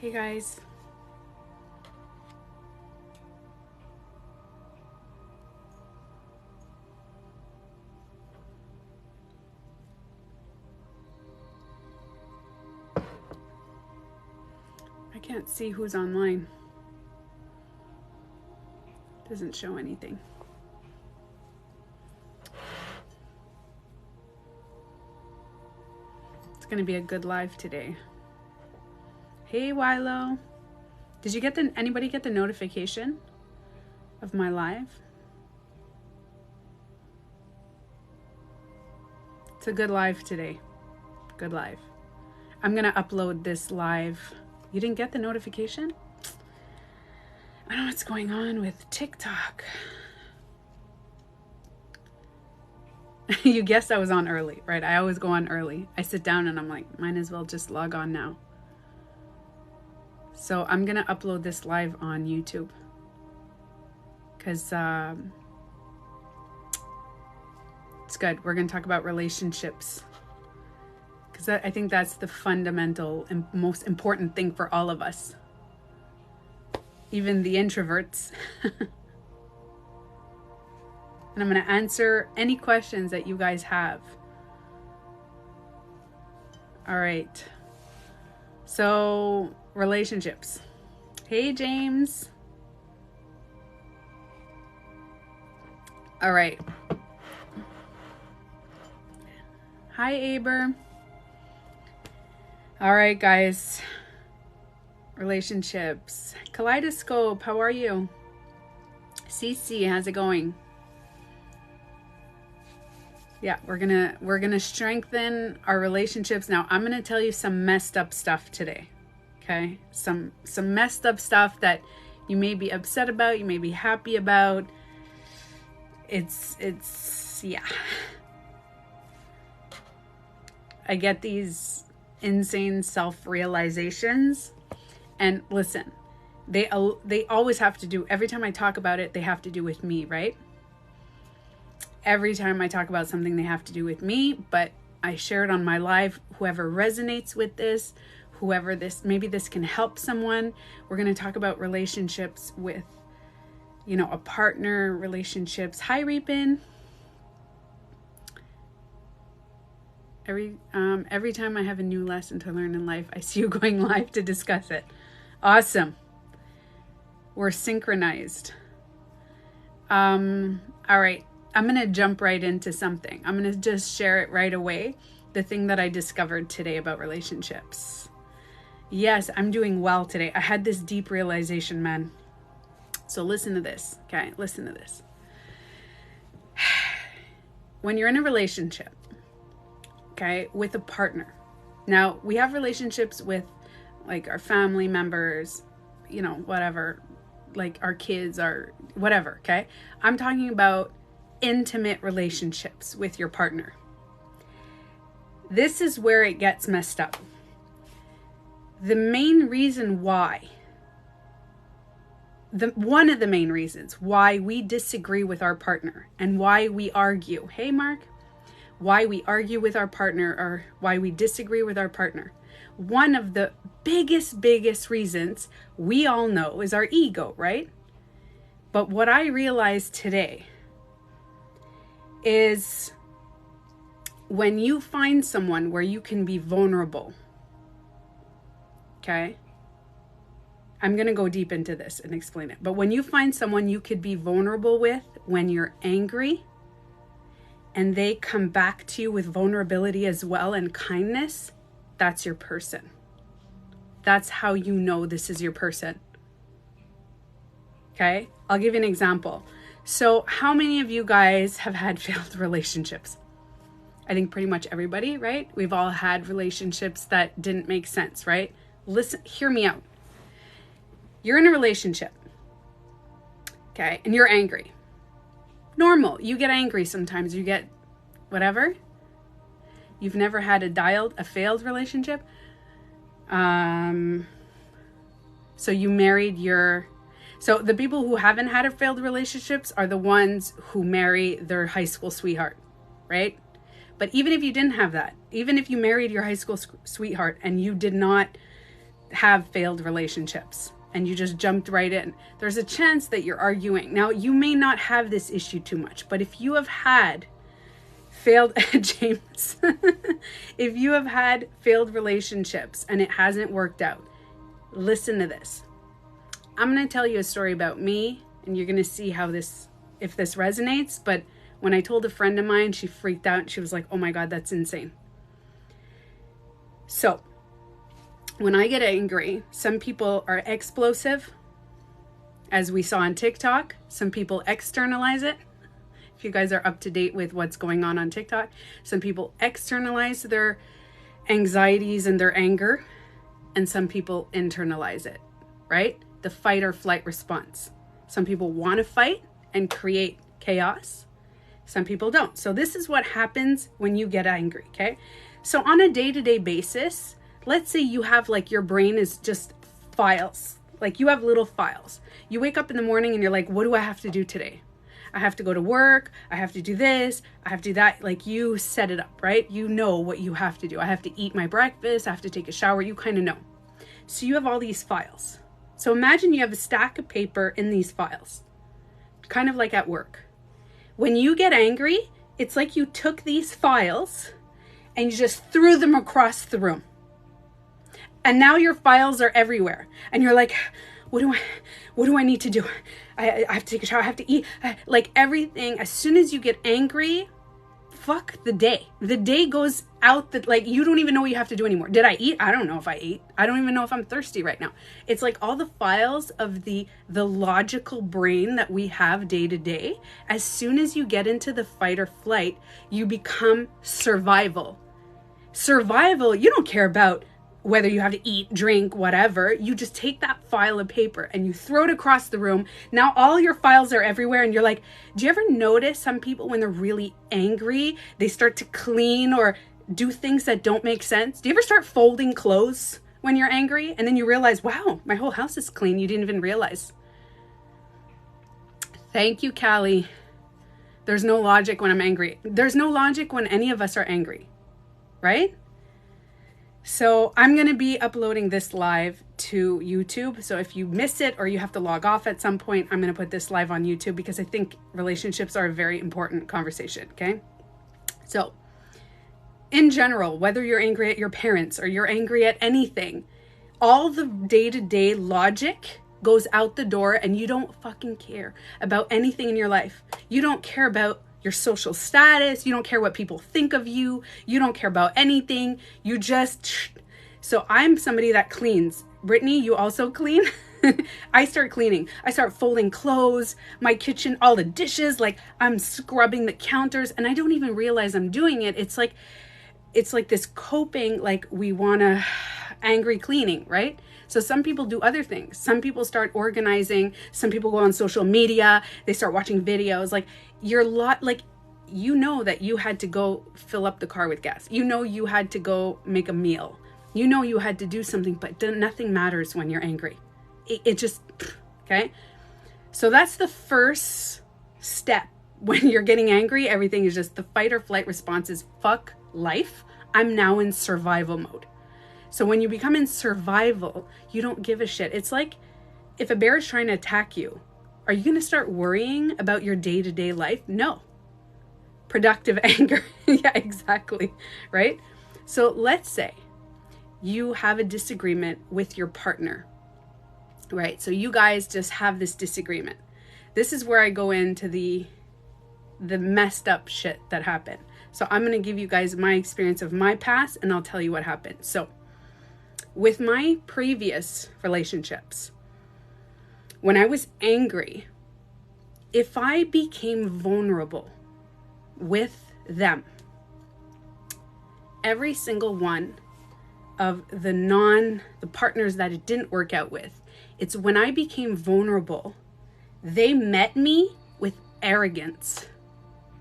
Hey guys. I can't see who's online. Doesn't show anything. It's gonna be a good live today. Hey Wilo. Did you get anybody get the notification of my live? It's a good live today. Good live. I'm gonna upload this live. You didn't get the notification? I don't know what's going on with TikTok. You guessed I was on early, right? I always go on early. I sit down and I'm like, might as well just log on now. So I'm gonna upload this live on YouTube because it's good. We're gonna talk about relationships because I think that's the fundamental and most important thing for all of us, even the introverts. And I'm gonna answer any questions that you guys have. All right. So relationships. Hey, James. All right. Hi, Aber. All right, guys. Relationships. Kaleidoscope, how are you? Cece, how's it going? Yeah, we're gonna strengthen our relationships. Now, I'm gonna tell you some messed up stuff today. Okay? Some messed up stuff that you may be upset about, you may be happy about. It's yeah. I get these insane self-realizations, and listen, they always have to do, every time I talk about it, they have to do with me, right? Every time I talk about something, they have to do with me, but I share it on my live. Whoever resonates with this, maybe this can help someone. We're going to talk about relationships with, a partner, relationships. Hi, Reapin. Every time I have a new lesson to learn in life, I see you going live to discuss it. Awesome. We're synchronized. All right. I'm going to jump right into something. I'm going to just share it right away. The thing that I discovered today about relationships. Yes, I'm doing well today. I had this deep realization, man. So listen to this. Okay, listen to this. When you're in a relationship, okay, with a partner. Now, we have relationships with like our family members, whatever, like our kids, our whatever, okay? I'm talking about intimate relationships with your partner. This is where it gets messed up. The main reason why, one of the main reasons why we disagree with our partner and why we argue, hey Mark, why we argue with our partner or why we disagree with our partner. One of the biggest reasons we all know is our ego, right? But what I realized today is when you find someone where you can be vulnerable, okay? I'm going to go deep into this and explain it. But when you find someone you could be vulnerable with when you're angry and they come back to you with vulnerability as well and kindness, that's your person. That's how you know this is your person. Okay? I'll give you an example. So how many of you guys have had failed relationships? I think pretty much everybody, right? We've all had relationships that didn't make sense, right? Listen, hear me out. You're in a relationship, okay? And you're angry. Normal. You get angry sometimes. You get whatever. You've never had a failed relationship. So you married So the people who haven't had a failed relationships are the ones who marry their high school sweetheart, right? But even if you didn't have that, even if you married your high school sweetheart and you did not have failed relationships and you just jumped right in, there's a chance that you're arguing. Now, you may not have this issue too much, but if you have had failed, James, if you have had failed relationships and it hasn't worked out, listen to this. I'm going to tell you a story about me, and you're going to see how if this resonates. But when I told a friend of mine, she freaked out. She was like, oh my God, that's insane. So when I get angry, some people are explosive, as we saw on TikTok. Some people externalize it. If you guys are up to date with what's going on TikTok, some people externalize their anxieties and their anger, and some people internalize it, right? The fight or flight response. Some people want to fight and create chaos. Some people don't. So this is what happens when you get angry, okay? So on a day-to-day basis, let's say you have like your brain is just files. Like you have little files. You wake up in the morning and you're like, what do I have to do today? I have to go to work. I have to do this. I have to do that. Like you set it up, right? You know what you have to do. I have to eat my breakfast. I have to take a shower. You kind of know. So you have all these files. So imagine you have a stack of paper in these files, kind of like at work. When you get angry, it's like you took these files and you just threw them across the room. And now your files are everywhere. And you're like, what do I need to do? I have to take a shower. I have to eat. Like everything, as soon as you get angry, fuck the day. The day goes out that like you don't even know what you have to do anymore. Did I eat? I don't know if I ate. I don't even know if I'm thirsty right now. It's like all the files of the logical brain that we have day to day. As soon as you get into the fight or flight, you become survival. Survival, you don't care about whether you have to eat, drink, whatever. You just take that file of paper and you throw it across the room. Now all your files are everywhere and you're like, do you ever notice some people when they're really angry, they start to clean or do things that don't make sense? Do you ever start folding clothes when you're angry and then you realize, wow, my whole house is clean. You didn't even realize. Thank you, Callie. There's no logic when I'm angry. There's no logic when any of us are angry, right? So I'm going to be uploading this live to YouTube. So if you miss it or you have to log off at some point, I'm going to put this live on YouTube because I think relationships are a very important conversation. Okay. So in general, whether you're angry at your parents or you're angry at anything, all the day-to-day logic goes out the door and you don't fucking care about anything in your life. You don't care about your social status. You don't care what people think of you. You don't care about anything. You just, so I'm somebody that cleans. Brittany, you also clean? I start cleaning. I start folding clothes, my kitchen, all the dishes, like I'm scrubbing the counters and I don't even realize I'm doing it. It's like this coping, like we want to angry cleaning, right? So some people do other things. Some people start organizing. Some people go on social media. They start watching videos. Like you know that you had to go fill up the car with gas. You know you had to go make a meal. You know you had to do something, but nothing matters when you're angry. It just, okay? So that's the first step. When you're getting angry, everything is just the fight or flight response is fuck life. I'm now in survival mode. So when you become in survival, you don't give a shit. It's like if a bear is trying to attack you, are you going to start worrying about your day-to-day life? No. Productive anger. Yeah, exactly. Right? So let's say you have a disagreement with your partner, right? So you guys just have this disagreement. This is where I go into the messed up shit that happened. So I'm going to give you guys my experience of my past and I'll tell you what happened. So with my previous relationships, when I was angry, if I became vulnerable with them, every single one of the partners that it didn't work out with, it's when I became vulnerable, they met me with arrogance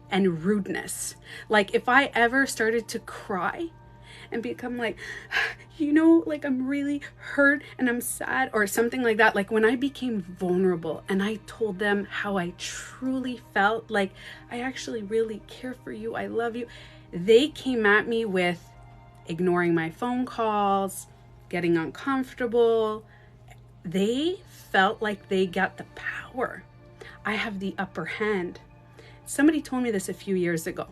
and rudeness. Like if I ever started to cry and become like, like I'm really hurt and I'm sad or something like that. Like when I became vulnerable and I told them how I truly felt, like I actually really care for you, I love you, they came at me with ignoring my phone calls, getting uncomfortable. They felt like they got the power. I have the upper hand. Somebody told me this a few years ago.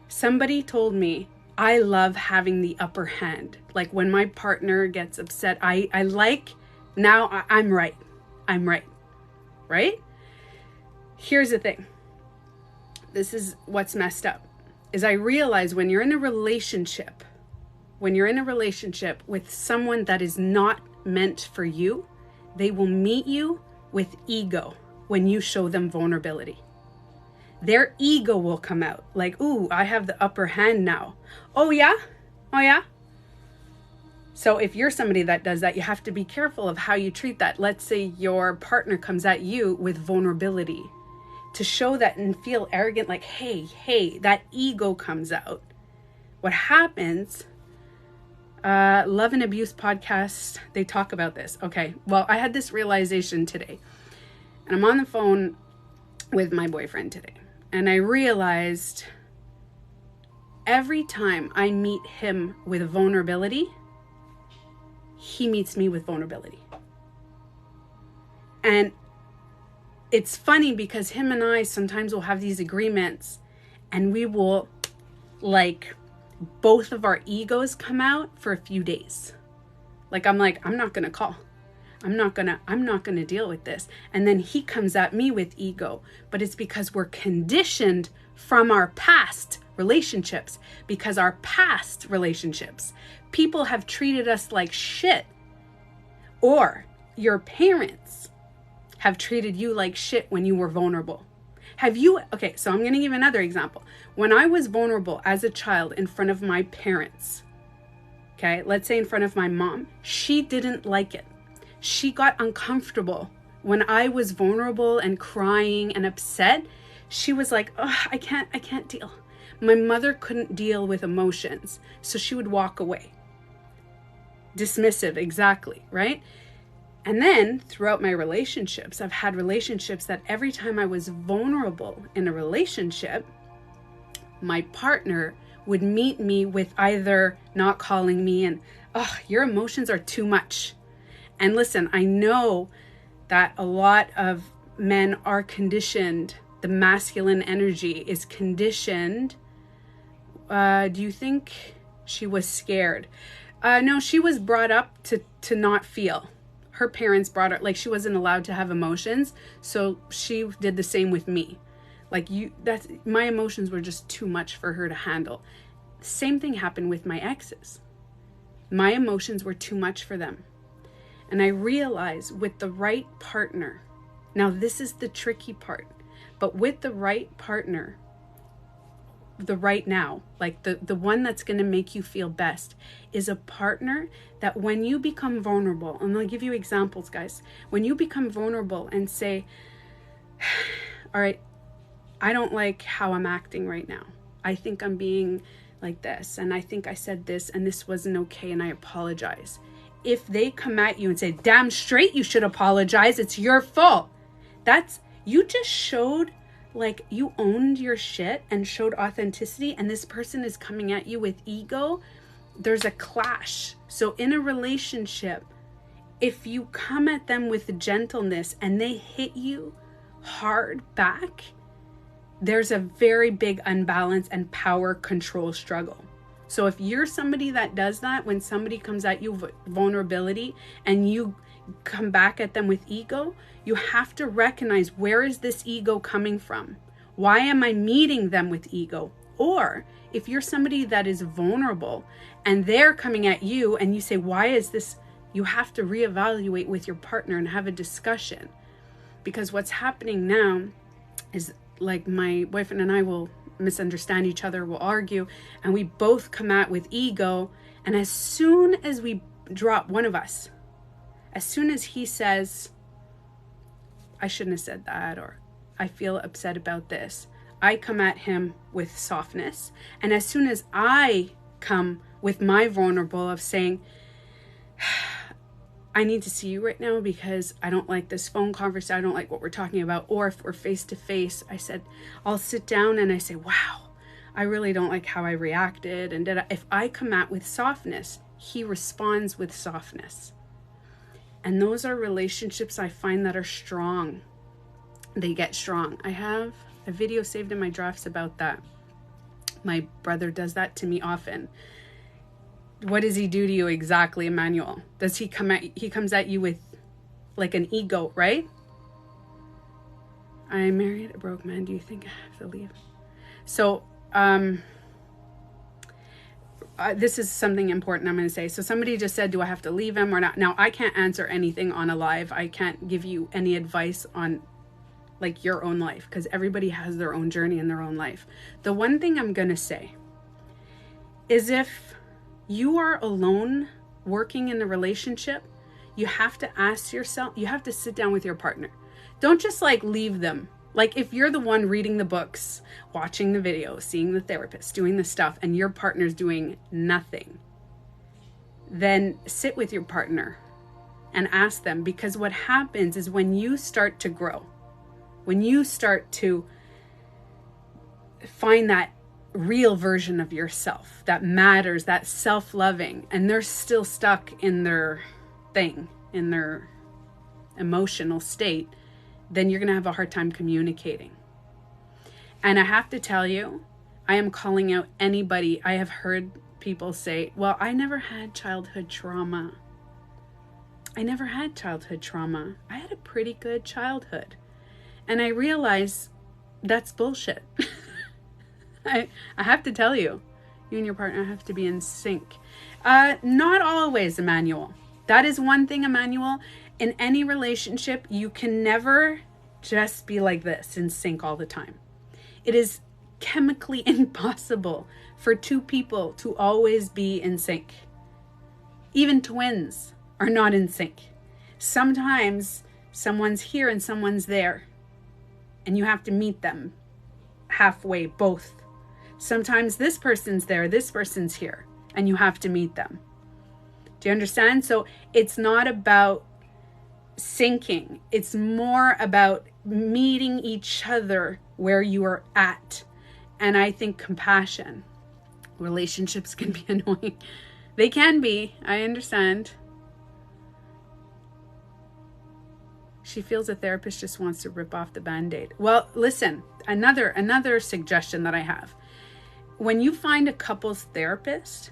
Somebody told me, I love having the upper hand. Like when my partner gets upset, I like, now I'm right. I'm right. Right? Here's the thing. This is what's messed up. Is I realize when you're in a relationship with someone that is not meant for you, they will meet you with ego when you show them vulnerability. Their ego will come out like, ooh, I have the upper hand now. Oh yeah? Oh yeah? So if you're somebody that does that, you have to be careful of how you treat that. Let's say your partner comes at you with vulnerability. To show that and feel arrogant, like, hey, that ego comes out. What happens, Love and Abuse podcast, they talk about this. Okay, well, I had this realization today. And I'm on the phone with my boyfriend today. And I realized every time I meet him with vulnerability, he meets me with vulnerability. And it's funny because him and I sometimes will have these agreements and we will, like, both of our egos come out for a few days. Like, I'm not going to call. I'm not going to deal with this. And then he comes at me with ego, but it's because we're conditioned from our past relationships, because our past relationships, people have treated us like shit, or your parents have treated you like shit when you were vulnerable. Okay, so I'm going to give another example. When I was vulnerable as a child in front of my parents, okay, let's say in front of my mom, she didn't like it. She got uncomfortable when I was vulnerable and crying and upset. She was like, oh, I can't deal. My mother couldn't deal with emotions, so she would walk away. Dismissive, exactly, right? And then throughout my relationships, I've had relationships that every time I was vulnerable in a relationship, my partner would meet me with either not calling me and, oh, your emotions are too much. And listen, I know that a lot of men are conditioned. The masculine energy is conditioned. Do you think she was scared? No, she was brought up to not feel. Her parents brought her, like, she wasn't allowed to have emotions. So she did the same with me. Like, my emotions were just too much for her to handle. Same thing happened with my exes. My emotions were too much for them. And I realized with the right partner, now this is the tricky part, but with the right partner, the right now, like the one that's going to make you feel best, is a partner that when you become vulnerable, and I'll give you examples, guys, when you become vulnerable and say, all right, I don't like how I'm acting right now. I think I'm being like this, and I think I said this, and this wasn't okay, and I apologize. If they come at you and say, damn straight you should apologize, it's your fault. You just showed, like, you owned your shit and showed authenticity, and this person is coming at you with ego. There's a clash. So in a relationship, if you come at them with gentleness and they hit you hard back, there's a very big unbalance and power control struggle. So if you're somebody that does that, when somebody comes at you with vulnerability and you come back at them with ego, you have to recognize, where is this ego coming from? Why am I meeting them with ego? Or if you're somebody that is vulnerable and they're coming at you and you say, why is this? You have to reevaluate with your partner and have a discussion. Because what's happening now is, like, my boyfriend and I will misunderstand each other, we'll argue, and we both come out with ego. And as soon as we drop, one of us, as soon as he says, I shouldn't have said that, or I feel upset about this, I come at him with softness. And as soon as I come with my vulnerable of saying, I need to see you right now because I don't like this phone conversation, I don't like what we're talking about. Or if we're face to face, I said, I'll sit down and I say, wow, I really don't like how I reacted. And if I come out with softness, he responds with softness. And those are relationships I find that are strong. They get strong. I have a video saved in my drafts about that. My brother does that to me often. What does he do to you exactly, Emmanuel? Does he comes at you with like an ego, right? I married a broke man. Do you think I have to leave? So, this is something important I'm going to say. So somebody just said, do I have to leave him or not? Now, I can't answer anything on a live. I can't give you any advice on like your own life, because everybody has their own journey in their own life. The one thing I'm going to say is, if you are alone working in a relationship, you have to ask yourself, you have to sit down with your partner. Don't just like leave them. Like if you're the one reading the books, watching the videos, seeing the therapist, doing the stuff, and your partner's doing nothing, then sit with your partner and ask them. Because what happens is, when you start to grow, when you start to find that real version of yourself that matters, that self-loving, and they're still stuck in their thing, in their emotional state, then you're going to have a hard time communicating. And I have to tell you, I am calling out anybody. I have heard people say, well, I never had childhood trauma. I never had childhood trauma. I had a pretty good childhood. And I realize that's bullshit. I have to tell you, you and your partner have to be in sync. Not always, Emmanuel. That is one thing, Emmanuel. In any relationship, you can never just be like this, in sync all the time. It is chemically impossible for two people to always be in sync. Even twins are not in sync. Sometimes someone's here and someone's there, and you have to meet them halfway, both. Sometimes this person's there, this person's here, and you have to meet them. Do you understand? So it's not about syncing. It's more about meeting each other where you are at. And I think compassion. Relationships can be annoying. They can be. I understand. She feels a therapist just wants to rip off the Band-Aid. Well, listen, another suggestion that I have. When you find a couples therapist,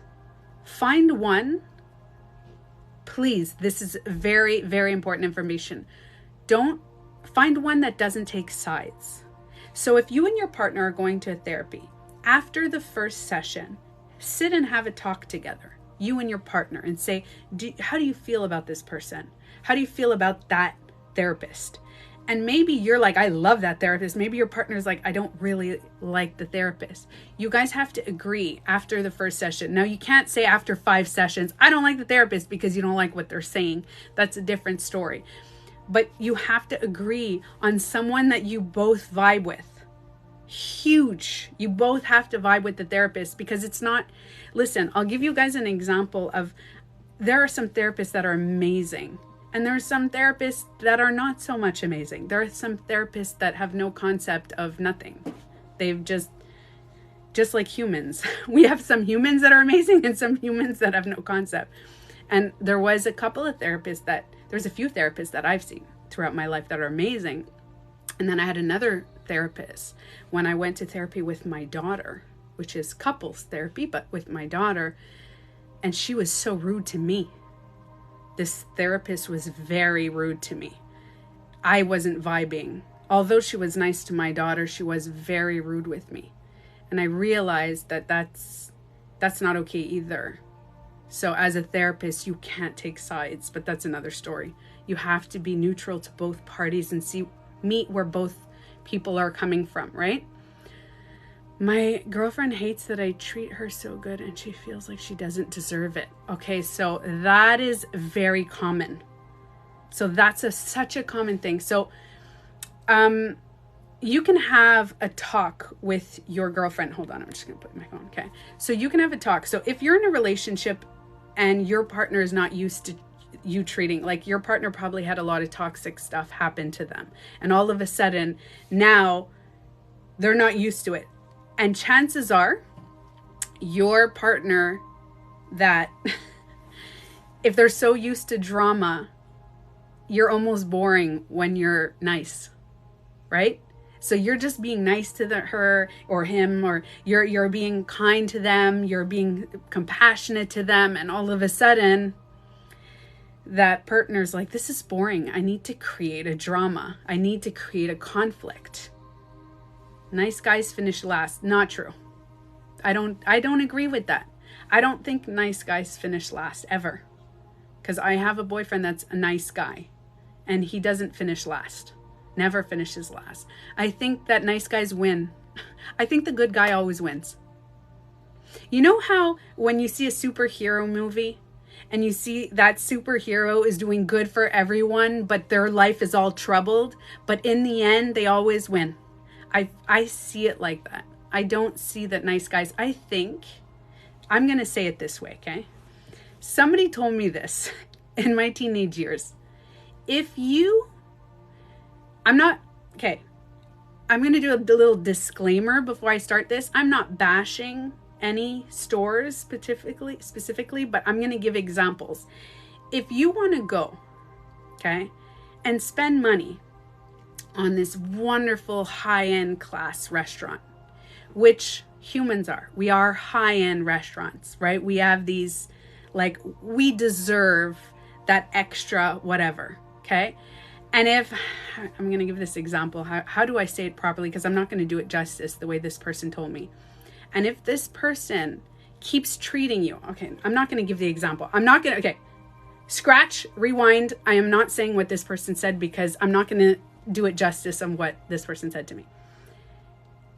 find one. Please, this is very, very important information. Don't find one that doesn't take sides. So if you and your partner are going to a therapy, after the first session, sit and have a talk together, you and your partner, and say, how do you feel about this person? How do you feel about that therapist? And maybe you're like, I love that therapist. Maybe your partner's like, I don't really like the therapist. You guys have to agree after the first session. Now, you can't say after 5 sessions, I don't like the therapist, because you don't like what they're saying. That's a different story. But you have to agree on someone that you both vibe with. Huge. You both have to vibe with the therapist, because it's not, listen, I'll give you guys an example of, there are some therapists that are amazing. And there are some therapists that are not so much amazing. There are some therapists that have no concept of nothing. They've just like humans. We have some humans that are amazing and some humans that have no concept. And there was a couple of therapists there's a few therapists that I've seen throughout my life that are amazing. And then I had another therapist when I went to therapy with my daughter, which is couples therapy, but with my daughter. And she was so rude to me. This therapist was very rude to me. I wasn't vibing. Although she was nice to my daughter, she was very rude with me. And I realized that that's not okay either. So as a therapist, you can't take sides, but that's another story. You have to be neutral to both parties and meet where both people are coming from, right? My girlfriend hates that I treat her so good and she feels like she doesn't deserve it. Okay, so that is very common. So that's such a common thing. So you can have a talk with your girlfriend. Hold on, I'm just going to put my phone. Okay, so you can have a talk. So if you're in a relationship and your partner is not used to you treating, like your partner probably had a lot of toxic stuff happen to them. And all of a sudden now they're not used to it. And chances are your partner that if they're so used to drama, you're almost boring when you're nice, right? So you're just being nice to her or him, or you're being kind to them, you're being compassionate to them, and all of a sudden that partner's like, this is boring. I need to create a drama. I need to create a conflict. Nice guys finish last. Not true. I don't agree with that. I don't think nice guys finish last ever. Because I have a boyfriend that's a nice guy and he doesn't finish last. Never finishes last. I think that nice guys win. I think the good guy always wins. You know how when you see a superhero movie and you see that superhero is doing good for everyone, but their life is all troubled, but in the end, they always win. I see it like that. I don't see that nice guys. I think, I'm going to say it this way, okay? Somebody told me this in my teenage years. I'm going to do a little disclaimer before I start this. I'm not bashing any stores specifically, but I'm going to give examples. If you want to go, okay, and spend money on this wonderful high-end class restaurant, which humans are. We are high-end restaurants, right? We have these, like, we deserve that extra whatever, okay? And if, I'm going to give this example, how do I say it properly? Because I'm not going to do it justice the way this person told me. And if this person keeps treating you, okay, I'm not going to give the example. Scratch, rewind. I am not saying what this person said because I'm not going to do it justice on what this person said to me.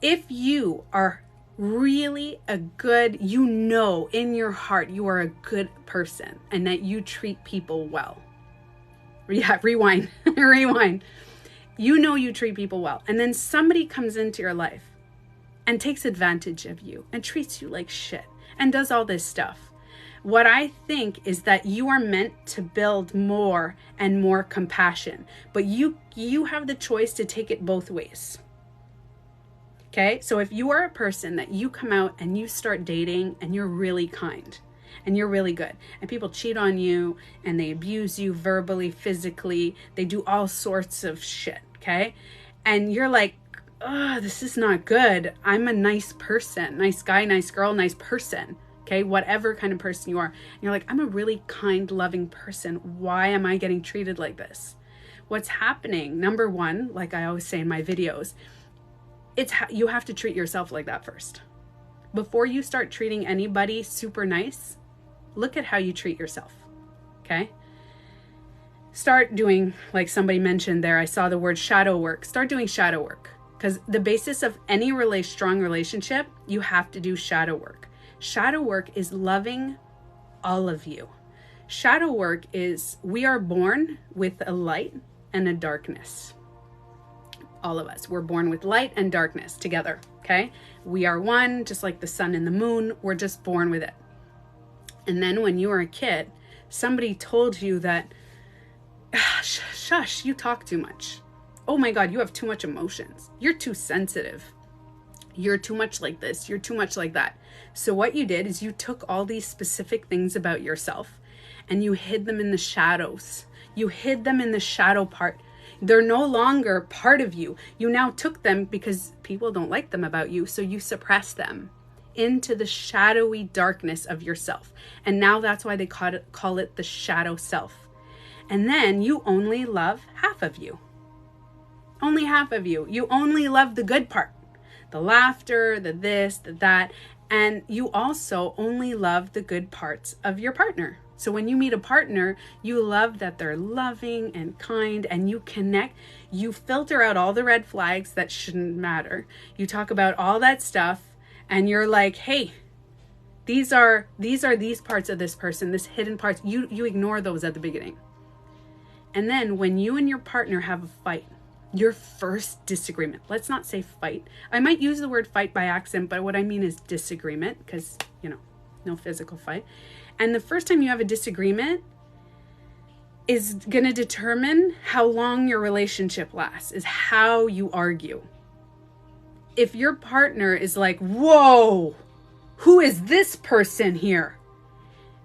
If you are really a good, you know in your heart you are a good person and that you treat people well. Yeah, rewind. Rewind. You know you treat people well. And then somebody comes into your life and takes advantage of you and treats you like shit and does all this stuff. What I think is that you are meant to build more and more compassion, but you have the choice to take it both ways. Okay? So if you are a person that you come out and you start dating and you're really kind and you're really good and people cheat on you and they abuse you verbally, physically, they do all sorts of shit, okay? And you're like, oh, this is not good. I'm a nice person, nice guy, nice girl, nice person. Okay, whatever kind of person you are. And you're like, I'm a really kind, loving person. Why am I getting treated like this? What's happening? Number one, like I always say in my videos, you have to treat yourself like that first. Before you start treating anybody super nice, look at how you treat yourself. Okay? Start doing, like somebody mentioned there, I saw the word shadow work. Start doing shadow work. Because the basis of any strong relationship, you have to do shadow work. Shadow work is loving all of you. Shadow work is, we are born with a light and a darkness. All of us, we're born with light and darkness together, okay? We are one, just like the sun and the moon, we're just born with it. And then when you were a kid, somebody told you that, shush, you talk too much. Oh my God, you have too much emotions. You're too sensitive. You're too much like this. You're too much like that. So what you did is you took all these specific things about yourself and you hid them in the shadows. You hid them in the shadow part. They're no longer part of you. You now took them because people don't like them about you. So you suppress them into the shadowy darkness of yourself. And now that's why they call it the shadow self. And then you only love half of you. Only half of you. You only love the good part. The laughter, the this, the that. And you also only love the good parts of your partner. So when you meet a partner, you love that they're loving and kind and you connect. You filter out all the red flags that shouldn't matter. You talk about all that stuff and you're like, hey, these are these parts of this person, this hidden parts. You ignore those at the beginning. And then when you and your partner have a fight, your first disagreement, let's not say fight. I might use the word fight by accident, but what I mean is disagreement because, no physical fight. And the first time you have a disagreement is going to determine how long your relationship lasts, is how you argue. If your partner is like, whoa, who is this person here?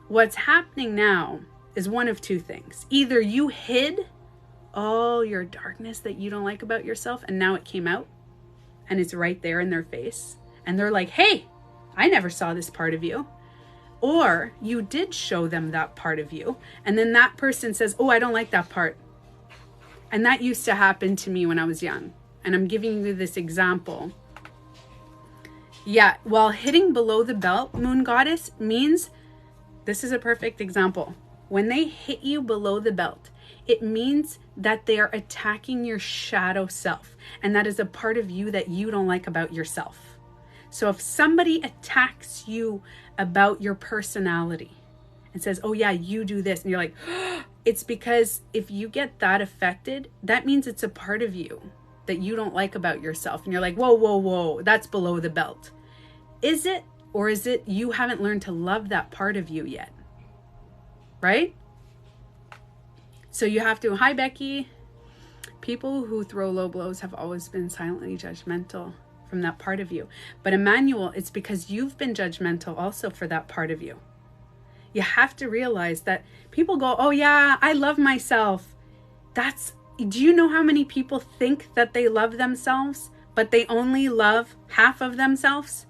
What's happening now is one of two things. Either you hid all your darkness that you don't like about yourself, and now it came out and it's right there in their face, and they're like, hey, I never saw this part of you. Or you did show them that part of you, and then that person says, oh, I don't like that part. And that used to happen to me when I was young. And I'm giving you this example. Yeah, while hitting below the belt, Moon Goddess, means, this is a perfect example. When they hit you below the belt, it means that they are attacking your shadow self. And that is a part of you that you don't like about yourself. So if somebody attacks you about your personality and says, oh yeah, you do this, and you're like, it's because if you get that affected, that means it's a part of you that you don't like about yourself. And you're like, whoa, whoa, whoa, that's below the belt. Is it, or is it you haven't learned to love that part of you yet? Right? So you have to, hi Becky, people who throw low blows have always been silently judgmental from that part of you. But Emmanuel, it's because you've been judgmental also for that part of you. You have to realize that people go, oh yeah, I love myself. Do you know how many people think that they love themselves, but they only love half of themselves?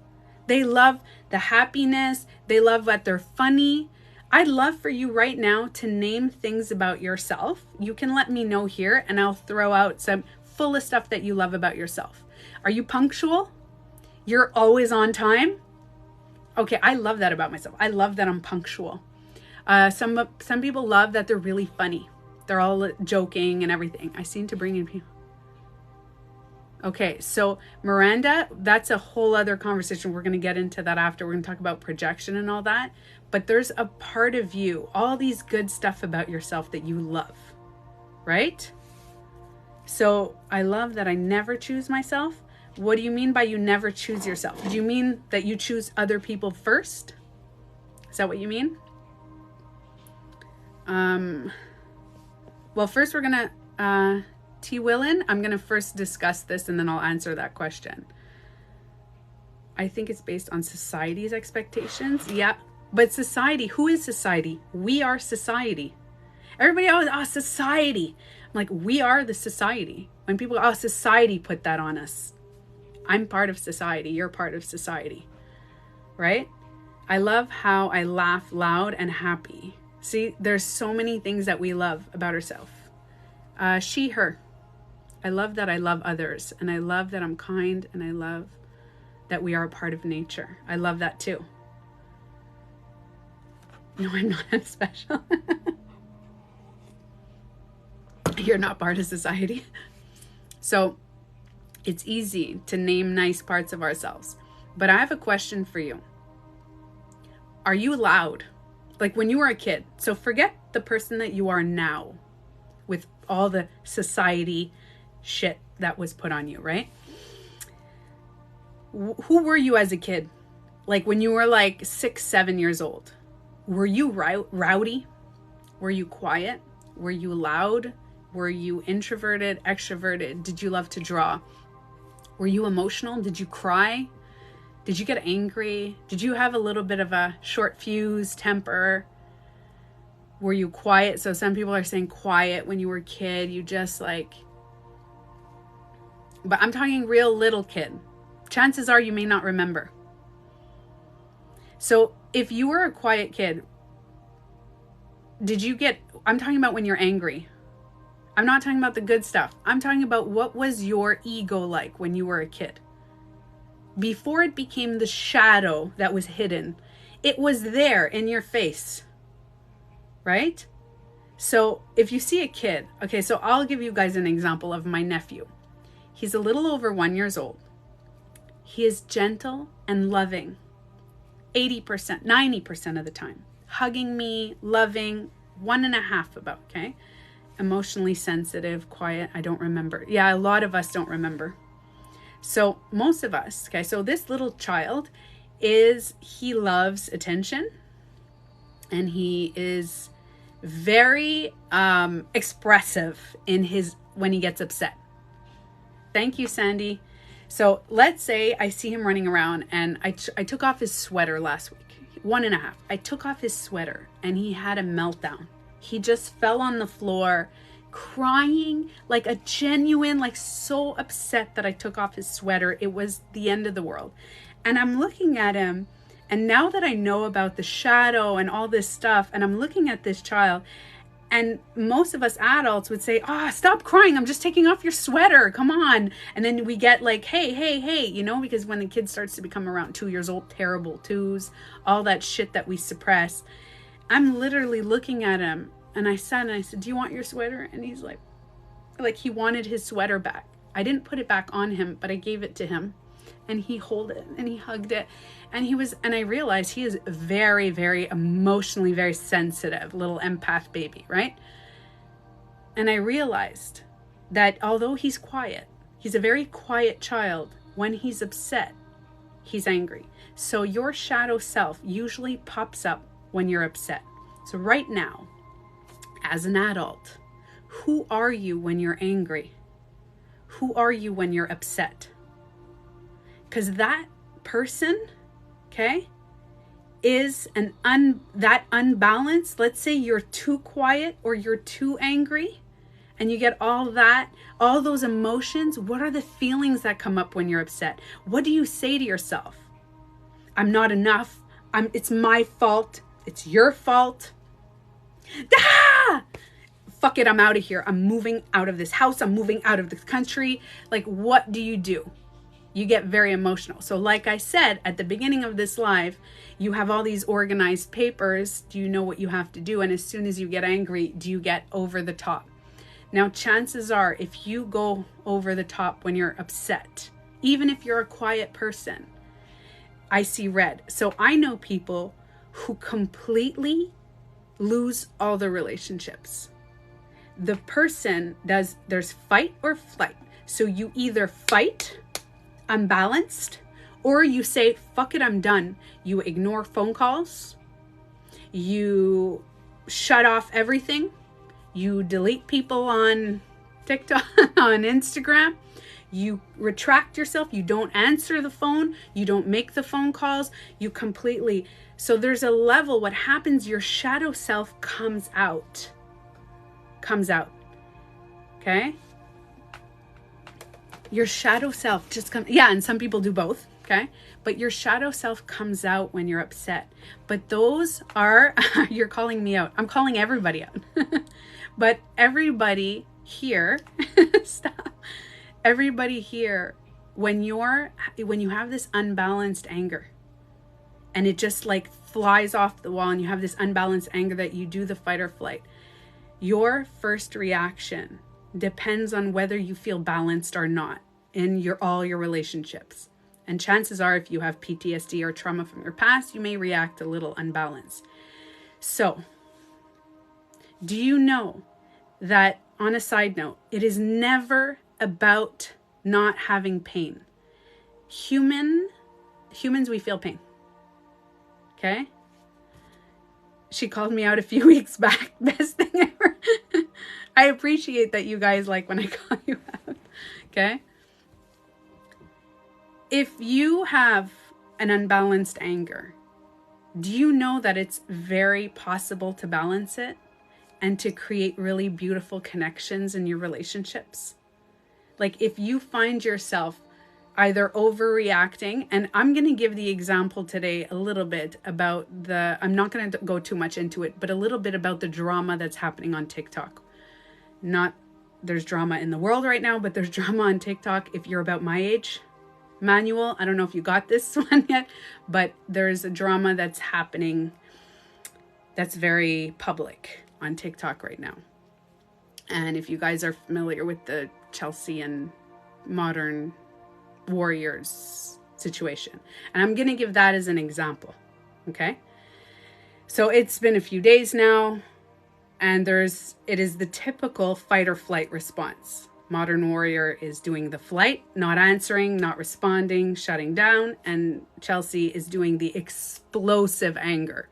They love the happiness. They love that they're funny. I'd love for you right now to name things about yourself. You can let me know here and I'll throw out some full of stuff that you love about yourself. Are you punctual? You're always on time? Okay, I love that about myself. I love that I'm punctual. Some people love that they're really funny. They're all joking and everything. I seem to bring in people. Okay, so Miranda, that's a whole other conversation. We're going to get into that after. We're going to talk about projection and all that. But there's a part of you, all these good stuff about yourself that you love, right? So I love that I never choose myself. What do you mean by you never choose yourself? Do you mean that you choose other people first? Is that what you mean? Well, first we're going to, T. Willen, I'm going to first discuss this and then I'll answer that question. I think it's based on society's expectations. Yeah, but society, who is society? We are society. Everybody always, society. I'm like, we are the society. When people go, society put that on us. I'm part of society. You're part of society, right? I love how I laugh loud and happy. See, there's so many things that we love about ourselves. She, her. I love that I love others, and I love that I'm kind, and I love that we are a part of nature. I love that too. No, I'm not special. You're not part of society. So it's easy to name nice parts of ourselves. But I have a question for you. Are you loud? Like when you were a kid. So forget the person that you are now with all the society shit that was put on you, right? Who were you as a kid? Like when you were like 6, 7 years old. Were you rowdy? Were you quiet? Were you loud? Were you introverted, extroverted? Did you love to draw? Were you emotional? Did you cry? Did you get angry? Did you have a little bit of a short fuse temper? Were you quiet? So some people are saying quiet when you were a kid. You just like... But I'm talking real little kid. Chances are you may not remember. So if you were a quiet kid, did you get... I'm talking about when you're angry. I'm not talking about the good stuff. I'm talking about what was your ego like when you were a kid. Before it became the shadow that was hidden, it was there in your face, right? So if you see a kid, okay, so I'll give you guys an example of my nephew. He's a little over 1 year old. He is gentle and loving, 80%, 90% of the time. Hugging me, loving, 1.5 about, okay? Emotionally sensitive, quiet, I don't remember. Yeah, a lot of us don't remember. So most of us, okay, so this little child he loves attention and he is very expressive when he gets upset. Thank you, Sandy. So let's say I see him running around and I took off his sweater last week, 1.5. I took off his sweater and he had a meltdown. He just fell on the floor crying, like a genuine, like so upset that I took off his sweater. It was the end of the world. And I'm looking at him, and now that I know about the shadow and all this stuff, and I'm looking at this child, and most of us adults would say, stop crying, I'm just taking off your sweater, come on. And then we get like, hey, you know, because when the kid starts to become around 2 years old, terrible twos, all that shit that we suppress. I'm literally looking at him, and I said, do you want your sweater? And he's like he wanted his sweater back. I didn't put it back on him, but I gave it to him, and he held it and he hugged it. And I realized he is very, very emotionally, very sensitive, little empath baby, right? And I realized that although he's quiet, he's a very quiet child. When he's upset, he's angry. So your shadow self usually pops up when you're upset. So right now, as an adult, who are you when you're angry? Who are you when you're upset? Because that person, okay, is that unbalance. Let's say you're too quiet or you're too angry, and you get all those emotions. What are the feelings that come up when you're upset? What do you say to yourself? I'm not enough. It's my fault. It's your fault. Fuck it, I'm out of here. I'm moving out of this house. I'm moving out of this country. Like, what do? You get very emotional. So like I said at the beginning of this live, you have all these organized papers. Do you know what you have to do? And as soon as you get angry, do you get over the top? Now, chances are, if you go over the top when you're upset, even if you're a quiet person, I see red. So I know people who completely lose all the relationships. The person there's fight or flight. So you either fight, unbalanced, or you say, fuck it, I'm done. You ignore phone calls. You shut off everything. You delete people on TikTok, on Instagram. You retract yourself. You don't answer the phone. You don't make the phone calls. You completely. So there's a level. What happens, your shadow self comes out. Okay? Your shadow self just comes. Yeah, and some people do both. Okay? But your shadow self comes out when you're upset. But those are, you're calling me out. I'm calling everybody out. But everybody here, stop. Everybody here, when you have this unbalanced anger, and it just like flies off the wall, and you have this unbalanced anger that you do the fight or flight, your first reaction depends on whether you feel balanced or not in all your relationships. And chances are, if you have PTSD or trauma from your past, you may react a little unbalanced. So, do you know that, on a side note, it is never about not having pain. Humans, we feel pain. Okay? She called me out a few weeks back. Best thing ever. I appreciate that you guys like when I call you out. Okay? If you have an unbalanced anger, do you know that it's very possible to balance it and to create really beautiful connections in your relationships? Like, if you find yourself either overreacting, and I'm going to give the example today a little bit about I'm not going to go too much into it, but a little bit about the drama that's happening on TikTok. There's drama in the world right now, but there's drama on TikTok if you're about my age. Manuel, I don't know if you got this one yet, but there's a drama that's happening that's very public on TikTok right now. And if you guys are familiar with the Chelsea and Modern Warriors situation, and I'm going to give that as an example. Okay. So it's been a few days now, and it is the typical fight or flight response. Modern Warrior is doing the flight, not answering, not responding, shutting down, and Chelsea is doing the explosive anger.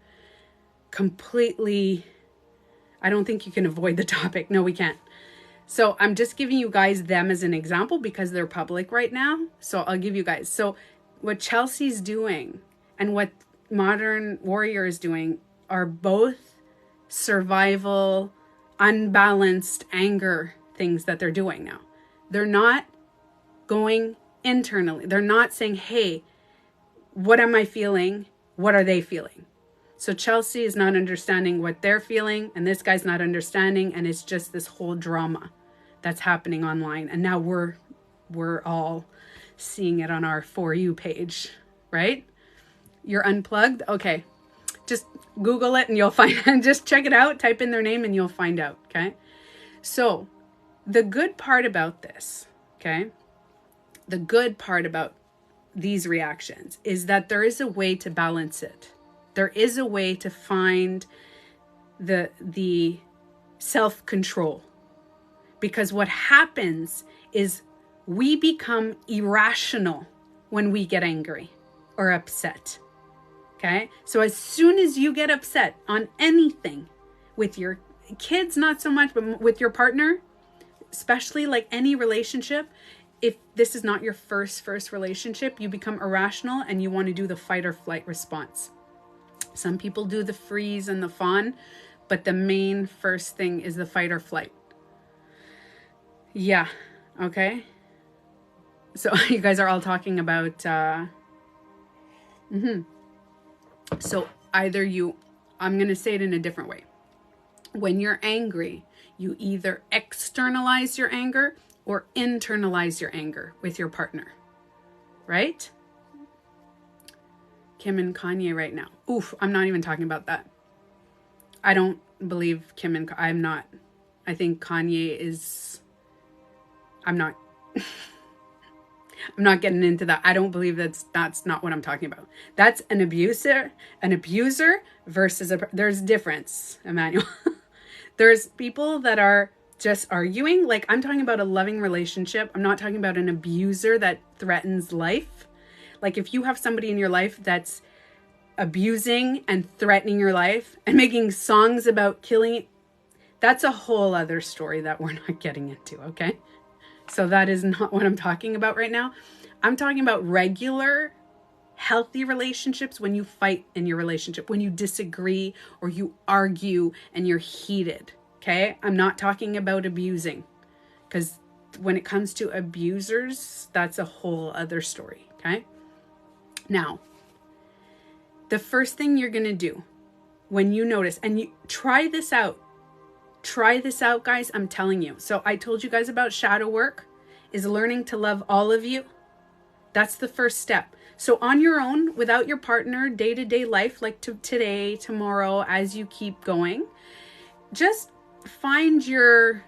Completely, I don't think you can avoid the topic. No, we can't. So I'm just giving you guys them as an example because they're public right now. So I'll give you guys. So what Chelsea's doing and what Modern Warrior is doing are both survival, unbalanced anger things that they're doing now. They're not going internally. They're not saying, hey, what am I feeling? What are they feeling? So Chelsea is not understanding what they're feeling, and this guy's not understanding, and it's just this whole drama that's happening online. And now we're all seeing it on our For You page, right? You're unplugged? Okay. Just Google it and you'll find it. Just check it out, type in their name and you'll find out, okay? So the good part about this, okay? The good part about these reactions is that there is a way to balance it. There is a way to find the self-control. Because what happens is we become irrational when we get angry or upset. Okay? So as soon as you get upset on anything, with your kids, not so much, but with your partner, especially like any relationship, if this is not your first relationship, you become irrational and you want to do the fight or flight response. Some people do the freeze and the fawn, but the main first thing is the fight or flight. Yeah. Okay. So you guys are all talking about, So either I'm going to say it in a different way. When you're angry, you either externalize your anger or internalize your anger with your partner, right? Kim and Kanye right now. Oof, I'm not even talking about that. I don't believe Kim and I'm not. I think Kanye is, I'm not getting into that. I don't believe that's not what I'm talking about. That's an abuser versus there's difference, Emmanuel. There's people that are just arguing. Like, I'm talking about a loving relationship. I'm not talking about an abuser that threatens life. Like, if you have somebody in your life that's abusing and threatening your life and making songs about killing, that's a whole other story that we're not getting into, okay? So that is not what I'm talking about right now. I'm talking about regular, healthy relationships when you fight in your relationship, when you disagree or you argue and you're heated, okay? I'm not talking about abusing, because when it comes to abusers, that's a whole other story, okay? Now, the first thing you're going to do when you notice, and you try this out, guys, I'm telling you. So I told you guys about shadow work is learning to love all of you. That's the first step. So on your own, without your partner, day-to-day life, like today, tomorrow, as you keep going, just find your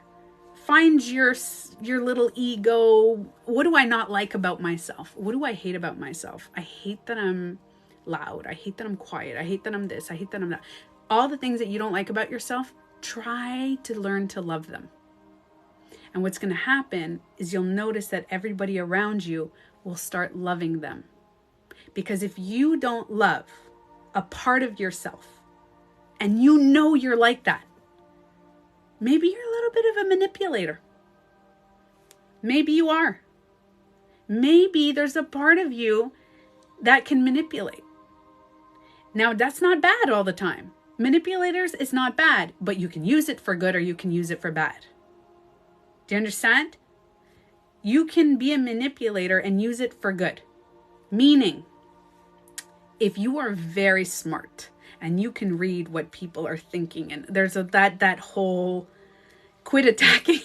little ego. What do I not like about myself? What do I hate about myself? I hate that I'm loud. I hate that I'm quiet. I hate that I'm this. I hate that I'm that. All the things that you don't like about yourself, try to learn to love them. And what's going to happen is you'll notice that everybody around you will start loving them. Because if you don't love a part of yourself, and you know you're like that, maybe you're a little bit of a manipulator. Maybe you are. Maybe there's a part of you that can manipulate. Now, that's not bad all the time. Manipulators is not bad, but you can use it for good or you can use it for bad. Do you understand? You can be a manipulator and use it for good. Meaning, if you are very smart and you can read what people are thinking, and there's that whole quit attacking.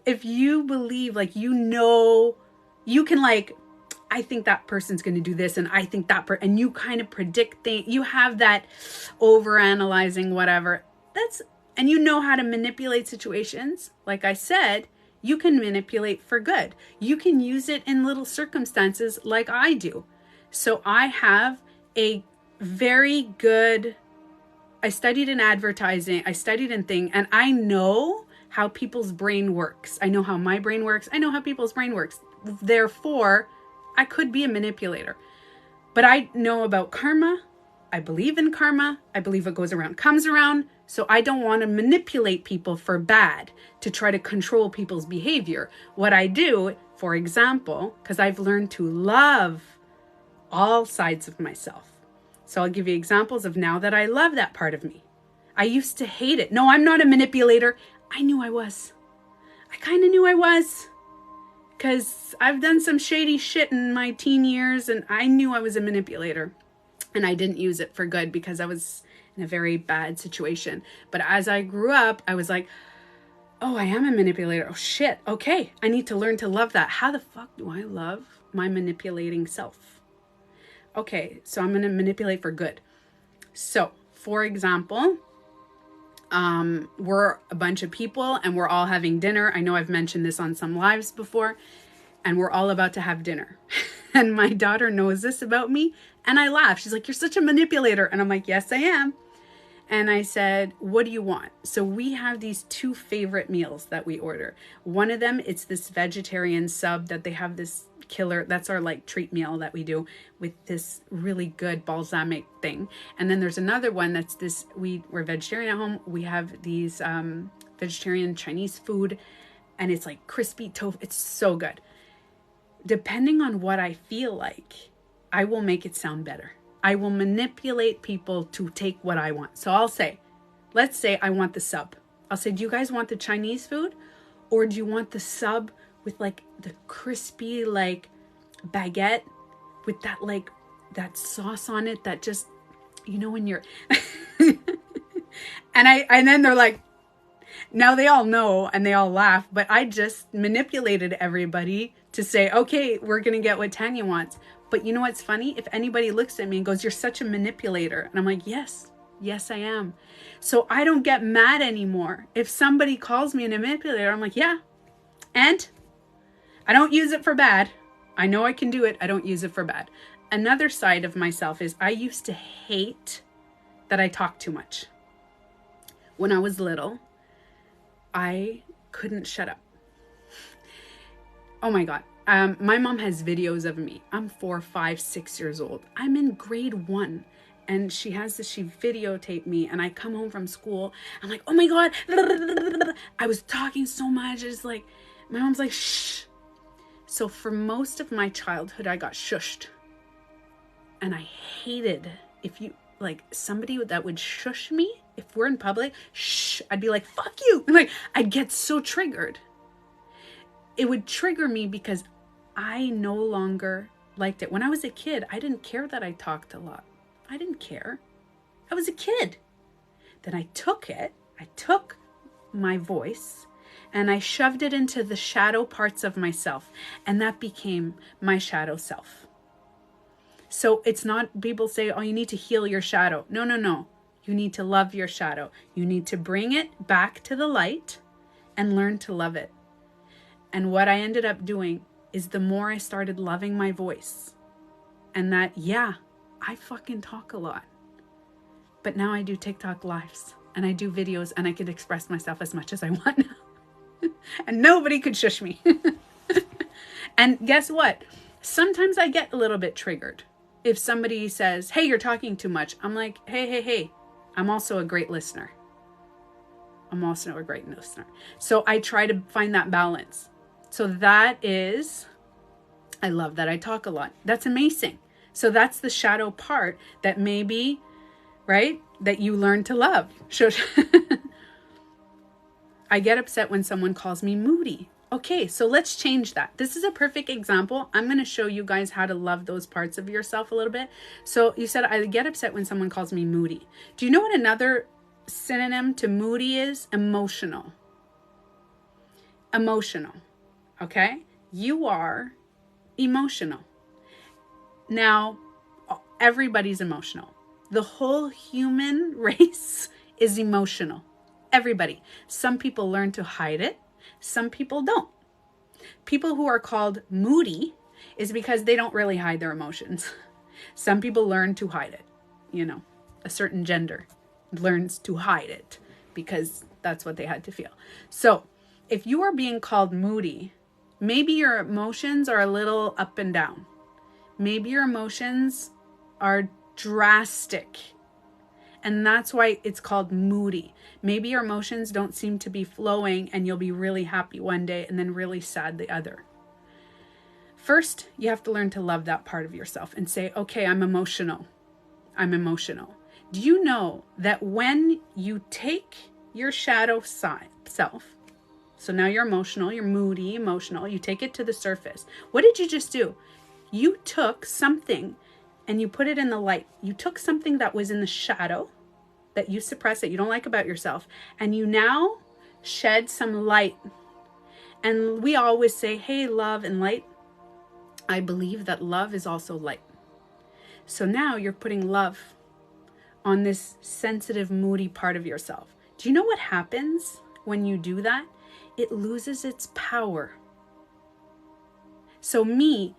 If you believe, like, you can, like, I think that person's going to do this, and I think that and you kind of predict things. You have that overanalyzing, whatever. And you know how to manipulate situations. Like I said, you can manipulate for good. You can use it in little circumstances like I do. So I have a very good, I studied in advertising, I studied in thing, and I know how people's brain works. I know how my brain works. I know how people's brain works. Therefore, I could be a manipulator. But I know about karma. I believe in karma. I believe what goes around comes around. So I don't want to manipulate people for bad to try to control people's behavior. What I do, for example, because I've learned to love all sides of myself. So I'll give you examples of now that I love that part of me. I used to hate it. No, I'm not a manipulator. I knew I was. I kind of knew I was. Because I've done some shady shit in my teen years, and I knew I was a manipulator. And I didn't use it for good because I was in a very bad situation. But as I grew up, I was like, oh, I am a manipulator. Oh, shit. Okay, I need to learn to love that. How the fuck do I love my manipulating self? Okay, so I'm going to manipulate for good. So, for example, we're a bunch of people and we're all having dinner. I know I've mentioned this on some lives before, and we're all about to have dinner. And my daughter knows this about me, and I laugh. She's like, you're such a manipulator. And I'm like, yes, I am. And I said, what do you want? So we have these two favorite meals that we order. One of them, it's this vegetarian sub that they have this killer. That's our like treat meal that we do with this really good balsamic thing. And then there's another one that's this, we're vegetarian at home. We have these vegetarian Chinese food, and it's like crispy tofu. It's so good. Depending on what I feel like, I will make it sound better. I will manipulate people to take what I want. So I'll say, let's say I want the sub. I'll say, do you guys want the Chinese food? Or do you want the sub with like the crispy like baguette with that like that sauce on it that just, you know, when you're and then they're like, now they all know and they all laugh, but I just manipulated everybody to say, okay, we're going to get what Tanya wants. But you know what's funny? If anybody looks at me and goes, you're such a manipulator. And I'm like, yes, I am. So I don't get mad anymore. If somebody calls me a manipulator, I'm like, yeah. And I don't use it for bad. I know I can do it. I don't use it for bad. Another side of myself is I used to hate that I talk too much. When I was little, I couldn't shut up. Oh my God. My mom has videos of me. I'm 4, 5, 6 years old. I'm in grade 1. And she videotaped me, and I come home from school. I'm like, oh my God. I was talking so much. It's like, my mom's like, shh. So for most of my childhood, I got shushed. And I hated somebody that would shush me. If we're in public, shh, I'd be like, fuck you. Like, I'd get so triggered. It would trigger me because I no longer liked it. When I was a kid, I didn't care that I talked a lot. I didn't care. I was a kid. Then I took my voice and I shoved it into the shadow parts of myself, and that became my shadow self. So it's not, people say, oh, you need to heal your shadow. No. You need to love your shadow. You need to bring it back to the light and learn to love it. And what I ended up doing is the more I started loving my voice, and that, yeah, I fucking talk a lot. But now I do TikTok lives and I do videos, and I can express myself as much as I want now. And nobody could shush me. And guess what? Sometimes I get a little bit triggered. If somebody says, hey, you're talking too much, I'm like, hey. I'm also a great listener. So I try to find that balance. So that is, I love that I talk a lot. That's amazing. So that's the shadow part that maybe, right, that you learn to love. I get upset when someone calls me moody. Okay, so let's change that. This is a perfect example. I'm going to show you guys how to love those parts of yourself a little bit. So you said, I get upset when someone calls me moody. Do you know what another synonym to moody is? Emotional. Okay? You are emotional. Now, everybody's emotional. The whole human race is emotional. Everybody. Some people learn to hide it. Some people don't. People who are called moody is because they don't really hide their emotions. Some people learn to hide it. You know, a certain gender learns to hide it because that's what they had to feel. So if you are being called moody, maybe your emotions are a little up and down. Maybe your emotions are drastic. And that's why it's called moody. Maybe your emotions don't seem to be flowing, and you'll be really happy one day and then really sad the other. First, you have to learn to love that part of yourself and say, okay, I'm emotional. Do you know that when you take your shadow side self, so now you're emotional, you're moody, emotional, you take it to the surface. What did you just do? You took something and you put it in the light. You took something that was in the shadow that you suppress, that you don't like about yourself, and you now shed some light. And we always say, hey, love and light. I believe that love is also light. So now you're putting love on this sensitive, moody part of yourself. Do you know what happens when you do that? It loses its power. So me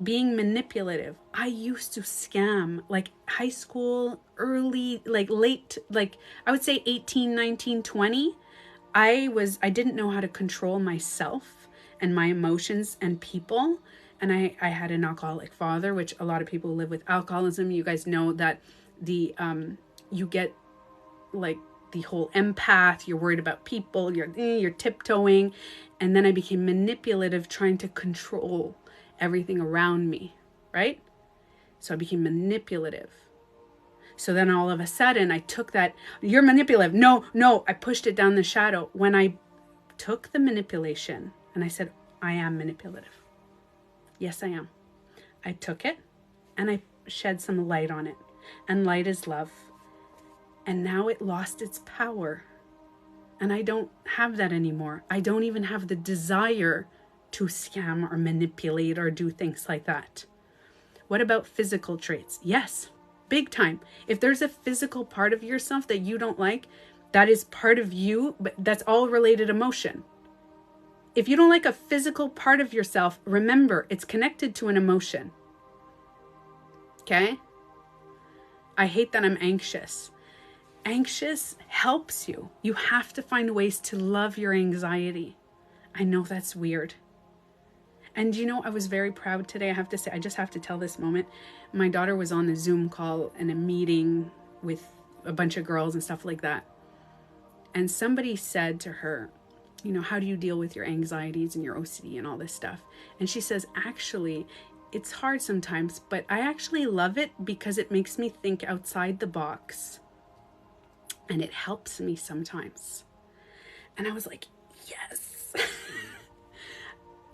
being manipulative, I used to scam like high school, early, like late, like I would say 18, 19, 20. I didn't know how to control myself and my emotions and people. And I had an alcoholic father, which a lot of people live with alcoholism. You guys know that you get like the whole empath, you're worried about people, you're tiptoeing. And then I became manipulative, trying to control everything around me, right? So I became manipulative. So then all of a sudden I took that, you're manipulative. No, I pushed it down the shadow. When I took the manipulation and I said, I am manipulative. Yes, I am. I took it and I shed some light on it. And light is love. And now it lost its power. And I don't have that anymore. I don't even have the desire to scam or manipulate or do things like that. What about physical traits? Yes, big time. If there's a physical part of yourself that you don't like, that is part of you, but that's all related emotion. If you don't like a physical part of yourself, remember, it's connected to an emotion. Okay? I hate that I'm anxious. Anxious helps you. You have to find ways to love your anxiety. I know that's weird. And you know, I was very proud today. I have to say, I just have to tell this moment. My daughter was on a Zoom call and a meeting with a bunch of girls and stuff like that. And somebody said to her, you know, how do you deal with your anxieties and your OCD and all this stuff? And she says, actually, it's hard sometimes, but I actually love it because it makes me think outside the box. And it helps me sometimes. And I was like, yes.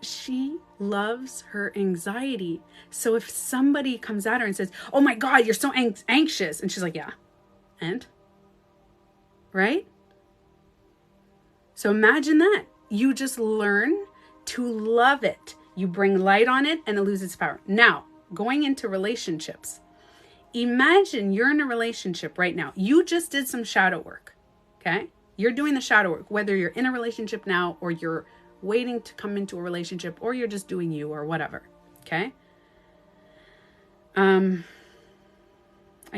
She loves her anxiety. So if somebody comes at her and says, oh my God, you're so anxious. And she's like, yeah. And? Right? So imagine that. You just learn to love it. You bring light on it and it loses power. Now, going into relationships. Imagine you're in a relationship right now. You just did some shadow work, okay? You're doing the shadow work, whether you're in a relationship now or you're waiting to come into a relationship or you're just doing you or whatever, okay? I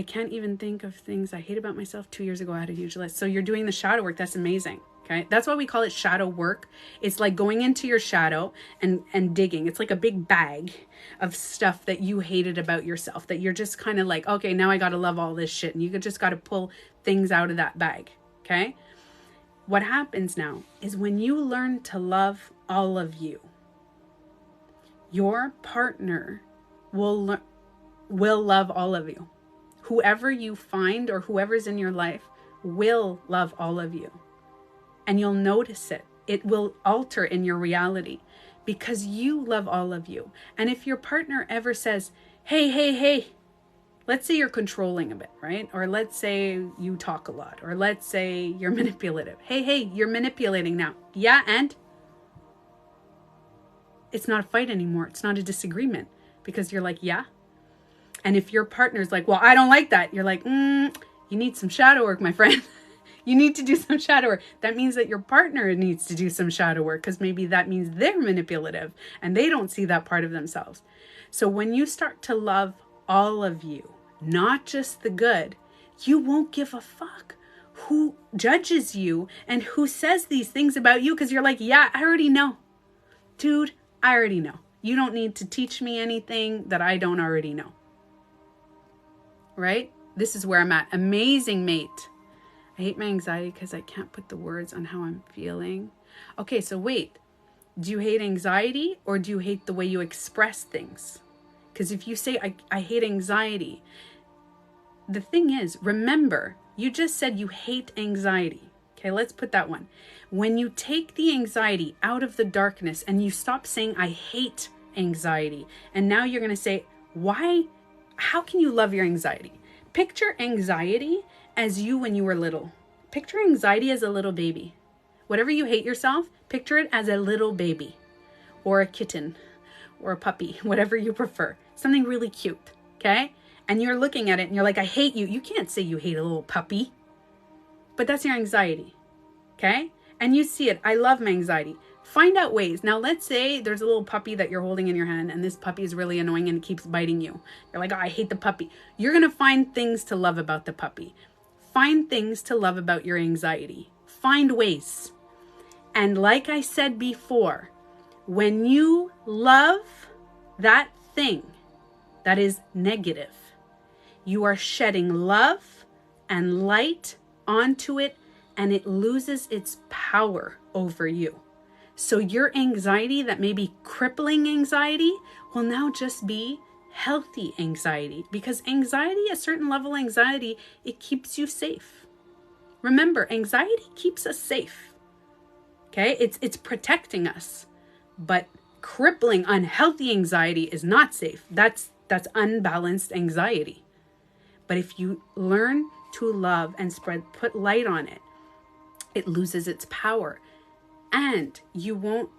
can't even think of things I hate about myself. 2 years ago, I had a huge list. So you're doing the shadow work. That's amazing, okay? That's why we call it shadow work. It's like going into your shadow and digging. It's like a big bag of stuff that you hated about yourself, that you're just kind of like, okay, now I got to love all this shit. And you just got to pull things out of that bag, okay? What happens now is when you learn to love all of you, your partner will love all of you. Whoever you find or whoever's in your life will love all of you. And you'll notice it. It will alter in your reality because you love all of you. And if your partner ever says, hey, let's say you're controlling a bit, right? Or let's say you talk a lot, or let's say you're manipulative. Hey, you're manipulating now. Yeah, and it's not a fight anymore. It's not a disagreement because you're like, yeah. And if your partner's like, well, I don't like that. You're like, you need some shadow work, my friend. You need to do some shadow work. That means that your partner needs to do some shadow work because maybe that means they're manipulative and they don't see that part of themselves. So when you start to love all of you, not just the good, you won't give a fuck who judges you and who says these things about you because you're like, yeah, I already know. Dude, I already know. You don't need to teach me anything that I don't already know. Right? This is where I'm at. Amazing mate. I hate my anxiety because I can't put the words on how I'm feeling. Okay, so wait. Do you hate anxiety or do you hate the way you express things? Because if you say, I hate anxiety, the thing is, remember, you just said you hate anxiety. Okay, let's put that one. When you take the anxiety out of the darkness and you stop saying, I hate anxiety, and now you're going to say, why? How can you love your anxiety? Picture anxiety as you when you were little. Picture anxiety as a little baby. Whatever you hate yourself, picture it as a little baby or a kitten or a puppy, whatever you prefer. Something really cute, okay? And you're looking at it and you're like, I hate you. You can't say you hate a little puppy, but that's your anxiety, okay? And you see it. I love my anxiety. Find out ways. Now, let's say there's a little puppy that you're holding in your hand and this puppy is really annoying and keeps biting you. You're like, oh, I hate the puppy. You're going to find things to love about the puppy. Find things to love about your anxiety. Find ways. And like I said before, when you love that thing that is negative, you are shedding love and light onto it, and it loses its power over you. So your anxiety that may be crippling anxiety will now just be healthy anxiety, because anxiety, a certain level of anxiety, it keeps you safe. Remember, anxiety keeps us safe. Okay, it's protecting us, but crippling, unhealthy anxiety is not safe. That's unbalanced anxiety. But if you learn to love and put light on it, it loses its power. And you won't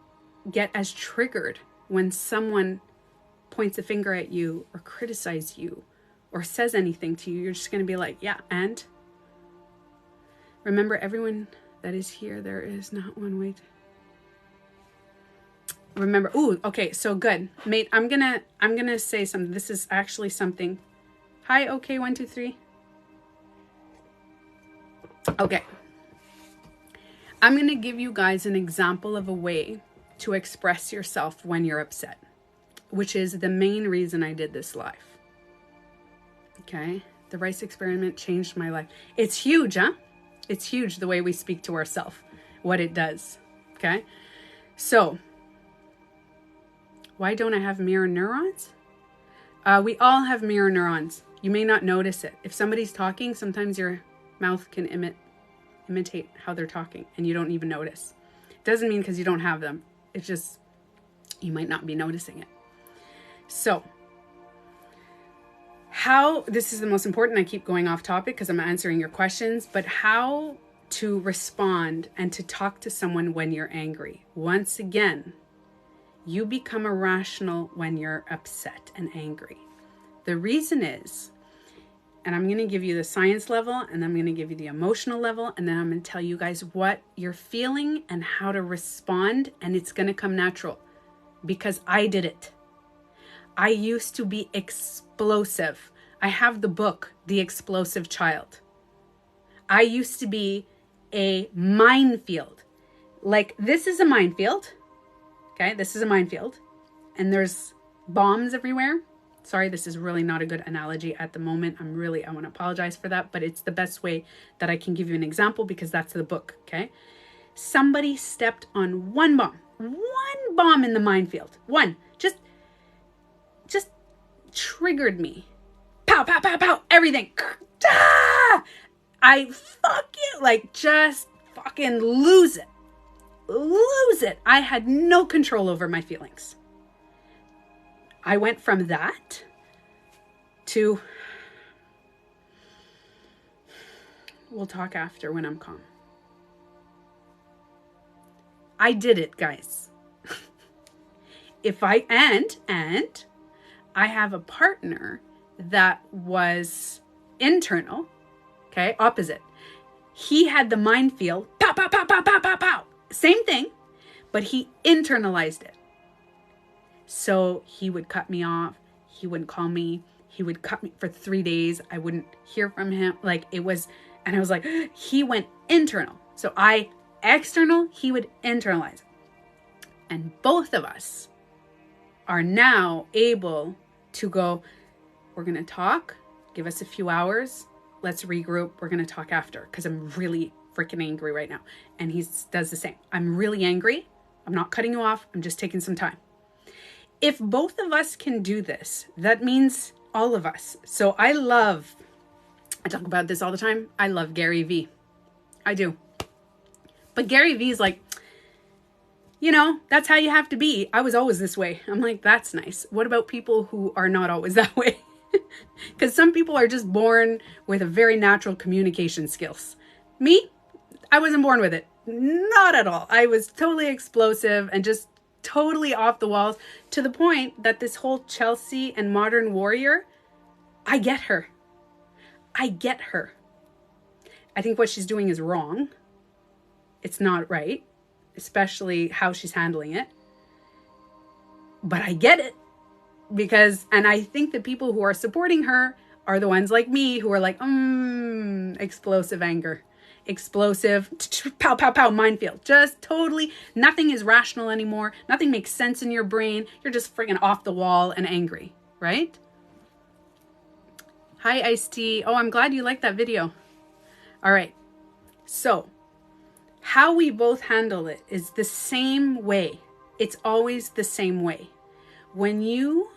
get as triggered when someone points a finger at you or criticizes you or says anything to you. You're just going to be like, yeah, and? Remember, everyone that is here, there is not one way to... Remember, ooh, okay, so good. Mate, I'm gonna say something. This is actually something. Hi, okay, 1, 2, 3. Okay. I'm going to give you guys an example of a way to express yourself when you're upset, which is the main reason I did this live. Okay? The rice experiment changed my life. It's huge, huh? It's huge the way we speak to ourselves, what it does. Okay? So, why don't I have mirror neurons? We all have mirror neurons. You may not notice it. If somebody's talking, sometimes your mouth can imitate how they're talking and you don't even notice. It doesn't mean because you don't have them. It's just you might not be noticing it. So how, this is the most important, I keep going off topic because I'm answering your questions, but how to respond and to talk to someone when you're angry. Once again, you become irrational when you're upset and angry. The reason is, and I'm going to give you the science level, and I'm going to give you the emotional level, and then I'm going to tell you guys what you're feeling and how to respond, and it's going to come natural because I did it. I used to be explosive. I have the book, The Explosive Child. I used to be a minefield. Like, this is a minefield. Okay, this is a minefield, and there's bombs everywhere. Sorry, this is really not a good analogy at the moment. I want to apologize for that, but it's the best way that I can give you an example because that's the book, okay? Somebody stepped on one bomb in the minefield. One, just triggered me. Pow, pow, pow, pow, everything. Ah! I just fucking lose it. I had no control over my feelings. I went from that to, we'll talk after when I'm calm. I did it, guys. And I have a partner that was internal, okay, opposite. He had the minefield, pow, pow, pow, pow, pow, pow, pow. Same thing, but he internalized it. So he would cut me off. He wouldn't call me. He would cut me for 3 days. I wouldn't hear from him. And I was like, he went internal. So I external, he would internalize. And both of us are now able to go, we're going to talk. Give us a few hours. Let's regroup. We're going to talk after because I'm really freaking angry right now. And he does the same. I'm really angry. I'm not cutting you off. I'm just taking some time. If both of us can do this, that means all of us. So I love I talk about this all the time. I love Gary Vee. I do. But Gary Vee is like, you know, that's how you have to be. I was always this way. I'm like, that's nice. What about people who are not always that way? Because some people are just born with a very natural communication skills. Me, I wasn't born with it. Not at all. I was totally explosive and just totally off the walls, to the point that this whole Chelsea and Modern Warrior, I get her. I get her. I think what she's doing is wrong. It's not right, especially how she's handling it. But I get it. Because, and I think the people who are supporting her are the ones like me who are like, explosive anger, explosive, pow, pow, pow, minefield. Just totally, nothing is rational anymore. Nothing makes sense in your brain. You're just freaking off the wall and angry, right? Hi, Iced Tea. Oh, I'm glad you liked that video. All right. So, how we both handle it is the same way. It's always the same way. When you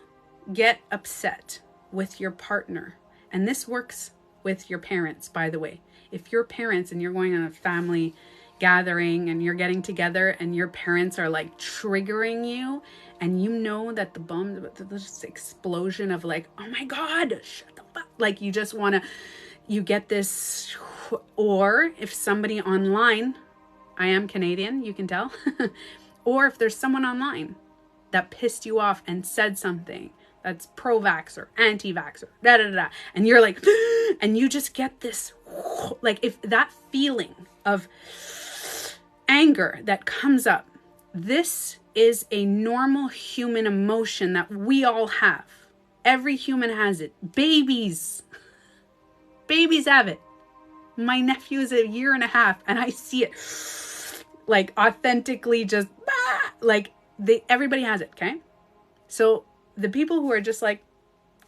get upset with your partner, and this works with your parents, by the way. If your parents and you're going on a family gathering and you're getting together and your parents are like triggering you, and you know that this explosion of like, oh my God, shut the fuck. Like you just want to, you get this, or if somebody online, I am Canadian, you can tell, or if there's someone online that pissed you off and said something that's pro-vaxxer, anti-vaxxer, da-da-da-da, and you're like, and you just get this, like if that feeling of anger that comes up, this is a normal human emotion that we all have. Every human has it. Babies have it. My nephew is 1.5 years, and I see it like authentically just, like everybody has it, okay? So the people who are just like,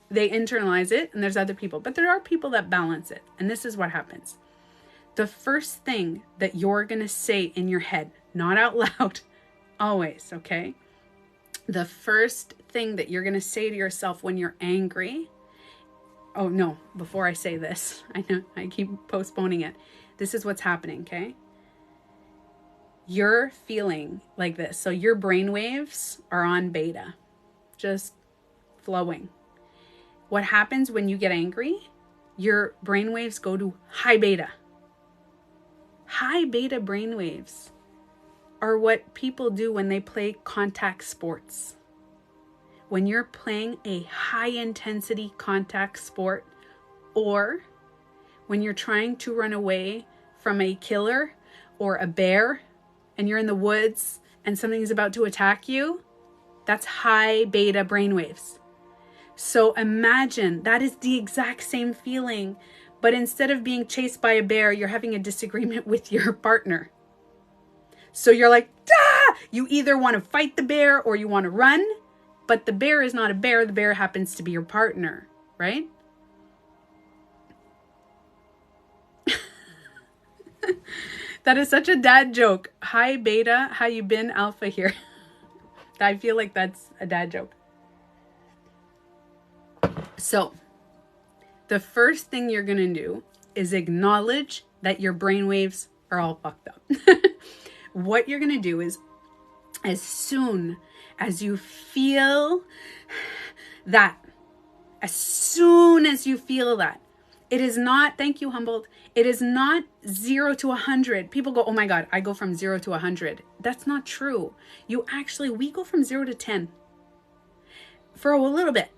they internalize it, and there's other people, but there are people that balance it. And this is what happens. The first thing that you're going to say in your head, not out loud, always, okay? The first thing that you're going to say to yourself when you're angry, oh no, before I say this, I know I keep postponing it. This is what's happening, okay? You're feeling like this. So your brain waves are on beta, just flowing. What happens when you get angry? Your brain waves go to high beta. High beta brain waves are what people do when they play contact sports. When you're playing a high intensity contact sport, or when you're trying to run away from a killer or a bear and you're in the woods and something's about to attack you, that's high beta brainwaves. So imagine that is the exact same feeling, but instead of being chased by a bear, you're having a disagreement with your partner. So you're like, ah! You either want to fight the bear or you want to run, but the bear is not a bear. The bear happens to be your partner, right? That is such a dad joke. Hi, beta. How you been, alpha here? I feel like that's a dad joke. So, the first thing you're going to do is acknowledge that your brainwaves are all fucked up. What you're going to do is, as soon as you feel that, it is not, thank you, Humboldt, it is not 0 to 100. People go, oh my God, I go from 0 to 100. That's not true. We go from 0 to 10 for a little bit.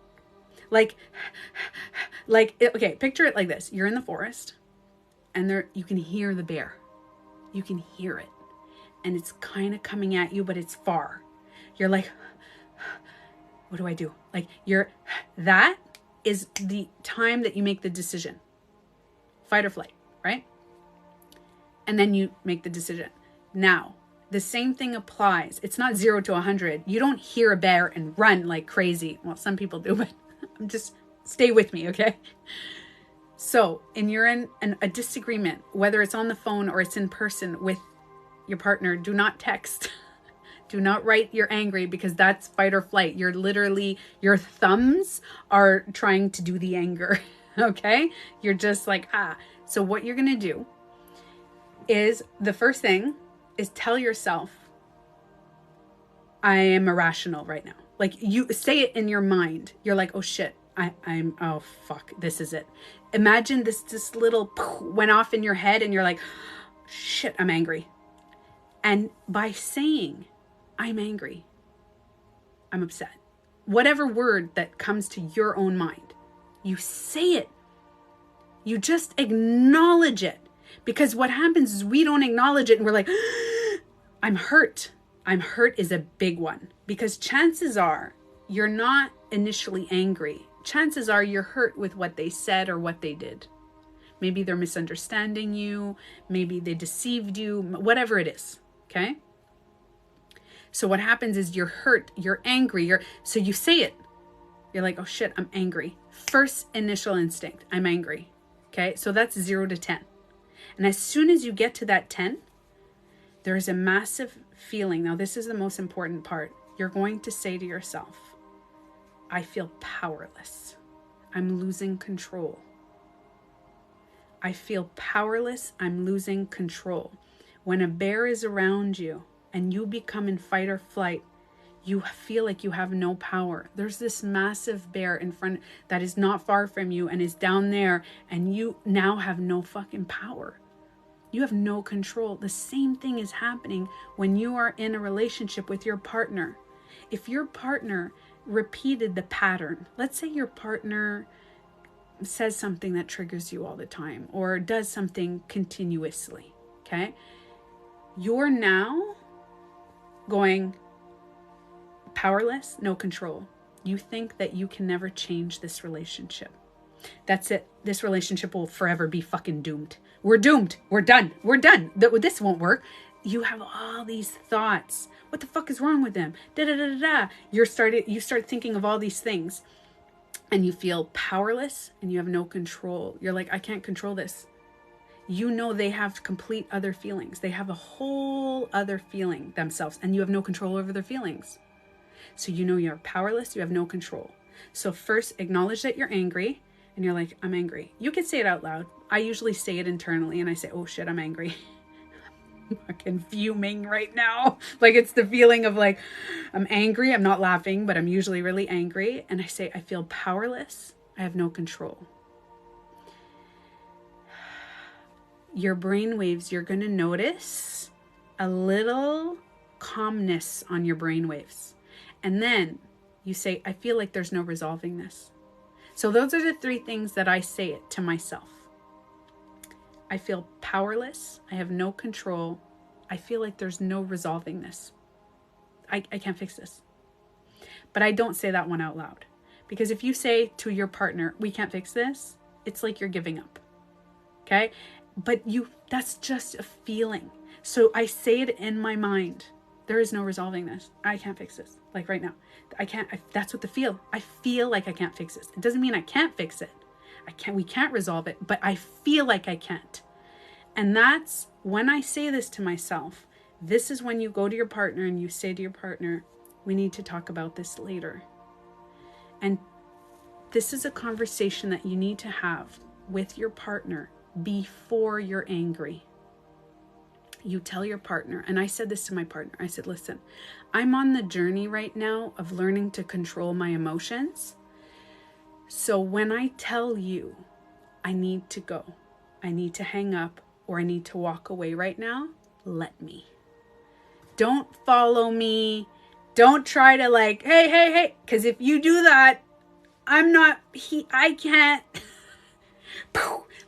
Like, okay, picture it like this. You're in the forest and you can hear the bear. You can hear it. And it's kind of coming at you, but it's far. You're like, what do I do? Like that is the time that you make the decision. Fight or flight, right? And then you make the decision. Now, the same thing applies. It's not 0 to 100. You don't hear a bear and run like crazy. Well, some people do, but just stay with me, okay? So, you're in a disagreement, whether it's on the phone or it's in person with your partner, do not text. Do not write you're angry, because that's fight or flight. You're literally, your thumbs are trying to do the anger. Okay? You're just like, ah. So what you're going to do is, the first thing is tell yourself, I am irrational right now. Like, you say it in your mind. You're like, oh shit, oh fuck, this is it. Imagine this little went off in your head and you're like, shit, I'm angry. And by saying, I'm angry, I'm upset, whatever word that comes to your own mind, you say it. You just acknowledge it. Because what happens is we don't acknowledge it and we're like, I'm hurt. I'm hurt is a big one. Because chances are you're not initially angry. Chances are you're hurt with what they said or what they did. Maybe they're misunderstanding you. Maybe they deceived you. Whatever it is. Okay? So what happens is you're hurt. You're angry. So you say it. You're like, oh shit, I'm angry. First initial instinct, I'm angry. Okay? So that's 0 to 10. And as soon as you get to that 10, there is a massive feeling. Now, this is the most important part. You're going to say to yourself, I feel powerless. I'm losing control. I feel powerless. I'm losing control. When a bear is around you and you become in fight or flight, you feel like you have no power. There's this massive bear in front that is not far from you and is down there, and you now have no fucking power. You have no control. The same thing is happening when you are in a relationship with your partner. If your partner repeated the pattern, let's say your partner says something that triggers you all the time or does something continuously, okay? You're now going powerless, no control. You think that you can never change this relationship. That's it. This relationship will forever be fucking doomed. We're doomed. We're done. We're done. This won't work. You have all these thoughts. What the fuck is wrong with them? Da da da da. You start thinking of all these things, and you feel powerless and you have no control. You're like, I can't control this. You know they have complete other feelings. They have a whole other feeling themselves, and you have no control over their feelings. So you know you're powerless. You have no control. So first, acknowledge that you're angry. And you're like, I'm angry. You can say it out loud. I usually say it internally and I say, oh shit, I'm angry. I'm fucking fuming right now. Like, it's the feeling of like, I'm angry. I'm not laughing, but I'm usually really angry. And I say, I feel powerless. I have no control. Your brain waves, you're going to notice a little calmness on your brain waves. And then you say, I feel like there's no resolving this. So those are the 3 things that I say it to myself. I feel powerless. I have no control. I feel like there's no resolving this. I can't fix this. But I don't say that one out loud. Because if you say to your partner, we can't fix this, it's like you're giving up. Okay? But that's just a feeling. So I say it in my mind. There is no resolving this. I can't fix this. Like right now. That's what I feel like I can't fix this. It doesn't mean I can't fix it. We can't resolve it, but I feel like I can't. And that's when I say this to myself. This is when you go to your partner and you say to your partner, we need to talk about this later. And this is a conversation that you need to have with your partner before you're angry. You tell your partner, and I said this to my partner, I said, listen, I'm on the journey right now of learning to control my emotions. So when I tell you I need to go, I need to hang up, or I need to walk away right now, let me. Don't follow me. Don't try to like, hey, because if you do that, I can't.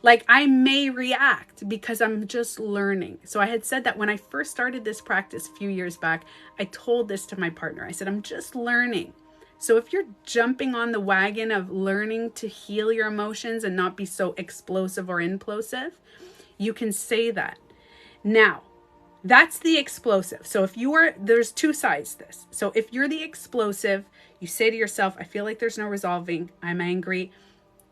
Like, I may react because I'm just learning. So I had said that when I first started this practice a few years back, I told this to my partner. I said, I'm just learning. So if you're jumping on the wagon of learning to heal your emotions and not be so explosive or implosive, you can say that. Now, that's the explosive. So there's 2 sides to this. So if you're the explosive, you say to yourself, I feel like there's no resolving. I'm angry.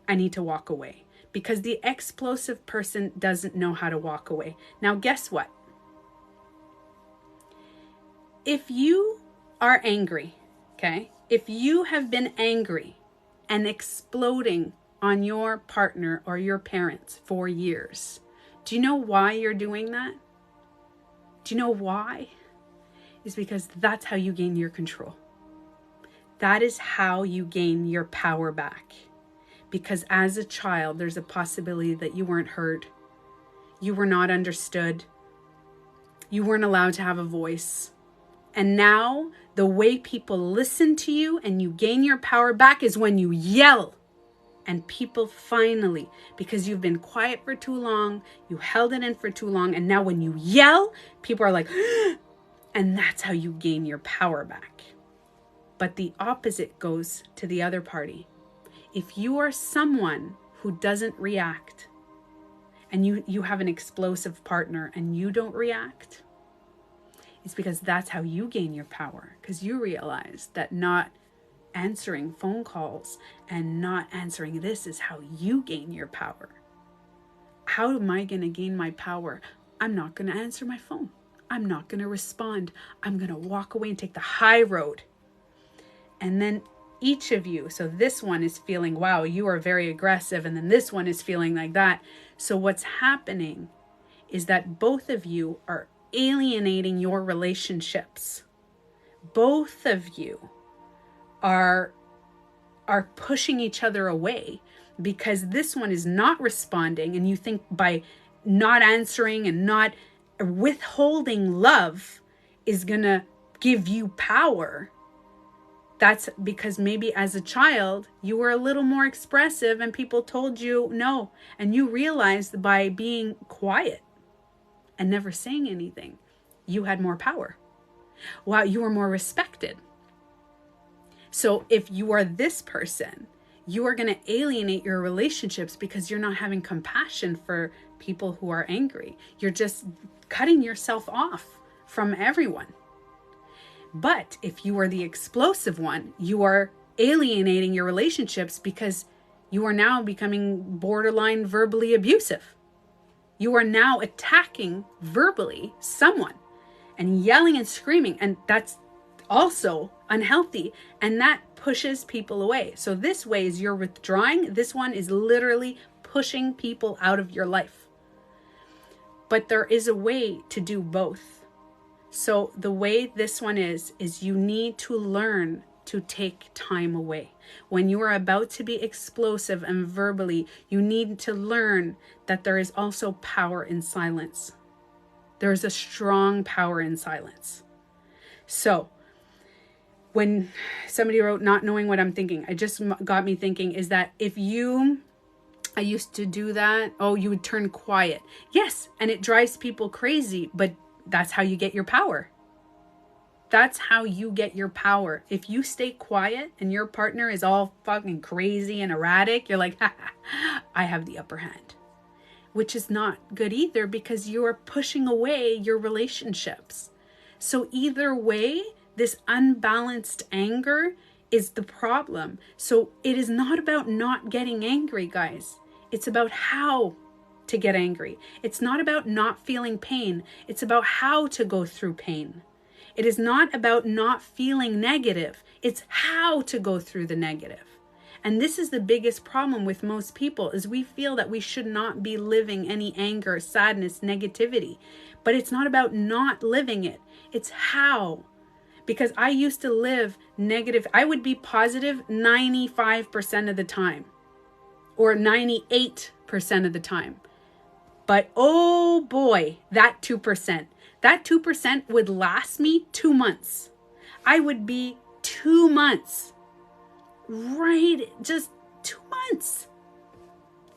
I need to walk away. Because the explosive person doesn't know how to walk away. Now, guess what? If you are angry, okay? If you have been angry and exploding on your partner or your parents for years. Do you know why you're doing that? Do you know why? It's because that's how you gain your control. That is how you gain your power back. Because as a child, there's a possibility that you weren't heard. You were not understood. You weren't allowed to have a voice. And now the way people listen to you and you gain your power back is when you yell. And people finally, because you've been quiet for too long, you held it in for too long, and now when you yell, people are like, and that's how you gain your power back. But the opposite goes to the other party. If you are someone who doesn't react, and you have an explosive partner and you don't react, it's because that's how you gain your power. Because you realize that not answering phone calls and not answering this is how you gain your power. How am I going to gain my power? I'm not going to answer my phone. I'm not going to respond. I'm going to walk away and take the high road. And then each of you, so this one is feeling, wow, you are very aggressive. And then this one is feeling like that. So what's happening is that both of you are alienating your relationships. Both of you are pushing each other away because this one is not responding, and you think by not answering and not withholding love is gonna give you power. That's because maybe as a child you were a little more expressive and people told you no, and you realized by being quiet and never saying anything you had more power. Wow, you were more respected. So if you are this person, you are going to alienate your relationships because you're not having compassion for people who are angry. You're just cutting yourself off from everyone. But if you are the explosive one, you are alienating your relationships because you are now becoming borderline verbally abusive. You are now attacking verbally someone and yelling and screaming, and that's also unhealthy, and that pushes people away. So this way is you're withdrawing. This one is literally pushing people out of your life. But there is a way to do both. So the way this one is you need to learn to take time away. When you are about to be explosive and verbally, you need to learn that there is also power in silence. There is a strong power in silence. So when somebody wrote, not knowing what I'm thinking, it just got me thinking is that I used to do that. Oh, you would turn quiet. Yes. And it drives people crazy, but that's how you get your power. That's how you get your power. If you stay quiet and your partner is all fucking crazy and erratic, you're like, I have the upper hand, which is not good either because you are pushing away your relationships. So either way, this unbalanced anger is the problem. So it is not about not getting angry, guys. It's about how to get angry. It's not about not feeling pain. It's about how to go through pain. It is not about not feeling negative. It's how to go through the negative. And this is the biggest problem with most people is we feel that we should not be living any anger, sadness, negativity. But it's not about not living it. It's how. Because I used to live negative. I would be positive 95% of the time or 98% of the time. But oh boy, that 2% would last me 2 months. I would be 2 months, right? Just 2 months.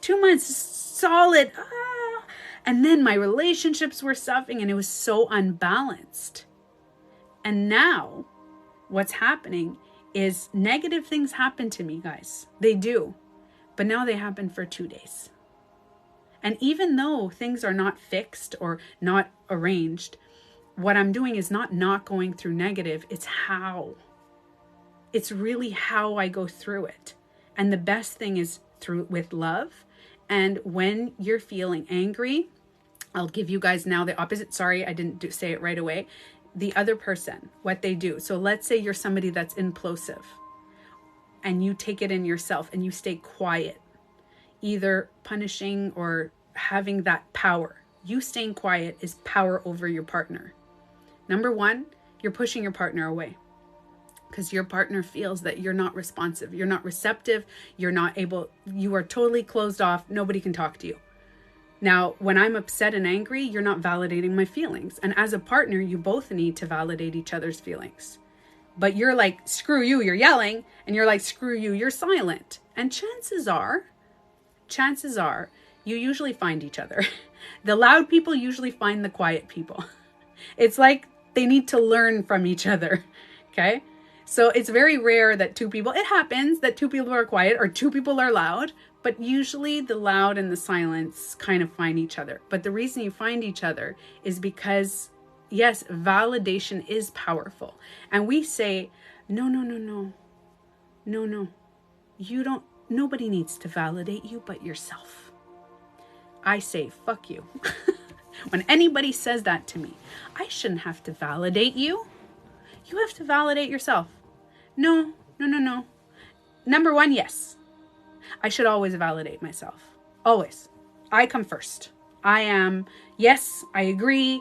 2 months solid. And then my relationships were suffering and it was so unbalanced. And now what's happening is negative things happen to me, guys. They do. But now they happen for 2 days. And even though things are not fixed or not arranged, what I'm doing is not going through negative. It's how. It's really how I go through it. And the best thing is through with love. And when you're feeling angry, I'll give you guys now the opposite. Sorry, I didn't say it right away. The other person, what they do. So let's say you're somebody that's implosive and you take it in yourself and you stay quiet either punishing or having that power. You staying quiet is power over your partner. Number one, you're pushing your partner away because your partner feels that you're not responsive, you're not receptive, you are totally closed off, nobody can talk to you. Now, when I'm upset and angry, you're not validating my feelings. And as a partner, you both need to validate each other's feelings. But you're like, screw you, you're yelling. And you're like, screw you, you're silent. And chances are, you usually find each other. The loud people usually find the quiet people. It's like they need to learn from each other. Okay? So it's very rare that it happens that two people are quiet or two people are loud. But usually the loud and the silence kind of find each other. But the reason you find each other is because, yes, validation is powerful. And we say, no. Nobody needs to validate you but yourself. I say, fuck you. When anybody says that to me, I shouldn't have to validate you. You have to validate yourself. No. Number one, yes. I should always validate myself. Always. I come first. Yes, I agree.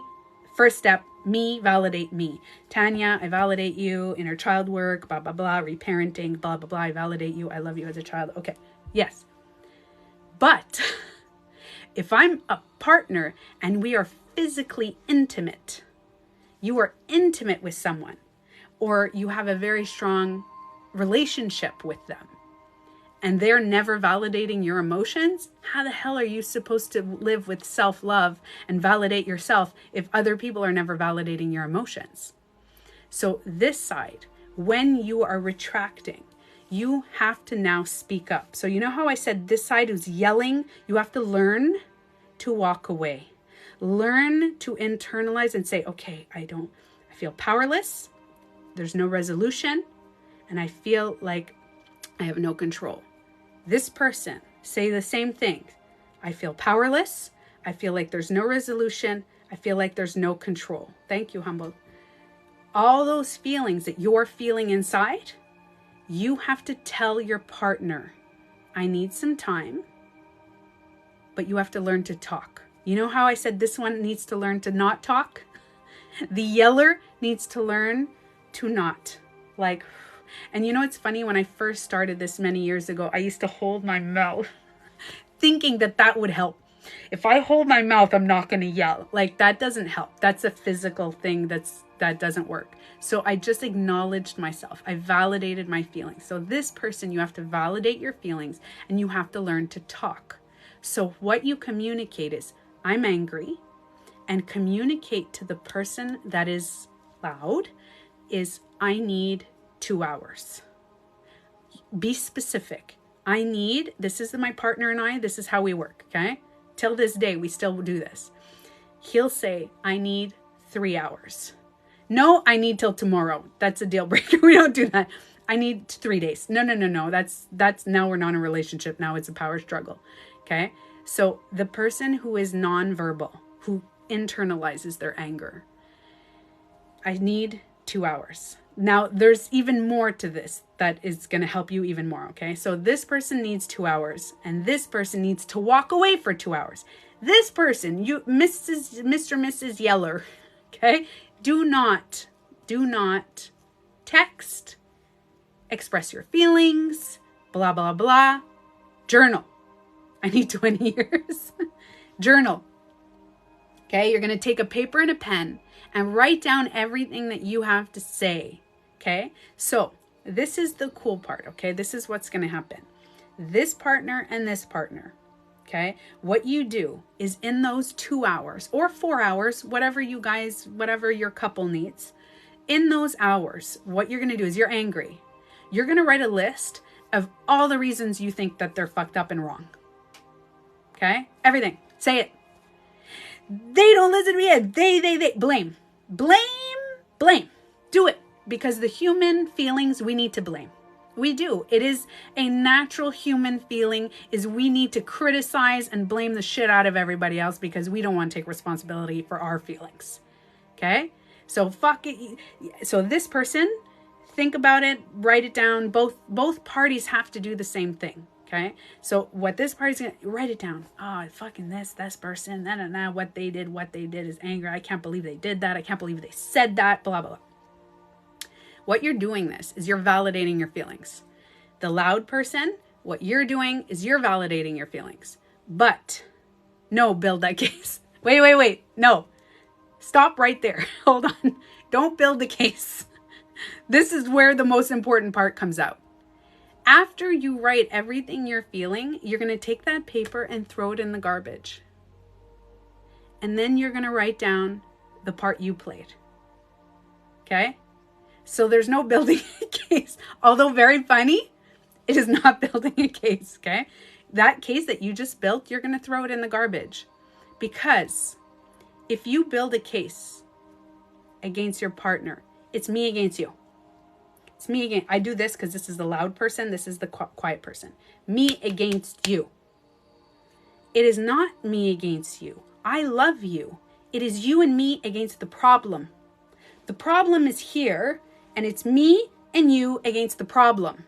First step, me, validate me. Tanya, I validate you. Inner child work, blah, blah, blah. Reparenting, blah, blah, blah. I validate you. I love you as a child. Okay. Yes. But if I'm a partner and we are physically intimate, you are intimate with someone, or you have a very strong relationship with them, and they're never validating your emotions, how the hell are you supposed to live with self-love and validate yourself if other people are never validating your emotions? So this side, when you are retracting, you have to now speak up. So you know how I said this side is yelling? You have to learn to walk away. Learn to internalize and say, okay, I feel powerless. There's no resolution. And I feel like I have no control. This person, say the same thing. I feel powerless. I feel like there's no resolution. I feel like there's no control. Thank you, Humble. All those feelings that you're feeling inside, you have to tell your partner, I need some time, but you have to learn to talk. You know how I said this one needs to learn to not talk? The yeller needs to learn to not. And you know, it's funny, when I first started this many years ago, I used to hold my mouth thinking that would help. If I hold my mouth, I'm not going to yell. That doesn't help. That's a physical thing that doesn't work. So I just acknowledged myself. I validated my feelings. So this person, you have to validate your feelings and you have to learn to talk. So what you communicate is, I'm angry, and communicate to the person that is loud is, I need 2 hours. Be specific. This is my partner and I, this is how we work, okay? Till this day, we still do this. He'll say, I need 3 hours. No, I need till tomorrow. That's a deal breaker. We don't do that. I need 3 days. No. That's now we're not in a relationship. Now it's a power struggle, okay? So the person who is nonverbal, who internalizes their anger, I need 2 hours. Now, there's even more to this that is going to help you even more, okay? So this person needs 2 hours, and this person needs to walk away for 2 hours. This person, Mrs. Yeller, okay? Do not text, express your feelings, blah, blah, blah. Journal. I need 20 years. Journal. Okay, you're going to take a paper and a pen and write down everything that you have to say. Okay, so this is the cool part. Okay, this is what's going to happen. This partner and this partner. Okay, what you do is in those 2 hours or 4 hours, whatever your couple needs, in those hours, what you're going to do is, you're angry. You're going to write a list of all the reasons you think that they're fucked up and wrong. Okay, everything. Say it. They don't listen to me. They blame. Do it. Because the human feelings, we need to blame. We do. It is a natural human feeling, is we need to criticize and blame the shit out of everybody else because we don't want to take responsibility for our feelings. Okay? So fuck it. So this person, think about it, write it down. Both parties have to do the same thing. Okay, so what this party's gonna, write it down. Oh, fucking this person, what they did is anger. I can't believe they did that. I can't believe they said that, blah, blah, blah. What you're doing this is you're validating your feelings. The loud person, what you're doing is you're validating your feelings. But, no, build that case. Wait. No. Stop right there. Hold on. Don't build the case. This is where the most important part comes out. After you write everything you're feeling, you're going to take that paper and throw it in the garbage. And then you're going to write down the part you played. Okay? So there's no building a case. Although very funny, it is not building a case, okay? That case that you just built, you're going to throw it in the garbage. Because if you build a case against your partner, it's me against you. It's me against, I do this because this is the loud person, this is the quiet person. Me against you. It is not me against you. I love you. It is you and me against the problem. The problem is here, and it's me and you against the problem.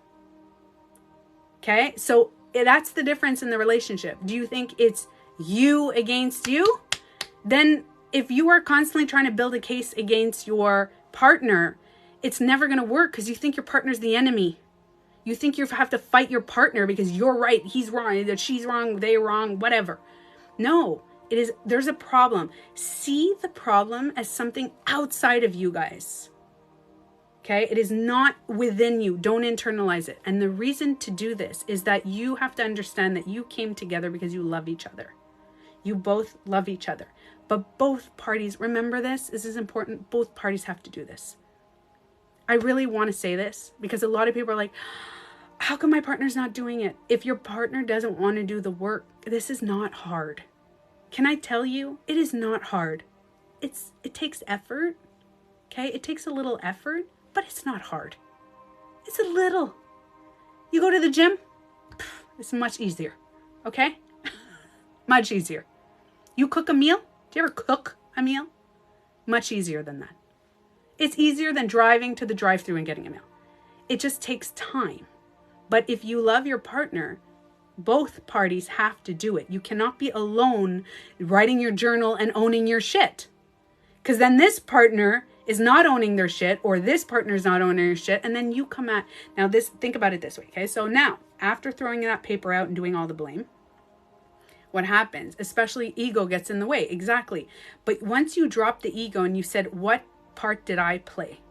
Okay? So that's the difference in the relationship. Do you think it's you against you? Then if you are constantly trying to build a case against your partner, it's never going to work because you think your partner's the enemy. You think you have to fight your partner because you're right, he's wrong, that she's wrong, they're wrong, whatever. No, there's a problem. See the problem as something outside of you guys. Okay? It is not within you. Don't internalize it. And the reason to do this is that you have to understand that you came together because you love each other. You both love each other. But both parties, remember this is important. Both parties have to do this. I really want to say this because a lot of people are like, how come my partner's not doing it? If your partner doesn't want to do the work, this is not hard. Can I tell you? It is not hard. It takes effort. Okay? It takes a little effort, but it's not hard. It's a little. You go to the gym, it's much easier. Okay? Much easier. You cook a meal? Do you ever cook a meal? Much easier than that. It's easier than driving to the drive-thru and getting a meal. It just takes time. But if you love your partner, both parties have to do it. You cannot be alone writing your journal and owning your shit. Because then this partner is not owning their shit, or this partner is not owning their shit, and then you come at... Now, think about it this way, okay? So now, after throwing that paper out and doing all the blame, what happens? Especially ego gets in the way, exactly. But once you drop the ego and you said, what part did I play?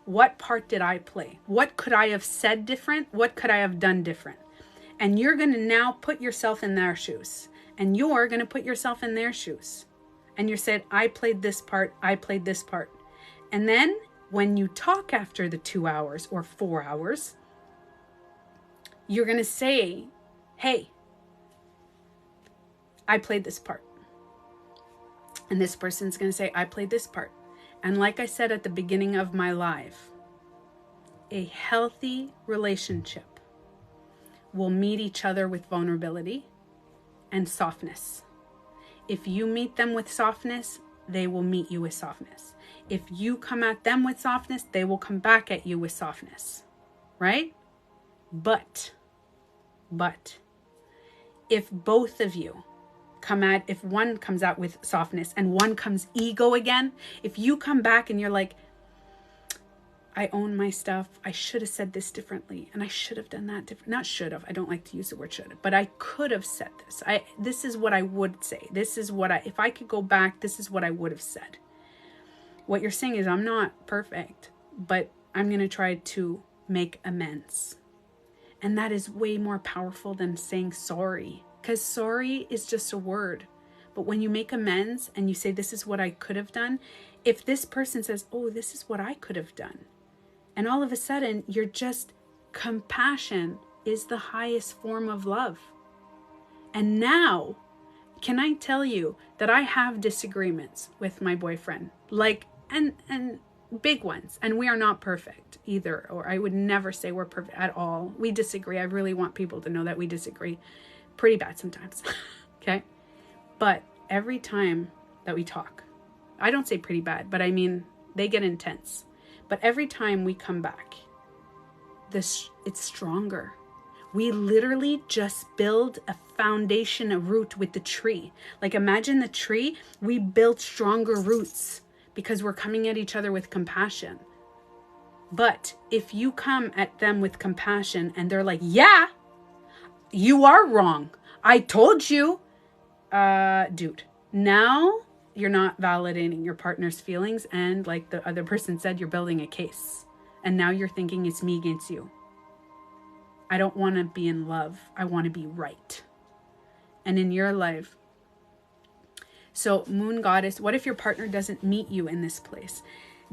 What part did I play? What could I have said different? What could I have done different? And you're going to now put yourself in their shoes. And you're going to put yourself in their shoes. And you said, I played this part. I played this part. And then when you talk after the 2 hours or 4 hours, you're going to say, hey, I played this part. And this person's going to say, I played this part. And like I said at the beginning of my live, a healthy relationship will meet each other with vulnerability and softness. If you meet them with softness, they will meet you with softness. If you come at them with softness, they will come back at you with softness. Right? But, if both of you if one comes out with softness and one comes ego again, if you come back and you're like, I own my stuff, I should have said this differently, and I should have done that different. Not should have, I don't like to use the word should have, but I could have said this. This is what I would say. This is what if I could go back, this is what I would have said. What you're saying is, I'm not perfect, but I'm going to try to make amends. And that is way more powerful than saying sorry. Because sorry is just a word. But when you make amends and you say, this is what I could have done, if this person says, oh, this is what I could have done, and all of a sudden you're just, compassion is the highest form of love. And now, can I tell you that I have disagreements with my boyfriend? And big ones. And we are not perfect either. Or I would never say we're perfect at all. We disagree. I really want people to know that we disagree. Pretty bad sometimes. Okay? But every time that we talk, I don't say pretty bad, but I mean, they get intense. But every time we come back, it's stronger. We literally just build a foundation, a root with the tree. Like imagine the tree, we build stronger roots because we're coming at each other with compassion. But if you come at them with compassion and they're like, yeah, you are wrong. I told you. Dude, now you're not validating your partner's feelings. And like the other person said, you're building a case. And now you're thinking it's me against you. I don't want to be in love. I want to be right. And in your life. So Moon Goddess, what if your partner doesn't meet you in this place?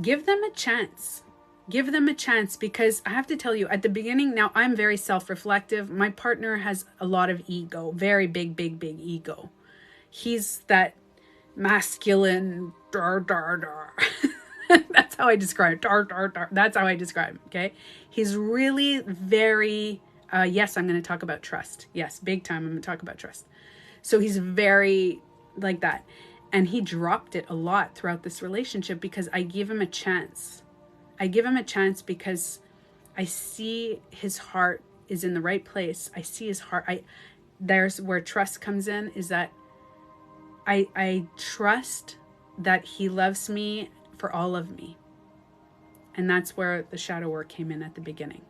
Give them a chance. Give them a chance, because I have to tell you at the beginning, now I'm very self-reflective. My partner has a lot of ego, very big ego. He's that masculine, dar. That's how I describe it. Dar. That's how I describe him. Okay. He's really very, yes, I'm going to talk about trust. Yes. Big time. I'm going to talk about trust. So he's very like that. And he dropped it a lot throughout this relationship because I give him a chance. I give him a chance because I see his heart is in the right place. I see his heart. There's where trust comes in, is that I trust that he loves me for all of me. And that's where the shadow work came in at the beginning.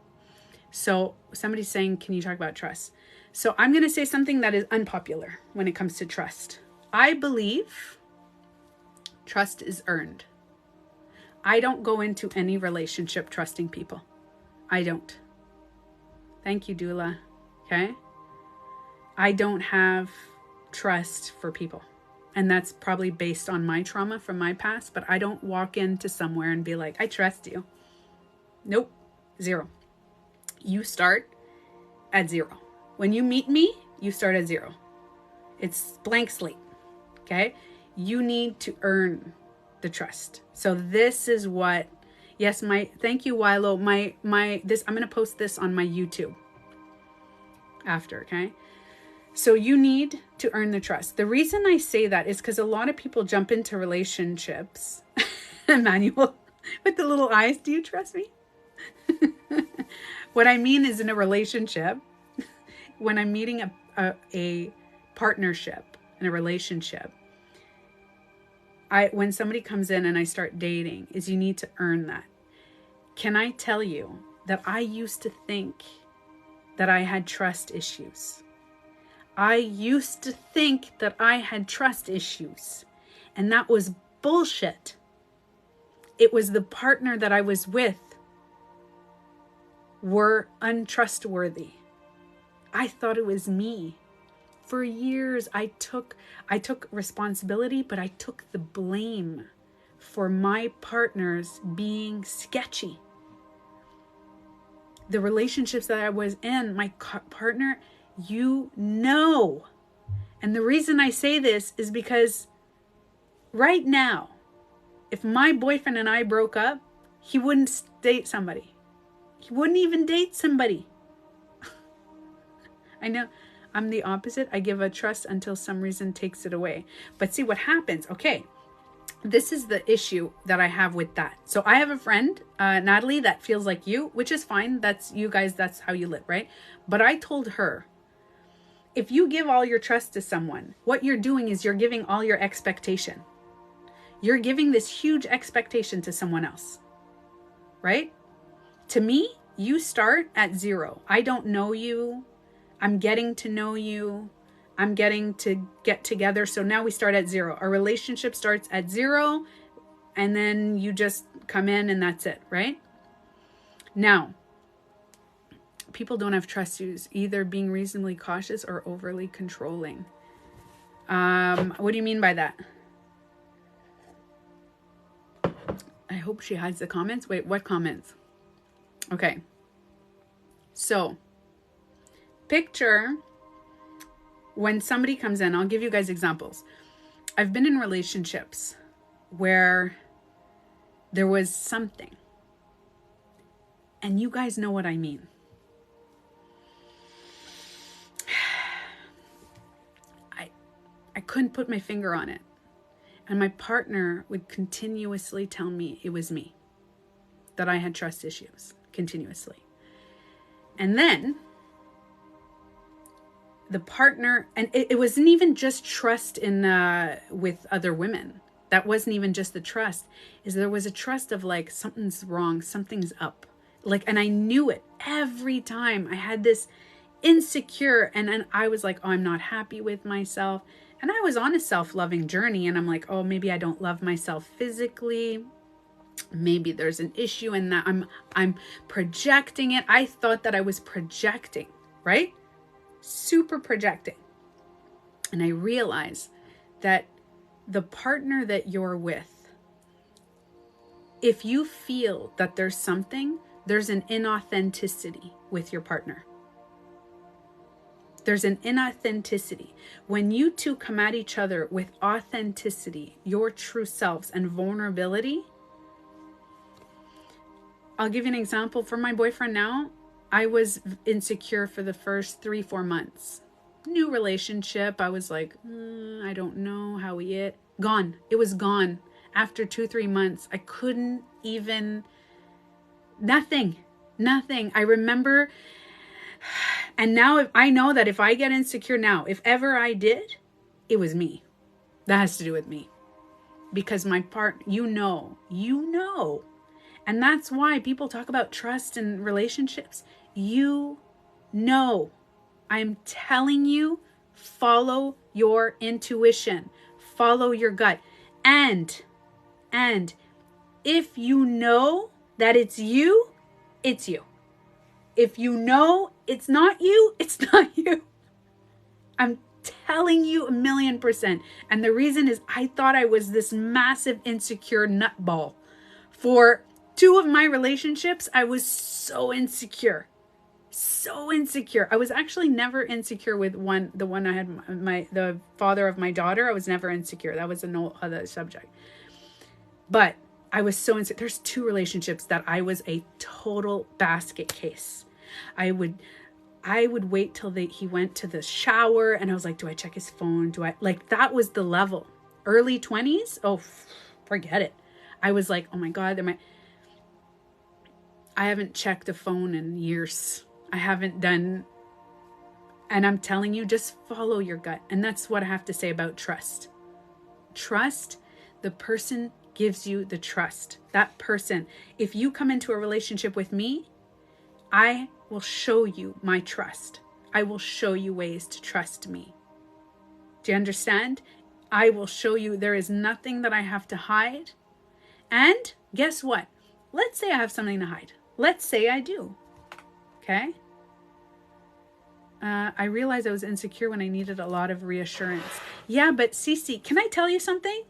So somebody's saying, can you talk about trust? So I'm going to say something that is unpopular when it comes to trust. I believe trust is earned. I don't go into any relationship trusting people. I don't. Thank you, Dula. Okay? I don't have trust for people. And that's probably based on my trauma from my past, but I don't walk into somewhere and be like, I trust you. Nope. 0. You start at 0. When you meet me, you start at 0. It's blank slate. Okay? You need to earn the trust. So this is what, yes, thank you, Wilo. I'm going to post this on my YouTube after, okay? So you need to earn the trust. The reason I say that is because a lot of people jump into relationships. Emmanuel, with the little eyes, do you trust me? What I mean is in a relationship, when I'm meeting a partnership in a relationship, when somebody comes in and I start dating, is you need to earn that. Can I tell you that I used to think that I had trust issues? I used to think that I had trust issues, and that was bullshit. It was the partner that I was with were untrustworthy. I thought it was me. For years, I took responsibility, but I took the blame for my partners being sketchy. The relationships that I was in, my partner, and the reason I say this is because right now, if my boyfriend and I broke up, he wouldn't date somebody. He wouldn't even date somebody. I know. I'm the opposite. I give a trust until some reason takes it away. But see what happens. Okay. This is the issue that I have with that. So I have a friend, Natalie, that feels like you, which is fine. That's you guys. That's how you live, right? But I told her, if you give all your trust to someone, what you're doing is you're giving all your expectation. You're giving this huge expectation to someone else, right? To me, you start at 0. I don't know you. I'm getting to know you. I'm getting to get together. So now we start at 0. Our relationship starts at 0, and then you just come in and that's it, right? Now, people don't have trust issues, either being reasonably cautious or overly controlling. What do you mean by that? I hope she hides the comments. Wait, what comments? Okay. So, picture when somebody comes in, I'll give you guys examples. I've been in relationships where there was something, and you guys know what I mean. I couldn't put my finger on it. And my partner would continuously tell me it was me, that I had trust issues continuously. And then the partner, and it wasn't even just trust in with other women. That wasn't even just the trust. Is there was a trust of like, something's wrong, something's up. Like, and I knew it every time. I had this insecure, and I was like, oh, I'm not happy with myself. And I was on a self-loving journey, and I'm like, oh, maybe I don't love myself physically. Maybe there's an issue in that I'm projecting it. I thought that I was projecting, right? Super projecting. And I realized that the partner that you're with, if you feel that there's something, there's an inauthenticity with your partner. There's an inauthenticity. When you two come at each other with authenticity, your true selves and vulnerability. I'll give you an example. For my boyfriend now, I was insecure for the first 3-4 months. New relationship. I was like, I don't know how he is. Gone. It was gone. After 2-3 months, I couldn't even, nothing. I remember, and now I know that if I get insecure now, if ever I did, it was me. That has to do with me. Because my part, you know. And that's why people talk about trust and relationships. You know. I'm telling you, follow your intuition. Follow your gut. And if you know that it's you, it's you. If you know it's not you, it's not you. I'm telling you 1,000,000%. And the reason is I thought I was this massive insecure nutball. For 2 of my relationships, I was so insecure. I was actually never insecure with the one I had, the father of my daughter. I was never insecure. That was no other subject. But I was so insecure. There's 2 relationships that I was a total basket case. I would wait till he went to the shower, and I was like, do I check his phone? That was the level. Early 20s? Oh, forget it. I was like, oh my God, I haven't checked a phone in years. I haven't done, and I'm telling you, just follow your gut. And that's what I have to say about trust. Trust, the person gives you the trust. That person, if you come into a relationship with me, I will show you my trust. I will show you ways to trust me. Do you understand? I will show you there is nothing that I have to hide. And guess what? Let's say I have something to hide. Let's say I do. Okay? I realized I was insecure when I needed a lot of reassurance. Yeah, but Cece, can I tell you something?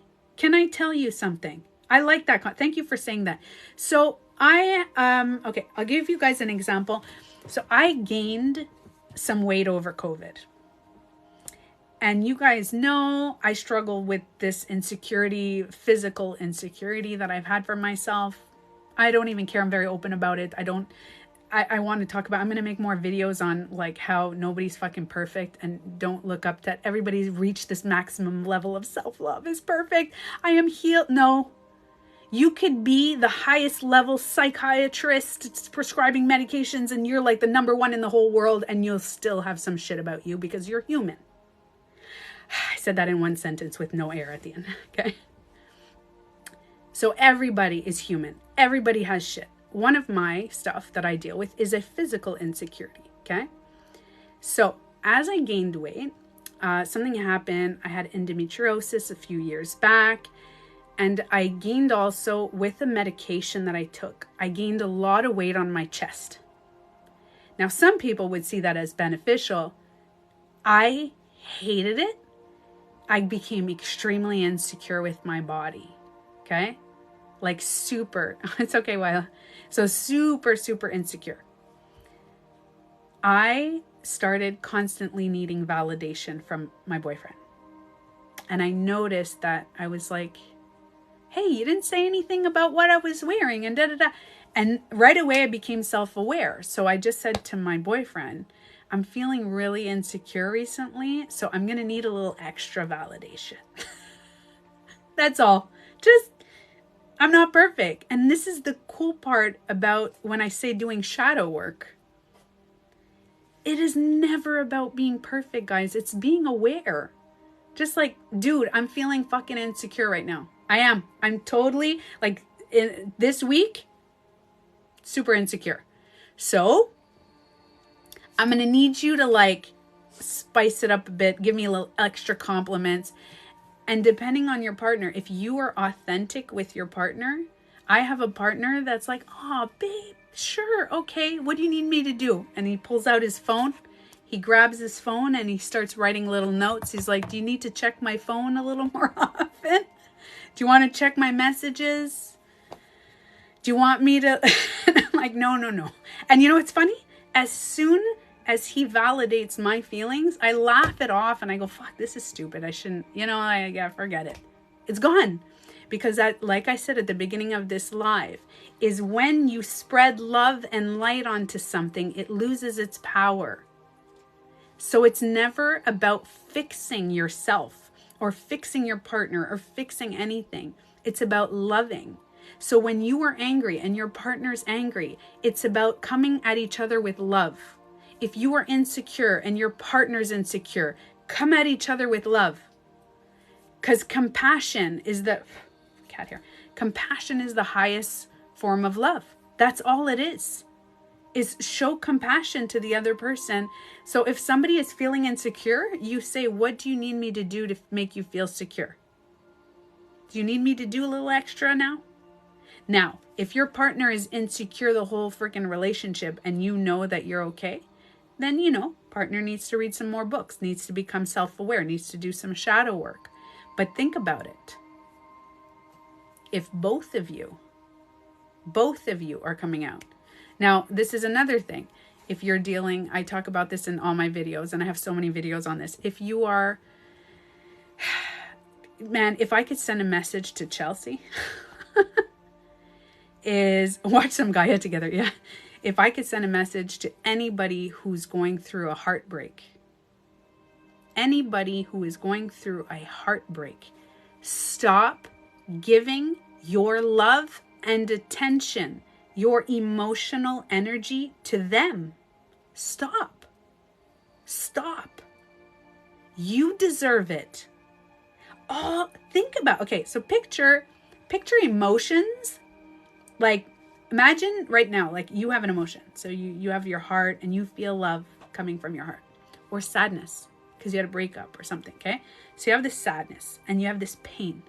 I like that. Thank you for saying that. So okay, I'll give you guys an example. So I gained some weight over COVID. And you guys know I struggle with this insecurity, physical insecurity that I've had for myself. I don't even care. I'm very open about it. I want to talk about, I'm going to make more videos on like how nobody's fucking perfect, and don't look up that everybody's reached this maximum level of self-love is perfect. I am healed. No, you could be the highest level psychiatrist prescribing medications, and you're like the number 1 in the whole world, and you'll still have some shit about you because you're human. I said that in one sentence with no air at the end. Okay. So everybody is human. Everybody has shit. One of my stuff that I deal with is a physical insecurity. Okay. So as I gained weight, something happened. I had endometriosis a few years back, and I gained also with the medication that I took, I gained a lot of weight on my chest. Now, some people would see that as beneficial. I hated it. I became extremely insecure with my body. Okay. Like super, it's okay, Wyla. So super insecure. I started constantly needing validation from my boyfriend. And I noticed that I was like, hey, you didn't say anything about what I was wearing and da-da-da. And right away I became self-aware. So I just said to my boyfriend, I'm feeling really insecure recently, so I'm going to need a little extra validation. That's all. I'm not perfect. And this is the cool part about when I say doing shadow work. It is never about being perfect, guys. It's being aware. Just like, dude, I'm feeling fucking insecure right now. I am. I'm totally, like, this week, super insecure. So I'm going to need you to, like, spice it up a bit. Give me a little extra compliments. And depending on your partner, if you are authentic with your partner, I have a partner that's like, oh, babe, sure, okay, what do you need me to do? And he pulls out his phone. He grabs his phone and he starts writing little notes. He's like, do you need to check my phone a little more often? Do you want to check my messages? Do you want me to? And I'm like, no. And you know what's funny? As soon as he validates my feelings, I laugh it off and I go, fuck, this is stupid. I shouldn't, forget it. It's gone. Because that, like I said at the beginning of this live, is when you spread love and light onto something, it loses its power. So it's never about fixing yourself or fixing your partner or fixing anything. It's about loving. So when you are angry and your partner's angry, it's about coming at each other with love. If you are insecure and your partner's insecure, come at each other with love. Because compassion is the highest form of love. That's all it is show compassion to the other person. So if somebody is feeling insecure, you say, what do you need me to do to make you feel secure? Do you need me to do a little extra now? Now, if your partner is insecure the whole freaking relationship and you know that you're okay, then, partner needs to read some more books, needs to become self-aware, needs to do some shadow work. But think about it. If both of you are coming out. Now, this is another thing. If you're dealing, I talk about this in all my videos, and I have so many videos on this. If you are, man, if I could send a message to Chelsea, is watch some Gaia together. Yeah. If I could send a message to anybody who's going through a heartbreak, stop giving your love and attention, your emotional energy to them. Stop. You deserve it. Oh, think about, okay, so picture emotions. Like, imagine right now, like you have an emotion. So you have your heart and you feel love coming from your heart, or sadness because you had a breakup or something, okay? So you have this sadness and you have this pain.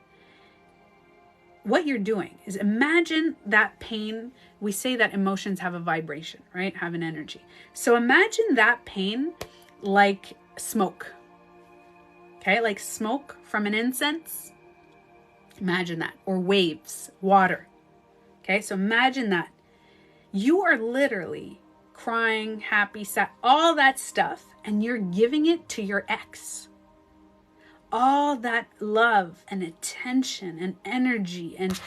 What you're doing is imagine that pain. We say that emotions have a vibration, right? Have an energy. So imagine that pain like smoke, okay? Like smoke from an incense. Imagine that. Or waves, water. Okay, so imagine that. You are literally crying, happy, sad, all that stuff, and you're giving it to your ex. All that love and attention and energy and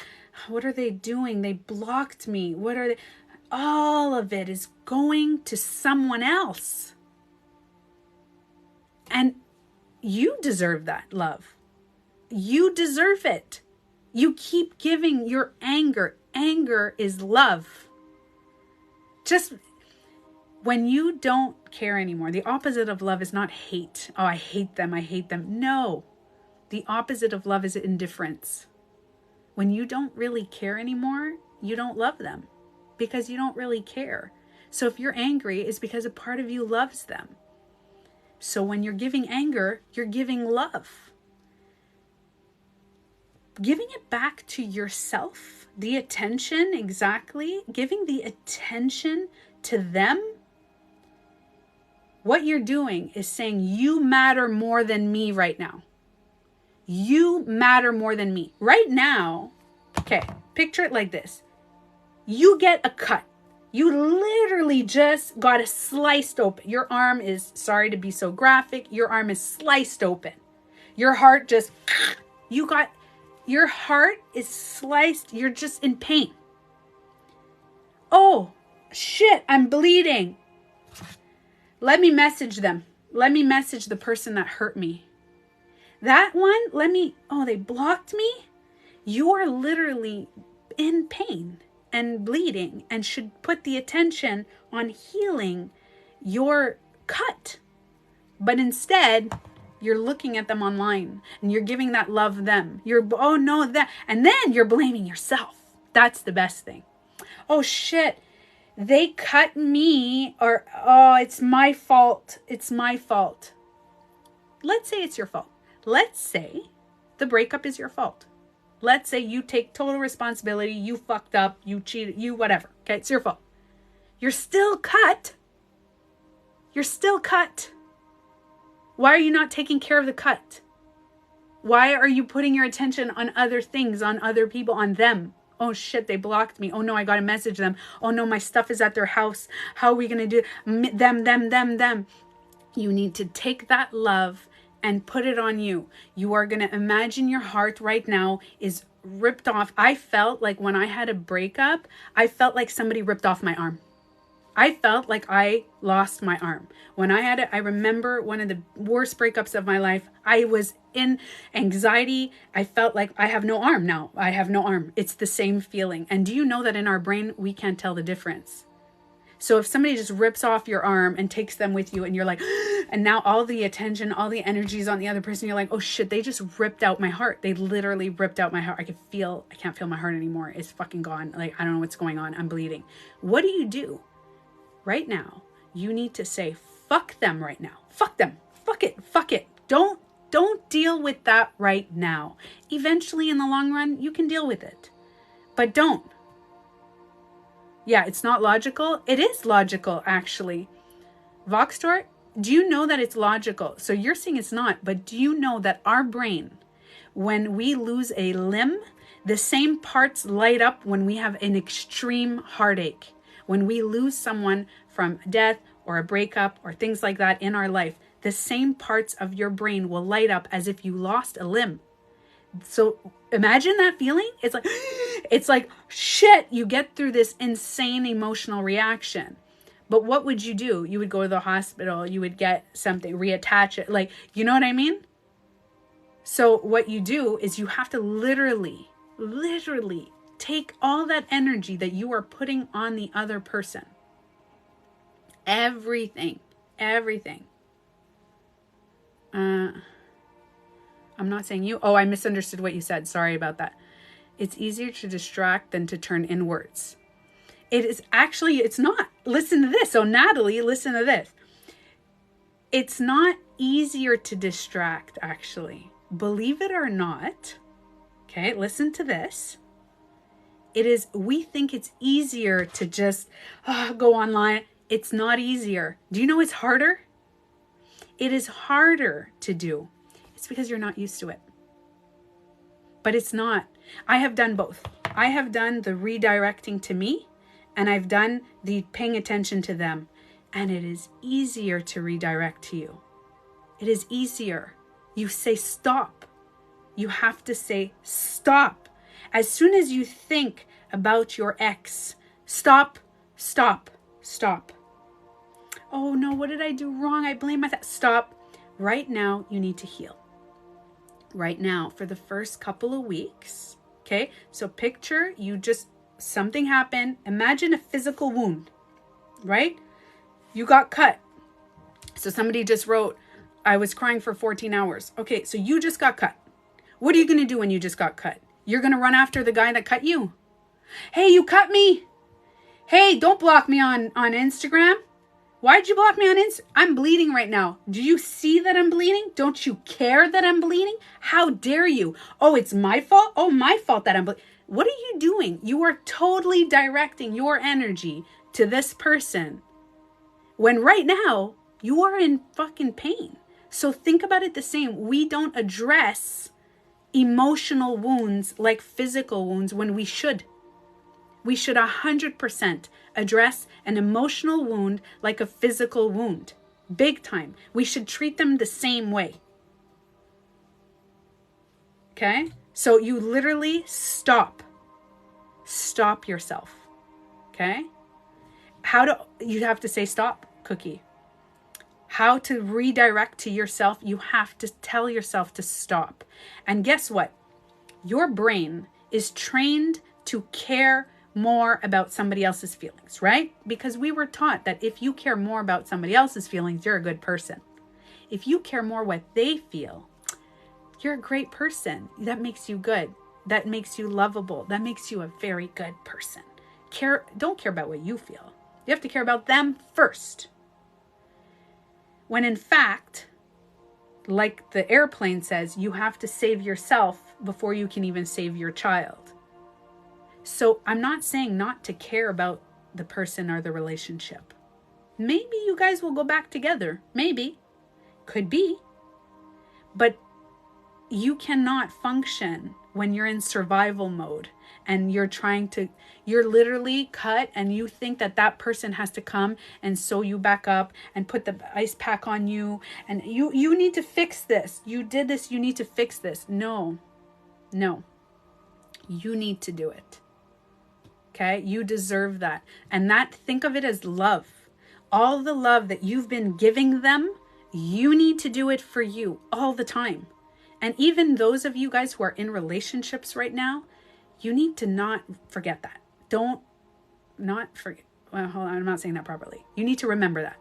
what are they doing? They blocked me. What are they? All of it is going to someone else. And you deserve that love. You deserve it. You keep giving your anger. Anger is love. Just when you don't care anymore, the opposite of love is not hate. Oh, I hate them. No. The opposite of love is indifference. When you don't really care anymore, you don't love them because you don't really care. So if you're angry, it's because a part of you loves them. So when you're giving anger, you're giving love. Giving it back to yourself, the attention, exactly, giving the attention to them. What you're doing is saying, you matter more than me right now. You matter more than me. Right now, okay, picture it like this. You get a cut. You literally just got it sliced open. Your arm is, sorry to be so graphic, your arm is sliced open. Your heart just, your heart is sliced. You're just in pain. Oh, shit, I'm bleeding. Let me message them. Let me message the person that hurt me. That one, they blocked me. You are literally in pain and bleeding and should put the attention on healing your cut. But instead, you're looking at them online and you're giving that love them. You're, oh no, that, and then you're blaming yourself. That's the best thing. Oh shit, they cut me, or oh, it's my fault. It's my fault. Let's say it's your fault. Let's say the breakup is your fault. Let's say you take total responsibility. You fucked up. You cheated. You whatever. Okay, it's your fault. You're still cut. You're still cut. Why are you not taking care of the cut? Why are you putting your attention on other things, on other people, on them? Oh shit, they blocked me. Oh no, I got to message them. Oh no, my stuff is at their house. How are we going to do them? You need to take that love and put it on you. You are going to imagine your heart right now is ripped off. I felt like when I had a breakup, I felt like somebody ripped off my arm. I felt like I lost my arm. When I had it, I remember one of the worst breakups of my life. I was in anxiety. I felt like I have no arm now. I have no arm. It's the same feeling. And do you know that in our brain, we can't tell the difference? So if somebody just rips off your arm and takes them with you and you're like, and now all the attention, all the energy is on the other person, you're like, oh shit, they just ripped out my heart. They literally ripped out my heart. I can't feel my heart anymore. It's fucking gone. Like, I don't know what's going on. I'm bleeding. What do? Right now, you need to say, fuck them right now. Fuck them. Fuck it. Don't deal with that right now. Eventually, in the long run, you can deal with it. But don't. Yeah, it's not logical. It is logical, actually. Voxtor, do you know that it's logical? So you're saying it's not, but do you know that our brain, when we lose a limb, the same parts light up when we have an extreme heartache? When we lose someone from death or a breakup or things like that in our life, the same parts of your brain will light up as if you lost a limb. So imagine that feeling. It's like shit, you get through this insane emotional reaction. But what would you do? You would go to the hospital, you would get something, reattach it. Like, you know what I mean? So what you do is you have to literally take all that energy that you are putting on the other person. Everything. I'm not saying you. Oh, I misunderstood what you said. Sorry about that. It's easier to distract than to turn inwards. It is actually, it's not. Listen to this. So Natalie, listen to this. It's not easier to distract, actually. Believe it or not. Okay, listen to this. We think it's easier to just go online. It's not easier. Do you know it's harder? It is harder to do. It's because you're not used to it. But it's not. I have done both. I have done the redirecting to me, and I've done the paying attention to them. And it is easier to redirect to you. It is easier. You say stop. You have to say stop. As soon as you think about your ex, stop. Oh no, what did I do wrong? I blame myself. Stop. Right now, you need to heal. Right now, for the first couple of weeks. Okay, so picture something happened. Imagine a physical wound, right? You got cut. So somebody just wrote, I was crying for 14 hours. Okay, so you just got cut. What are you going to do when you just got cut? You're going to run after the guy that cut you. Hey, you cut me. Hey, don't block me on Instagram. Why'd you block me on Instagram? I'm bleeding right now. Do you see that I'm bleeding? Don't you care that I'm bleeding? How dare you? Oh, it's my fault? Oh, my fault that I'm bleeding. What are you doing? You are totally directing your energy to this person. When right now, you are in fucking pain. So think about it the same. We don't address emotional wounds like physical wounds when we should. We should 100% address an emotional wound like a physical wound. Big time. We should treat them the same way. Okay? So you literally stop. Stop yourself. Okay? You have to say stop, Cookie. How to redirect to yourself, you have to tell yourself to stop. And guess what? Your brain is trained to care more about somebody else's feelings, right? Because we were taught that if you care more about somebody else's feelings, you're a good person. If you care more what they feel, you're a great person. That makes you good. That makes you lovable. That makes you a very good person. Don't care about what you feel. You have to care about them first. When in fact, like the airplane says, you have to save yourself before you can even save your child. So I'm not saying not to care about the person or the relationship. Maybe you guys will go back together. Maybe. Could be. But you cannot function when you're in survival mode and you're literally cut and you think that person has to come and sew you back up and put the ice pack on you and you need to fix this. You did this, you need to fix this. No. You need to do it. Okay? You deserve that. And think of it as love. All the love that you've been giving them, you need to do it for you all the time. And even those of you guys who are in relationships right now, you need to not forget that. Not forget. Well, hold on, I'm not saying that properly. You need to remember that.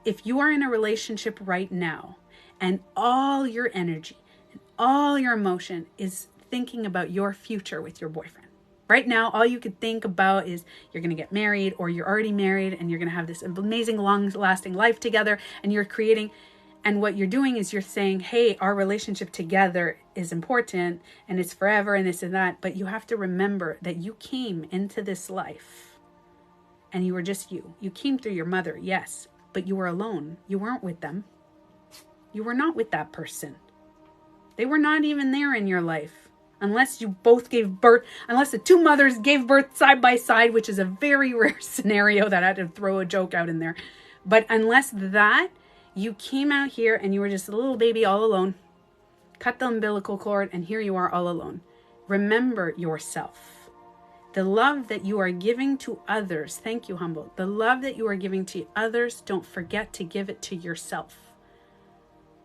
If you are in a relationship right now and all your energy and all your emotion is thinking about your future with your boyfriend, right now, all you could think about is you're going to get married or you're already married and you're going to have this amazing long-lasting life together and you're creating. And what you're doing is you're saying, hey, our relationship together is important and it's forever and this and that. But you have to remember that you came into this life and you were just you. You came through your mother, yes, but you were alone. You weren't with them. You were not with that person. They were not even there in your life. Unless you both gave birth, unless the two mothers gave birth side by side, which is a very rare scenario that I had to throw a joke out in there. But unless that, you came out here and you were just a little baby all alone. Cut the umbilical cord and here you are all alone. Remember yourself. The love that you are giving to others, thank you, Humble. The love that you are giving to others, don't forget to give it to yourself.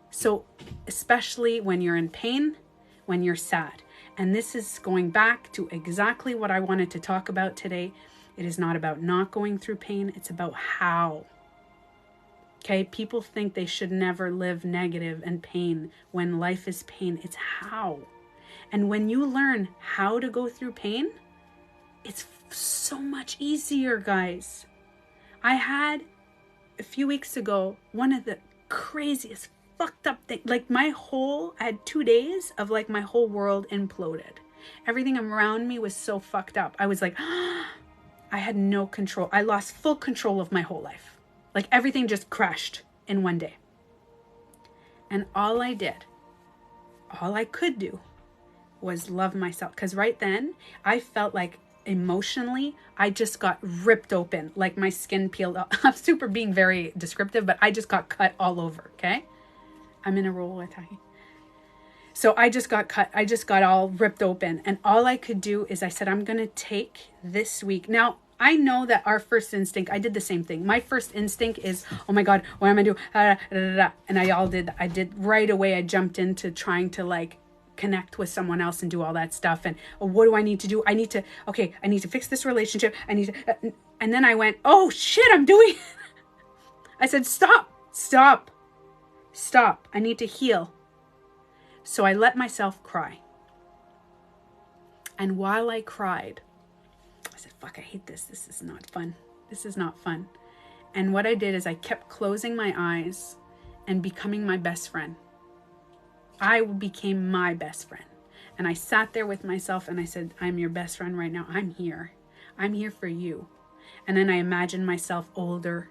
So especially when you're in pain, when you're sad. And this is going back to exactly what I wanted to talk about today. It is not about not going through pain. It's about how. Okay, people think they should never live negative and pain when life is pain. It's how. And when you learn how to go through pain, it's so much easier, guys. I had a few weeks ago, one of the craziest fucked up things. I had 2 days of my whole world imploded. Everything around me was so fucked up. I was like, I had no control. I lost full control of my whole life. Everything just crashed in one day. And all I could do was love myself. Because right then, I felt like emotionally, I just got ripped open. My skin peeled off. I'm super being very descriptive, but I just got cut all over, okay? I'm in a roll with Taki. So I just got cut. I just got all ripped open. And all I could do is I said, I'm going to take this week. Now, I know that our first instinct, I did the same thing. My first instinct is, oh my God, what am I doing? And I did right away. I jumped into trying to connect with someone else and do all that stuff. And what do I need to do? I need to fix this relationship. And then I went, oh shit, I'm doing it. I said, stop. I need to heal. So I let myself cry. And while I cried, I said, fuck, I hate this. This is not fun. This is not fun. And what I did is I kept closing my eyes and becoming my best friend. I became my best friend. And I sat there with myself and I said, I'm your best friend right now. I'm here. I'm here for you. And then I imagined myself older,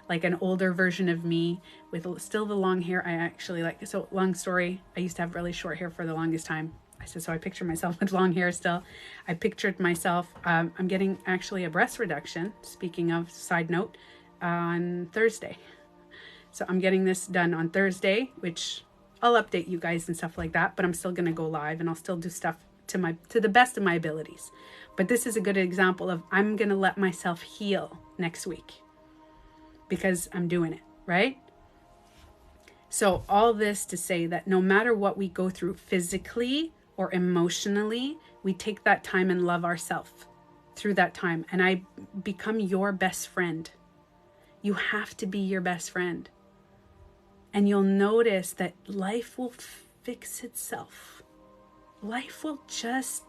like an older version of me with still the long hair. I actually so long story. I used to have really short hair for the longest time. So I picture myself with long hair still. I pictured myself, I'm getting actually a breast reduction, speaking of, side note, on Thursday. So I'm getting this done on Thursday, which I'll update you guys and stuff like that, but I'm still going to go live and I'll still do stuff to the best of my abilities. But this is a good example of I'm going to let myself heal next week because I'm doing it, right? So all this to say that no matter what we go through physically or emotionally, we take that time and love ourselves. through that time, and I become your best friend. You have to be your best friend. And you'll notice that life will fix itself. Life will just,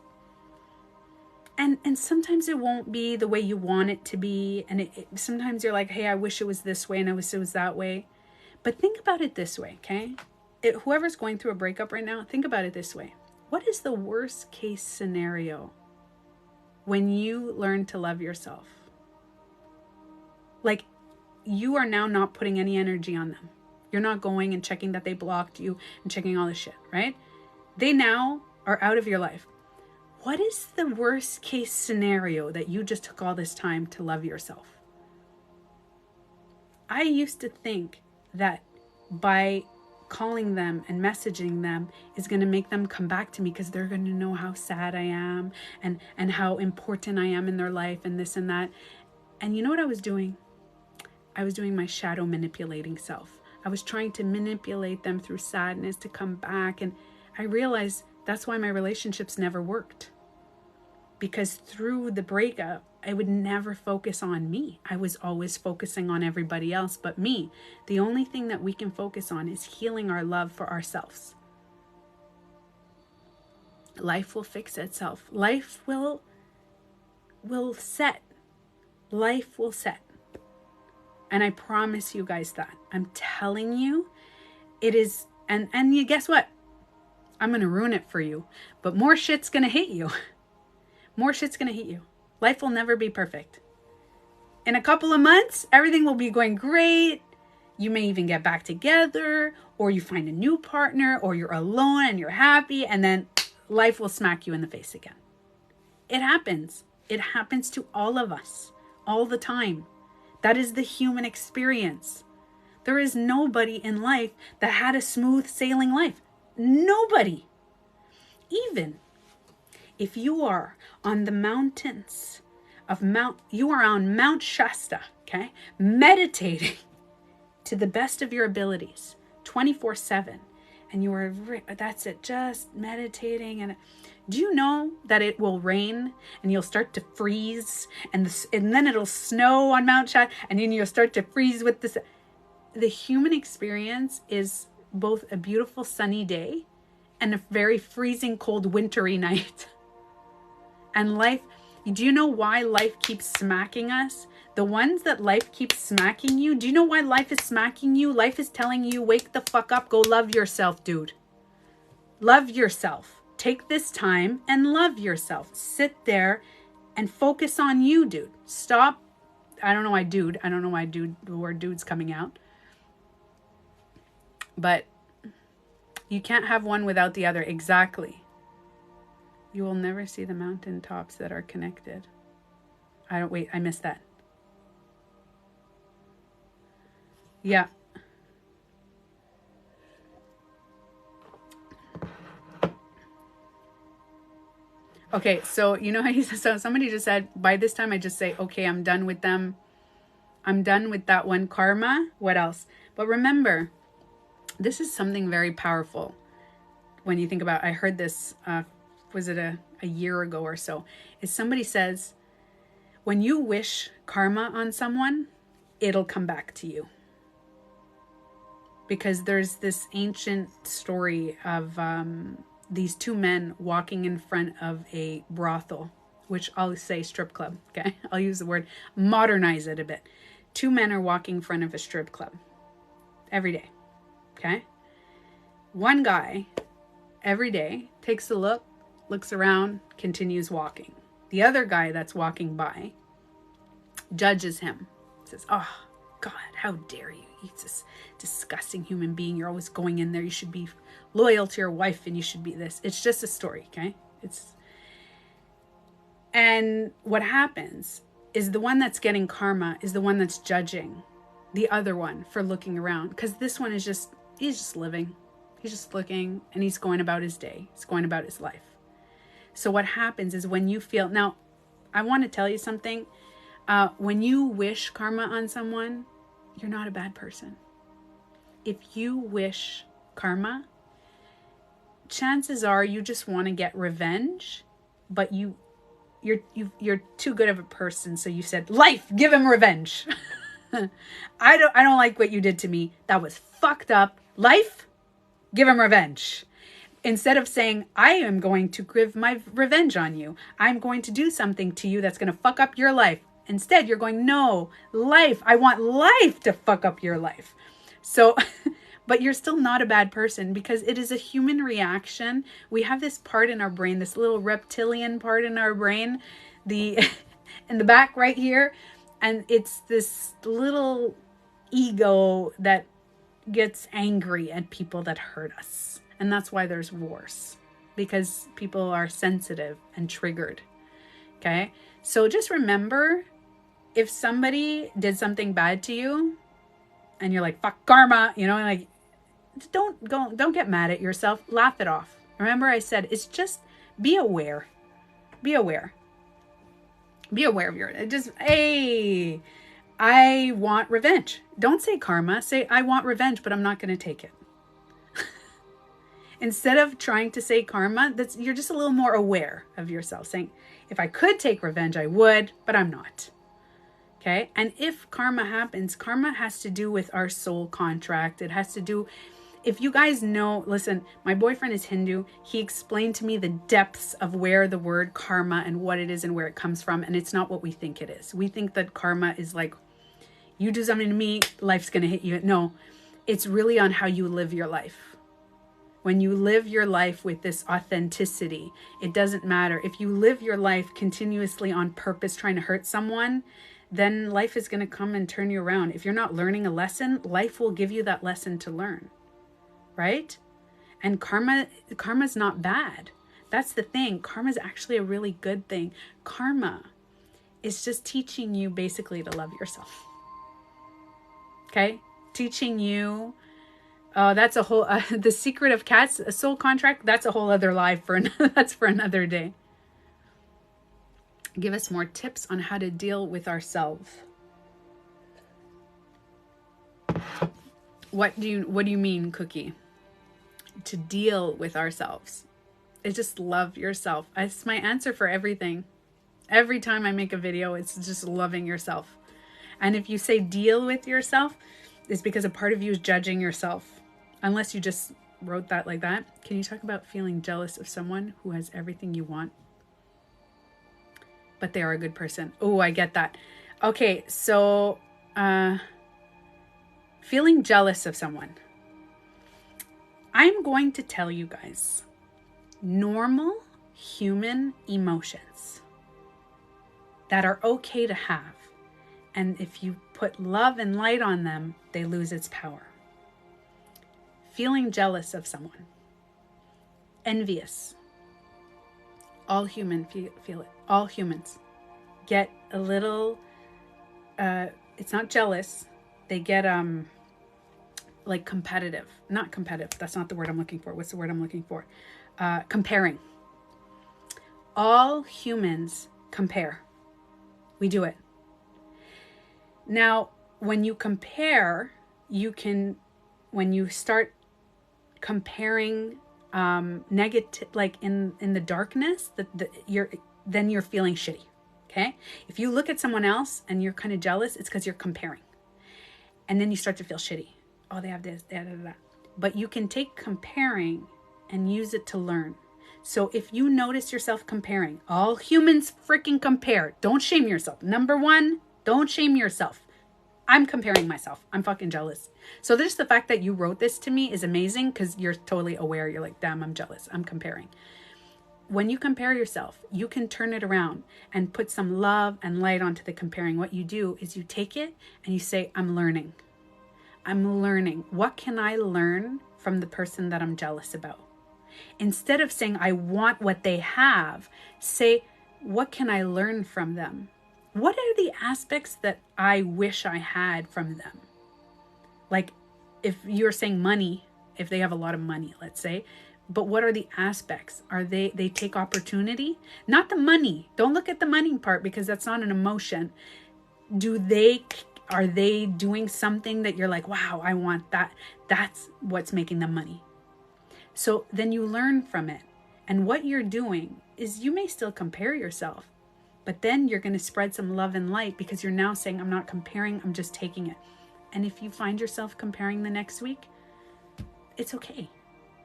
and sometimes it won't be the way you want it to be. And sometimes you're like, hey, I wish it was this way and I wish it was that way. But think about it this way, okay? Whoever's going through a breakup right now, think about it this way. What is the worst case scenario when you learn to love yourself? Like, you are now not putting any energy on them. You're not going and checking that they blocked you and checking all this shit, right? They now are out of your life. What is the worst case scenario that you just took all this time to love yourself? I used to think that by calling them and messaging them is going to make them come back to me because they're going to know how sad I am and how important I am in their life and this and that. And you know what I was doing? I was doing my shadow manipulating self. I was trying to manipulate them through sadness to come back. And I realized that's why my relationships never worked. Because through the breakup, I would never focus on me. I was always focusing on everybody else but me. The only thing that we can focus on is healing our love for ourselves. Life will fix itself. Life will set. Life will set. And I promise you guys that. I'm telling you, it is, and you guess what? I'm going to ruin it for you. But more shit's going to hit you. More shit's going to hit you. Life will never be perfect. In a couple of months, everything will be going great. You may even get back together, or you find a new partner, or you're alone and you're happy, and then life will smack you in the face again. It happens. It happens to all of us all the time. That is the human experience. There is nobody in life that had a smooth sailing life. Nobody. Even if you are on the mountains of you are on Mount Shasta, okay, meditating to the best of your abilities, 24/7, and you are, that's it, just meditating. And do you know that it will rain and you'll start to freeze, and then it'll snow on Mount Shasta, and then you'll start to freeze with this. The human experience is both a beautiful sunny day and a very freezing cold wintry night. And life, do you know why life keeps smacking us? The ones that life keeps smacking you, do you know why life is smacking you? Life is telling you, wake the fuck up, go love yourself, dude. Love yourself. Take this time and love yourself. Sit there and focus on you, dude. Stop. I don't know why dude. I don't know why dude, the word dude's coming out. But you can't have one without the other. Exactly. You will never see the mountain tops that are connected. I missed that. Yeah. Okay, so you know how so somebody just said, by this time I just say, okay, I'm done with them. I'm done with that one karma. What else? But remember, this is something very powerful. When you think about, I heard this, was it a year ago or so, is somebody says, when you wish karma on someone, it'll come back to you. Because there's this ancient story of these two men walking in front of a brothel, which I'll say strip club, okay? I'll use the word, modernize it a bit. Two men are walking in front of a strip club every day, okay? One guy every day takes a look, looks around, continues walking. The other guy that's walking by judges him, says, oh, God, how dare you? He's this disgusting human being. You're always going in there. You should be loyal to your wife and you should be this. It's just a story, okay? And what happens is the one that's getting karma is the one that's judging the other one for looking around. Because this one is he's just living. He's just looking and he's going about his day. He's going about his life. So what happens is when you feel, now I want to tell you something. When you wish karma on someone, you're not a bad person. If you wish karma, chances are you just want to get revenge, but you you're too good of a person. So you said, life, give him revenge. I don't like what you did to me. That was fucked up. Life, give him revenge. Instead of saying, I am going to give my revenge on you. I'm going to do something to you that's going to fuck up your life. Instead, you're going, no, life. I want life to fuck up your life. So, but you're still not a bad person because it is a human reaction. We have this part in our brain, this little reptilian part in our brain, in the back right here. And it's this little ego that gets angry at people that hurt us. And that's why there's wars, because people are sensitive and triggered. Okay. So just remember, if somebody did something bad to you and you're like, fuck karma, like, don't get mad at yourself. Laugh it off. Remember I said, it's just be aware. Be aware. Be aware of hey, I want revenge. Don't say karma. Say, I want revenge, but I'm not going to take it. Instead of trying to say karma, you're just a little more aware of yourself, saying, if I could take revenge, I would, but I'm not. Okay. And if karma happens, karma has to do with our soul contract. It has to do, if you guys know, listen, my boyfriend is Hindu. He explained to me the depths of where the word karma and what it is and where it comes from. And it's not what we think it is. We think that karma is like, you do something to me, life's going to hit you. No, it's really on how you live your life. When you live your life with this authenticity, it doesn't matter. If you live your life continuously on purpose, trying to hurt someone, then life is going to come and turn you around. If you're not learning a lesson, life will give you that lesson to learn. Right? And karma's not bad. That's the thing. Karma is actually a really good thing. Karma is just teaching you basically to love yourself. Okay? Teaching you, that's a whole, the secret of cats, a soul contract, that's a whole other live that's for another day. Give us more tips on how to deal with ourselves. What do you mean, Cookie? To deal with ourselves. It's just love yourself. It's my answer for everything. Every time I make a video, it's just loving yourself. And if you say deal with yourself, it's because a part of you is judging yourself. Unless you just wrote that like that. Can you talk about feeling jealous of someone who has everything you want, but they are a good person? Oh, I get that. Okay, so feeling jealous of someone. I'm going to tell you guys normal human emotions that are okay to have. And if you put love and light on them, they lose its power. Feeling jealous of someone. Envious. All humans feel it. All humans get a little, it's not jealous. They get like competitive. Not competitive. That's not the word I'm looking for. What's the word I'm looking for? Comparing. All humans compare. We do it. Now, when you compare, when you start comparing negative, like in the darkness, then you're feeling shitty. Okay? If you look at someone else and you're kind of jealous, it's because you're comparing. And then you start to feel shitty. Oh, they have this, that. But you can take comparing and use it to learn. So if you notice yourself comparing, all humans freaking compare. Don't shame yourself. Number one, don't shame yourself. I'm comparing myself. I'm fucking jealous. So just the fact that you wrote this to me is amazing because you're totally aware. You're like, damn, I'm jealous. I'm comparing. When you compare yourself, you can turn it around and put some love and light onto the comparing. What you do is you take it and you say, I'm learning. I'm learning. What can I learn from the person that I'm jealous about? Instead of saying, I want what they have, say, what can I learn from them? What are the aspects that I wish I had from them? Like if you're saying money, if they have a lot of money, let's say, but what are the aspects? Are they take opportunity? Not the money. Don't look at the money part because that's not an emotion. Are they doing something that you're like, wow, I want that? That's what's making them money. So then you learn from it. And what you're doing is you may still compare yourself, But then you're going to spread some love and light because you're now saying, I'm not comparing, I'm just taking it. And if you find yourself comparing the next week, it's okay.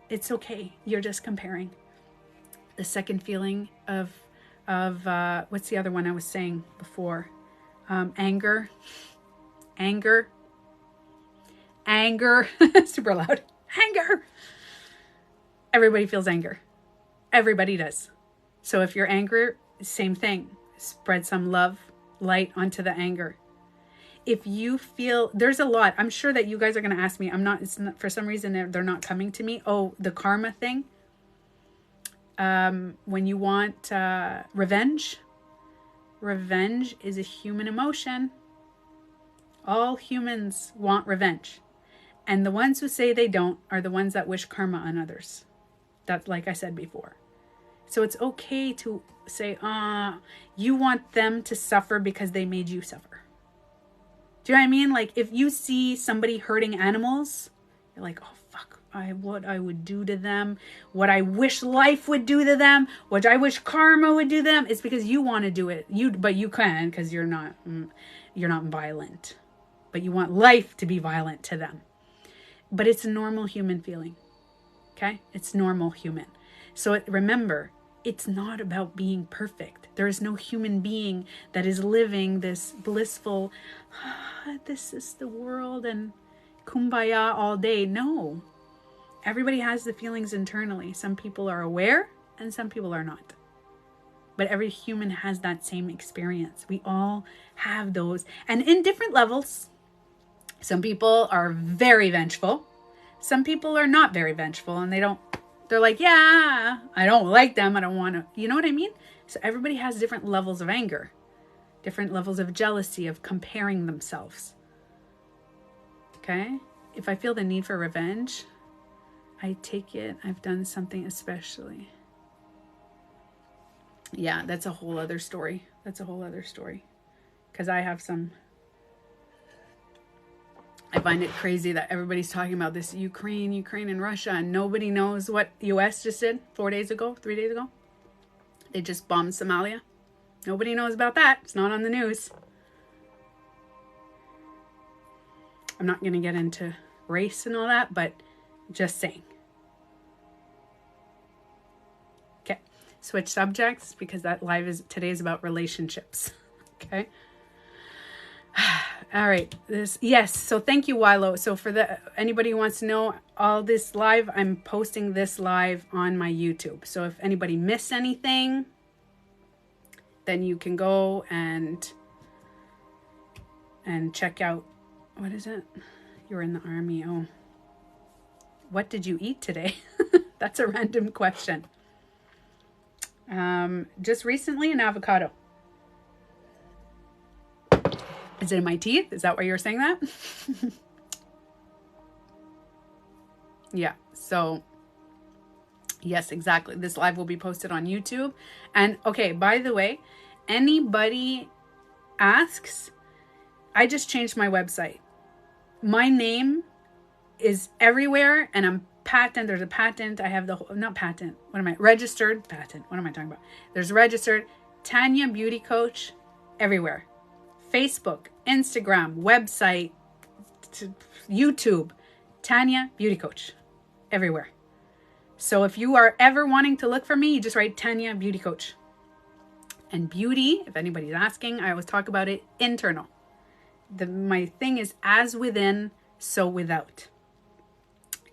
It's okay. You're just comparing. The second feeling of what's the other one I was saying before? Anger. Super loud. Anger. Everybody feels anger. Everybody does. So if you're angry, same thing. Spread some love, light onto the anger. If you feel, there's a lot. I'm sure that you guys are going to ask me. It's not, for some reason, they're not coming to me. Oh, the karma thing. When you want revenge is a human emotion. All humans want revenge. And the ones who say they don't are the ones that wish karma on others. That's like I said before. So it's okay to say, you want them to suffer because they made you suffer. Do you know what I mean? Like if you see somebody hurting animals, you're like, oh, fuck, what I would do to them, what I wish life would do to them, what I wish karma would do to them. It's because you want to do it. But you can, because you're not violent. But you want life to be violent to them. But it's a normal human feeling. Okay? It's normal human. So remember, it's not about being perfect. There is no human being that is living this blissful, this is the world and kumbaya all day. No. Everybody has the feelings internally. Some people are aware and some people are not. But every human has that same experience. We all have those. And in different levels. Some people are very vengeful. Some people are not very vengeful and they're like, yeah, I don't like them. I don't want to, you know what I mean? So everybody has different levels of anger, different levels of jealousy, of comparing themselves. Okay? If I feel the need for revenge, I take it. I've done something especially. Yeah, that's a whole other story. Because I find it crazy that everybody's talking about this Ukraine and Russia, and nobody knows what US just did 3 days ago. They just bombed Somalia. Nobody knows about that. It's not on the news. I'm not going to get into race and all that, but just saying. Okay, switch subjects because that live today is about relationships. Okay. All right. Yes. So thank you, Wilo. So for anybody who wants to know all this live, I'm posting this live on my YouTube. So if anybody missed anything, then you can go and check out, what is it? You're in the army. Oh, what did you eat today? That's a random question. Just recently, an avocado. Is it in my teeth? Is that why you're saying that? Yeah. So yes, exactly. This live will be posted on YouTube. And okay, by the way, anybody asks, I just changed my website. My name is everywhere and I'm patent. There's a patent. I have registered patent. What am I talking about? There's registered Tanya Beauty Coach everywhere. Facebook, Instagram, website, YouTube, Tanya Beauty Coach, everywhere. So if you are ever wanting to look for me, you just write Tanya Beauty Coach. And beauty, if anybody's asking, I always talk about it, internal. My thing is as within, so without.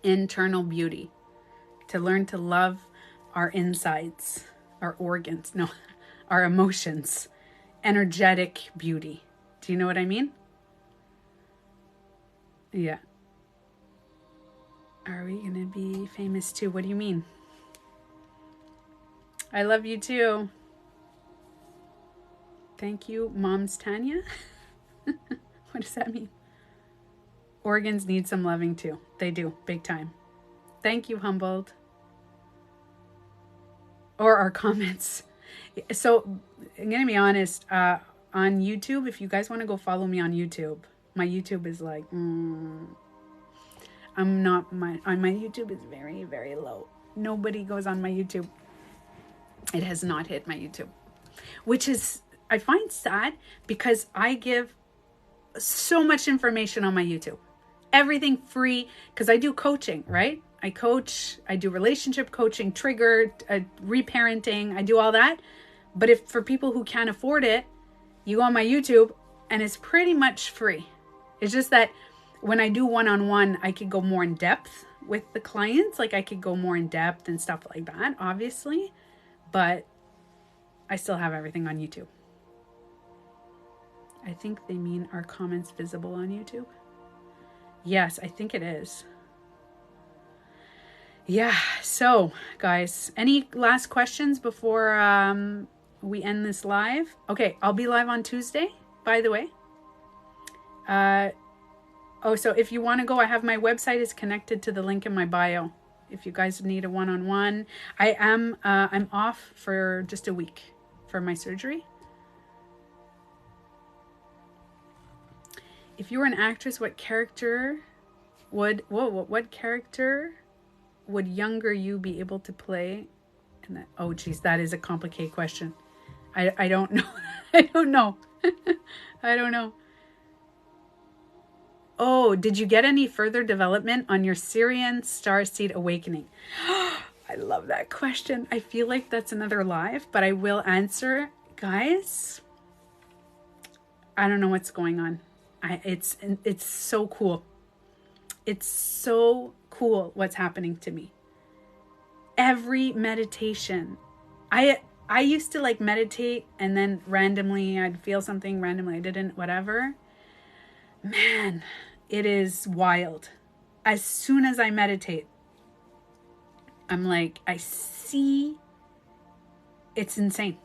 Internal beauty. To learn to love our insides, our organs, our emotions. Energetic beauty. Do you know what I mean? Yeah. Are we going to be famous too? What do you mean? I love you too. Thank you, Mom's Tanya. What does that mean? Organs need some loving too. They do, big time. Thank you, Humboldt. Or our comments. So I'm going to be honest, on YouTube, if you guys want to go follow me on YouTube, my YouTube is like, my YouTube is very, very low. Nobody goes on my YouTube. It has not hit my YouTube, which is I find sad because I give so much information on my YouTube. Everything free, because I do coaching, right? I coach, I do relationship coaching, trigger, reparenting, I do all that. But if for people who can't afford it, you go on my YouTube and it's pretty much free. It's just that when I do one-on-one, I could go more in depth with the clients. Like I could go more in depth and stuff like that, obviously. But I still have everything on YouTube. I think they mean are comments visible on YouTube? Yes, I think it is. Yeah, so guys, any last questions before we end this live? Okay, I'll be live on Tuesday, by the way. So if you want to go, I have my website is connected to the link in my bio. If you guys need a one-on-one, I'm off for just a week for my surgery. If you were an actress, what character would younger you be able to play? And that, oh geez, that is a complicated question. I don't know. I don't know. I don't know. Oh, did you get any further development on your Syrian starseed awakening? I love that question. I feel like that's another live, but I will answer. Guys, I don't know what's going on. It's so cool. It's so cool what's happening to me. Every meditation. I used to like meditate and then randomly I'd feel something, randomly I didn't, whatever. Man, it is wild. As soon as I meditate, I'm like, I see. It's insane.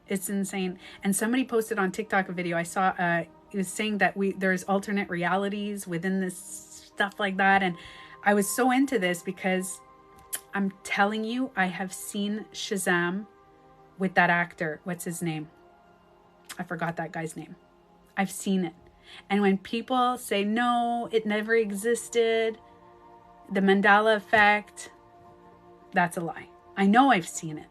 It's insane. And somebody posted on TikTok a video. I saw it was saying that there's alternate realities within this stuff like that. And I was so into this because I'm telling you, I have seen Shazam with that actor. What's his name? I forgot that guy's name. I've seen it. And when people say, no, it never existed, the Mandela effect, that's a lie. I know I've seen it.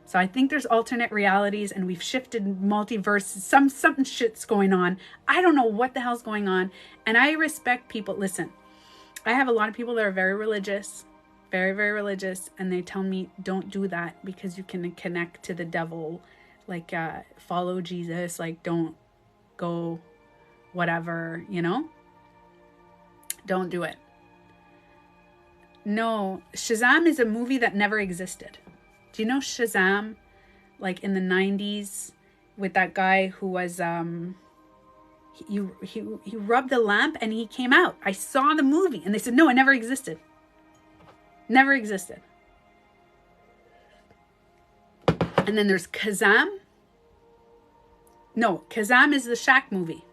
So I think there's alternate realities and we've shifted multiverses. Something shit's going on. I don't know what the hell's going on. And I respect people. Listen, I have a lot of people that are very religious, very, very religious. And they tell me, don't do that because you can connect to the devil. Like, follow Jesus. Like, don't go whatever, you know? Don't do it. No, Shazam is a movie that never existed. Do you know Shazam? Like in the 90s with that guy who was, he rubbed the lamp and he came out. I saw the movie and they said, no, it never existed. Never existed. And then there's Kazam. No, Kazam is the Shaq movie.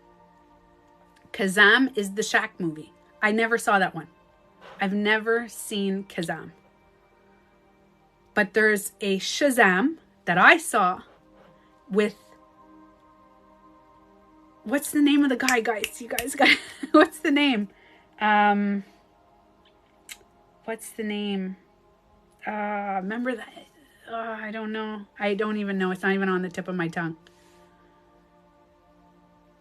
Kazam is the Shaq movie. I never saw that one. I've never seen Kazam. But there's a Shazam that I saw with... What's the name of the guy, guys? You guys got... What's the name? What's the name? Remember that? I don't know. I don't even know. It's not even on the tip of my tongue.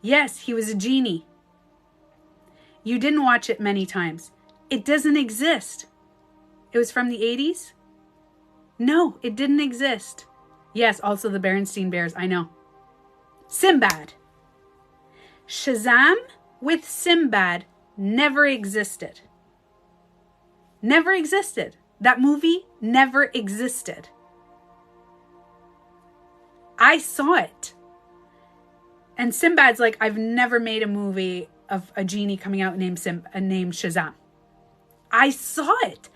Yes, he was a genie. You didn't watch it many times. It doesn't exist. It was from the 80s? No, it didn't exist. Yes, also the Berenstain Bears, I know. Sinbad. Shazam with Sinbad never existed. Never existed. That movie never existed. I saw it. And Sinbad's like, I've never made a movie of a genie coming out named Shazam. I saw it.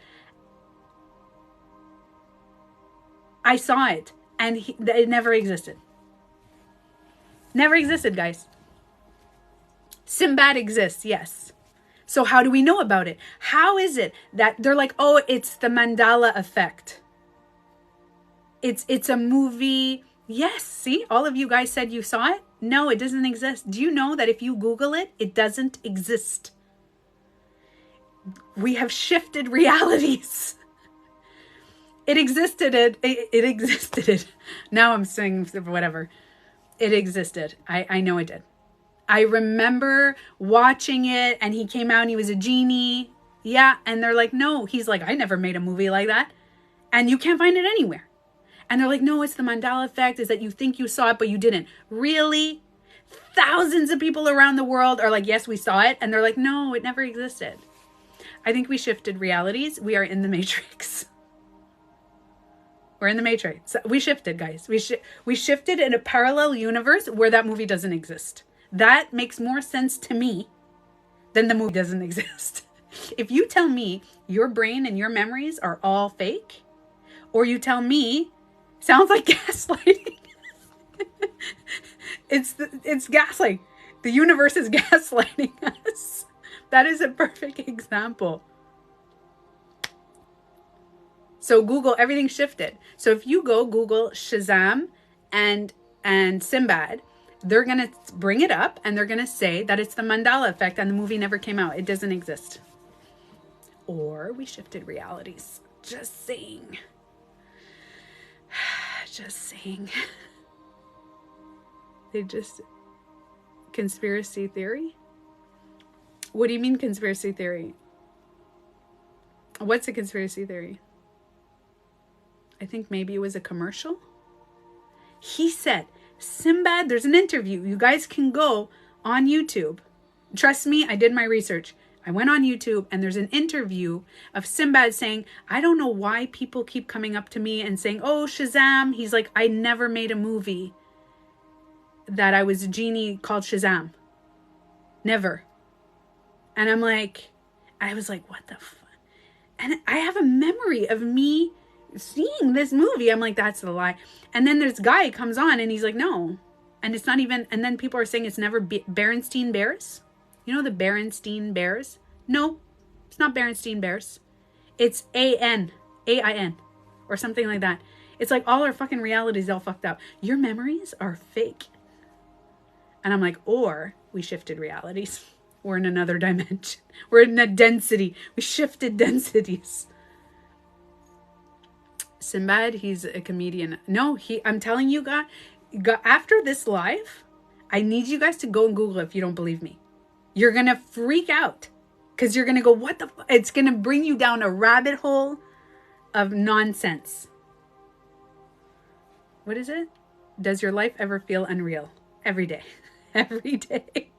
I saw it. And it never existed. Never existed, guys. Sinbad exists, yes. So how do we know about it? How is it that they're like, oh, it's the Mandela effect. It's a movie. Yes, see, all of you guys said you saw it. No, it doesn't exist. Do you know that if you Google it, it doesn't exist? We have shifted realities. It existed. It existed. Now I'm saying whatever. It existed. I know it did. I remember watching it and he came out and he was a genie. Yeah. And they're like, no, he's like, I never made a movie like that. And you can't find it anywhere. And they're like, no, it's the Mandela effect, is that you think you saw it, but you didn't. Really? Thousands of people around the world are like, yes, we saw it. And they're like, no, it never existed. I think we shifted realities. We are in the Matrix. We're in the Matrix. We shifted, guys. We shifted in a parallel universe where that movie doesn't exist. That makes more sense to me than the movie doesn't exist. If you tell me your brain and your memories are all fake, or you tell me, sounds like gaslighting. It's gaslighting. The universe is gaslighting us. That is a perfect example. So Google, everything shifted. So if you go Google Shazam and Sinbad, they're going to bring it up and they're going to say that it's the Mandela effect and the movie never came out. It doesn't exist. Or we shifted realities. Just saying. Just saying. Conspiracy theory? What do you mean conspiracy theory? What's a conspiracy theory? I think maybe it was a commercial. He said, Sinbad, there's an interview. You guys can go on YouTube. Trust me, I did my research. I went on YouTube and there's an interview of Sinbad saying, I don't know why people keep coming up to me and saying, oh, Shazam. He's like, I never made a movie that I was a genie called Shazam. Never. And I was like, what the fuck? And I have a memory of me seeing this movie. I'm like, that's the lie. And then this guy comes on and he's like, no. And it's not even, and then people are saying it's never Berenstein Bears. You know the Berenstein Bears? No, it's not Berenstein Bears. It's AIN or something like that. It's like all our fucking realities all fucked up. Your memories are fake. And I'm like, or we shifted realities. We're in another dimension. We're in a density. We shifted densities. Sinbad, he's a comedian. No, I'm telling you guys, after this live, I need you guys to go and Google it if you don't believe me. You're going to freak out because you're going to go, what the fuck? It's going to bring you down a rabbit hole of nonsense. What is it? Does your life ever feel unreal? Every day. Every day.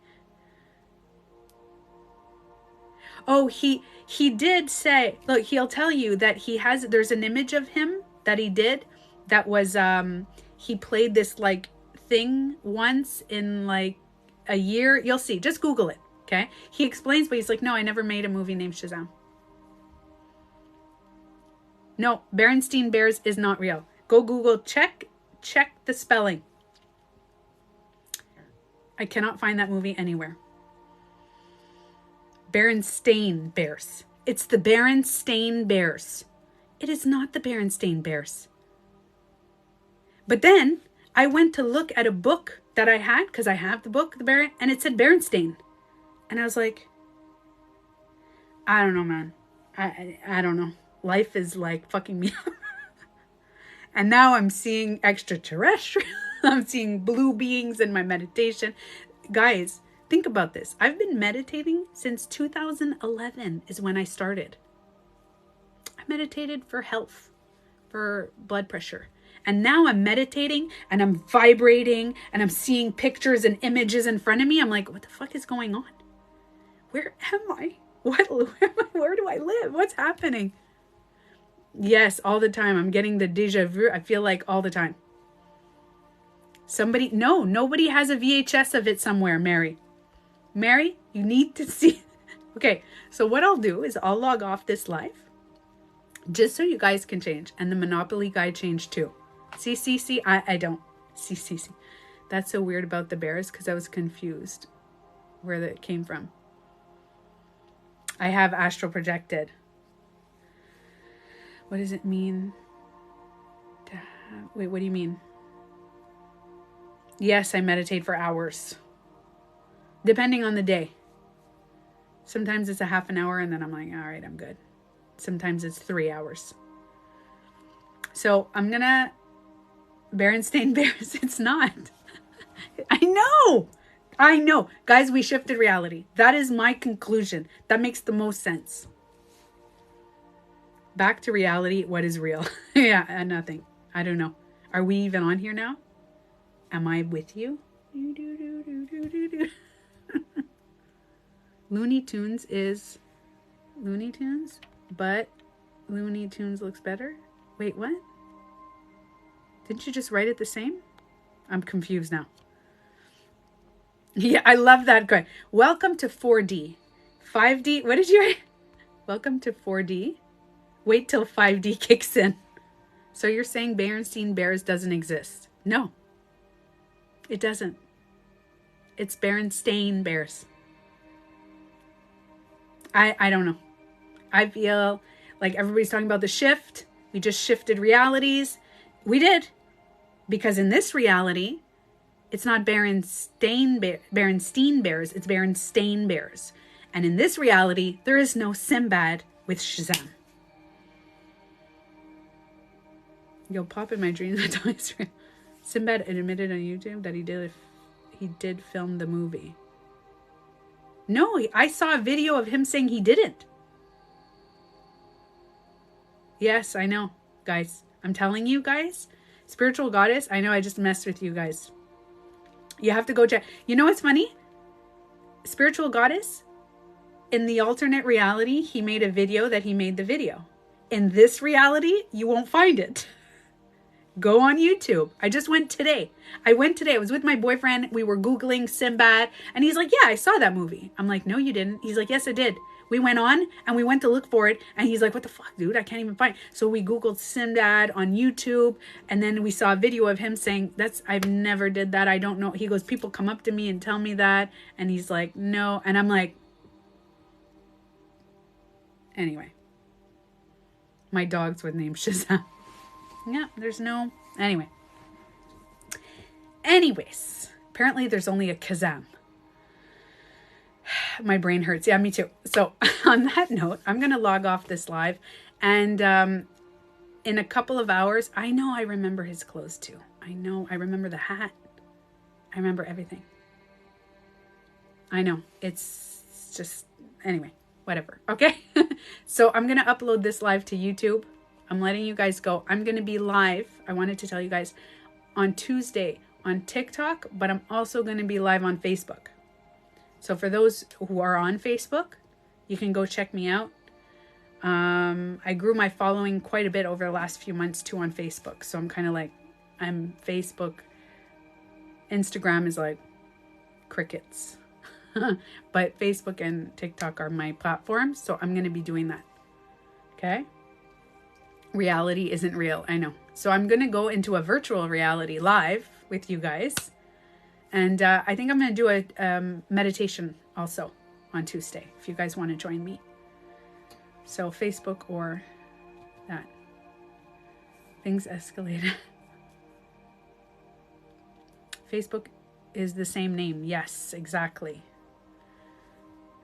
Oh, he did say, look, he'll tell you that there's an image of him that he did that was, he played this like thing once in like a year. You'll see, just Google it. Okay. He explains, but he's like, no, I never made a movie named Shazam. No, Berenstein Bears is not real. Go Google, check the spelling. I cannot find that movie anywhere. Berenstain Bears. It's the Berenstain Bears. It is not the Berenstain Bears. But then I went to look at a book that I had, because I have the book, and it said Berenstain. And I was like, I don't know, man. I don't know. Life is like fucking me up. And now I'm seeing extraterrestrial. I'm seeing blue beings in my meditation. Guys, think about this. I've been meditating since 2011 is when I started. I meditated for health, for blood pressure. And now I'm meditating and I'm vibrating and I'm seeing pictures and images in front of me. I'm like, what the fuck is going on? Where am I? Where do I live? What's happening? Yes, all the time. I'm getting the déjà vu. I feel like all the time. Nobody has a VHS of it somewhere, Mary. Mary, you need to see. Okay, so what I'll do is I'll log off this live just so you guys can change. And the Monopoly guy changed too. See, I don't. See. That's so weird about the bears because I was confused where that came from. I have astral projected. What does it mean to have... Wait, what do you mean? Yes, I meditate for hours. Depending on the day. Sometimes it's a half an hour and then I'm like, all right, I'm good. Sometimes it's 3 hours. So I'm going to... Berenstain Bears, it's not. I know. Guys, we shifted reality. That is my conclusion. That makes the most sense. Back to reality. What is real? Yeah, nothing. I don't know. Are we even on here now? Am I with you? Looney Tunes is Looney Tunes, but Looney Tunes looks better. Wait, what? Didn't you just write it the same? I'm confused now. Yeah, I love that guy. Welcome to 4D. 5D. What did you write? Welcome to 4D. Wait till 5D kicks in. So you're saying Berenstain Bears doesn't exist? No, it doesn't. It's Berenstain Bears. I don't know. I feel like everybody's talking about the shift. We just shifted realities. We did. Because in this reality, it's not Berenstain Bears, it's Berenstain Bears. And in this reality, there is no Sinbad with Shazam. You'll pop in my dreams at times. Sinbad admitted on YouTube that he did film the movie. No, I saw a video of him saying he didn't. Yes, I know, guys. I'm telling you guys, spiritual goddess, I know I just messed with you guys. You have to go check. You know what's funny? Spiritual goddess, in the alternate reality, he made a video that he made the video. In this reality, you won't find it. Go on YouTube. I just went today. I was with my boyfriend. We were Googling Sinbad. And he's like, yeah, I saw that movie. I'm like, no, you didn't. He's like, yes, I did. We went on and we went to look for it. And he's like, what the fuck, dude? I can't even find it. So we Googled Sinbad on YouTube. And then we saw a video of him saying, I've never did that. I don't know. He goes, people come up to me and tell me that. And he's like, no. And I'm like, anyway. My dogs were named Shazam. Yeah, there's no... Anyways, apparently there's only a Kazam. My brain hurts. Yeah, me too. So on that note, I'm going to log off this live. And in a couple of hours, I know I remember his clothes too. I know. I remember the hat. I remember everything. I know. It's just... Anyway, whatever. Okay? So I'm going to upload this live to YouTube. I'm letting you guys go. I'm going to be live. I wanted to tell you guys on Tuesday on TikTok, but I'm also going to be live on Facebook. So for those who are on Facebook, you can go check me out. I grew my following quite a bit over the last few months too on Facebook. So I'm kind of like, I'm Facebook. Instagram is like crickets. But Facebook and TikTok are my platforms. So I'm going to be doing that. Okay? Reality isn't real. I know. So I'm going to go into a virtual reality live with you guys. And I think I'm going to do a meditation also on Tuesday, if you guys want to join me. So Facebook or that. Things escalated. Facebook is the same name. Yes, exactly.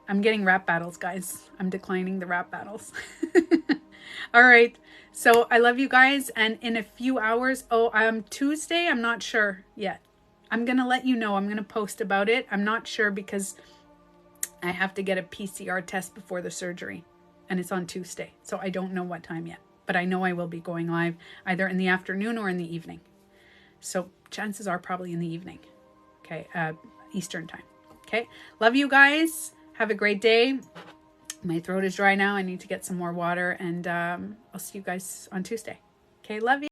I'm getting rap battles, guys. I'm declining the rap battles. All right. So I love you guys. And in a few hours, Tuesday, I'm not sure yet. I'm going to let you know. I'm going to post about it. I'm not sure because I have to get a PCR test before the surgery. And it's on Tuesday. So I don't know what time yet. But I know I will be going live either in the afternoon or in the evening. So chances are probably in the evening. Okay. Eastern time. Okay. Love you guys. Have a great day. My throat is dry now. I need to get some more water. And I'll see you guys on Tuesday. Okay. Love you.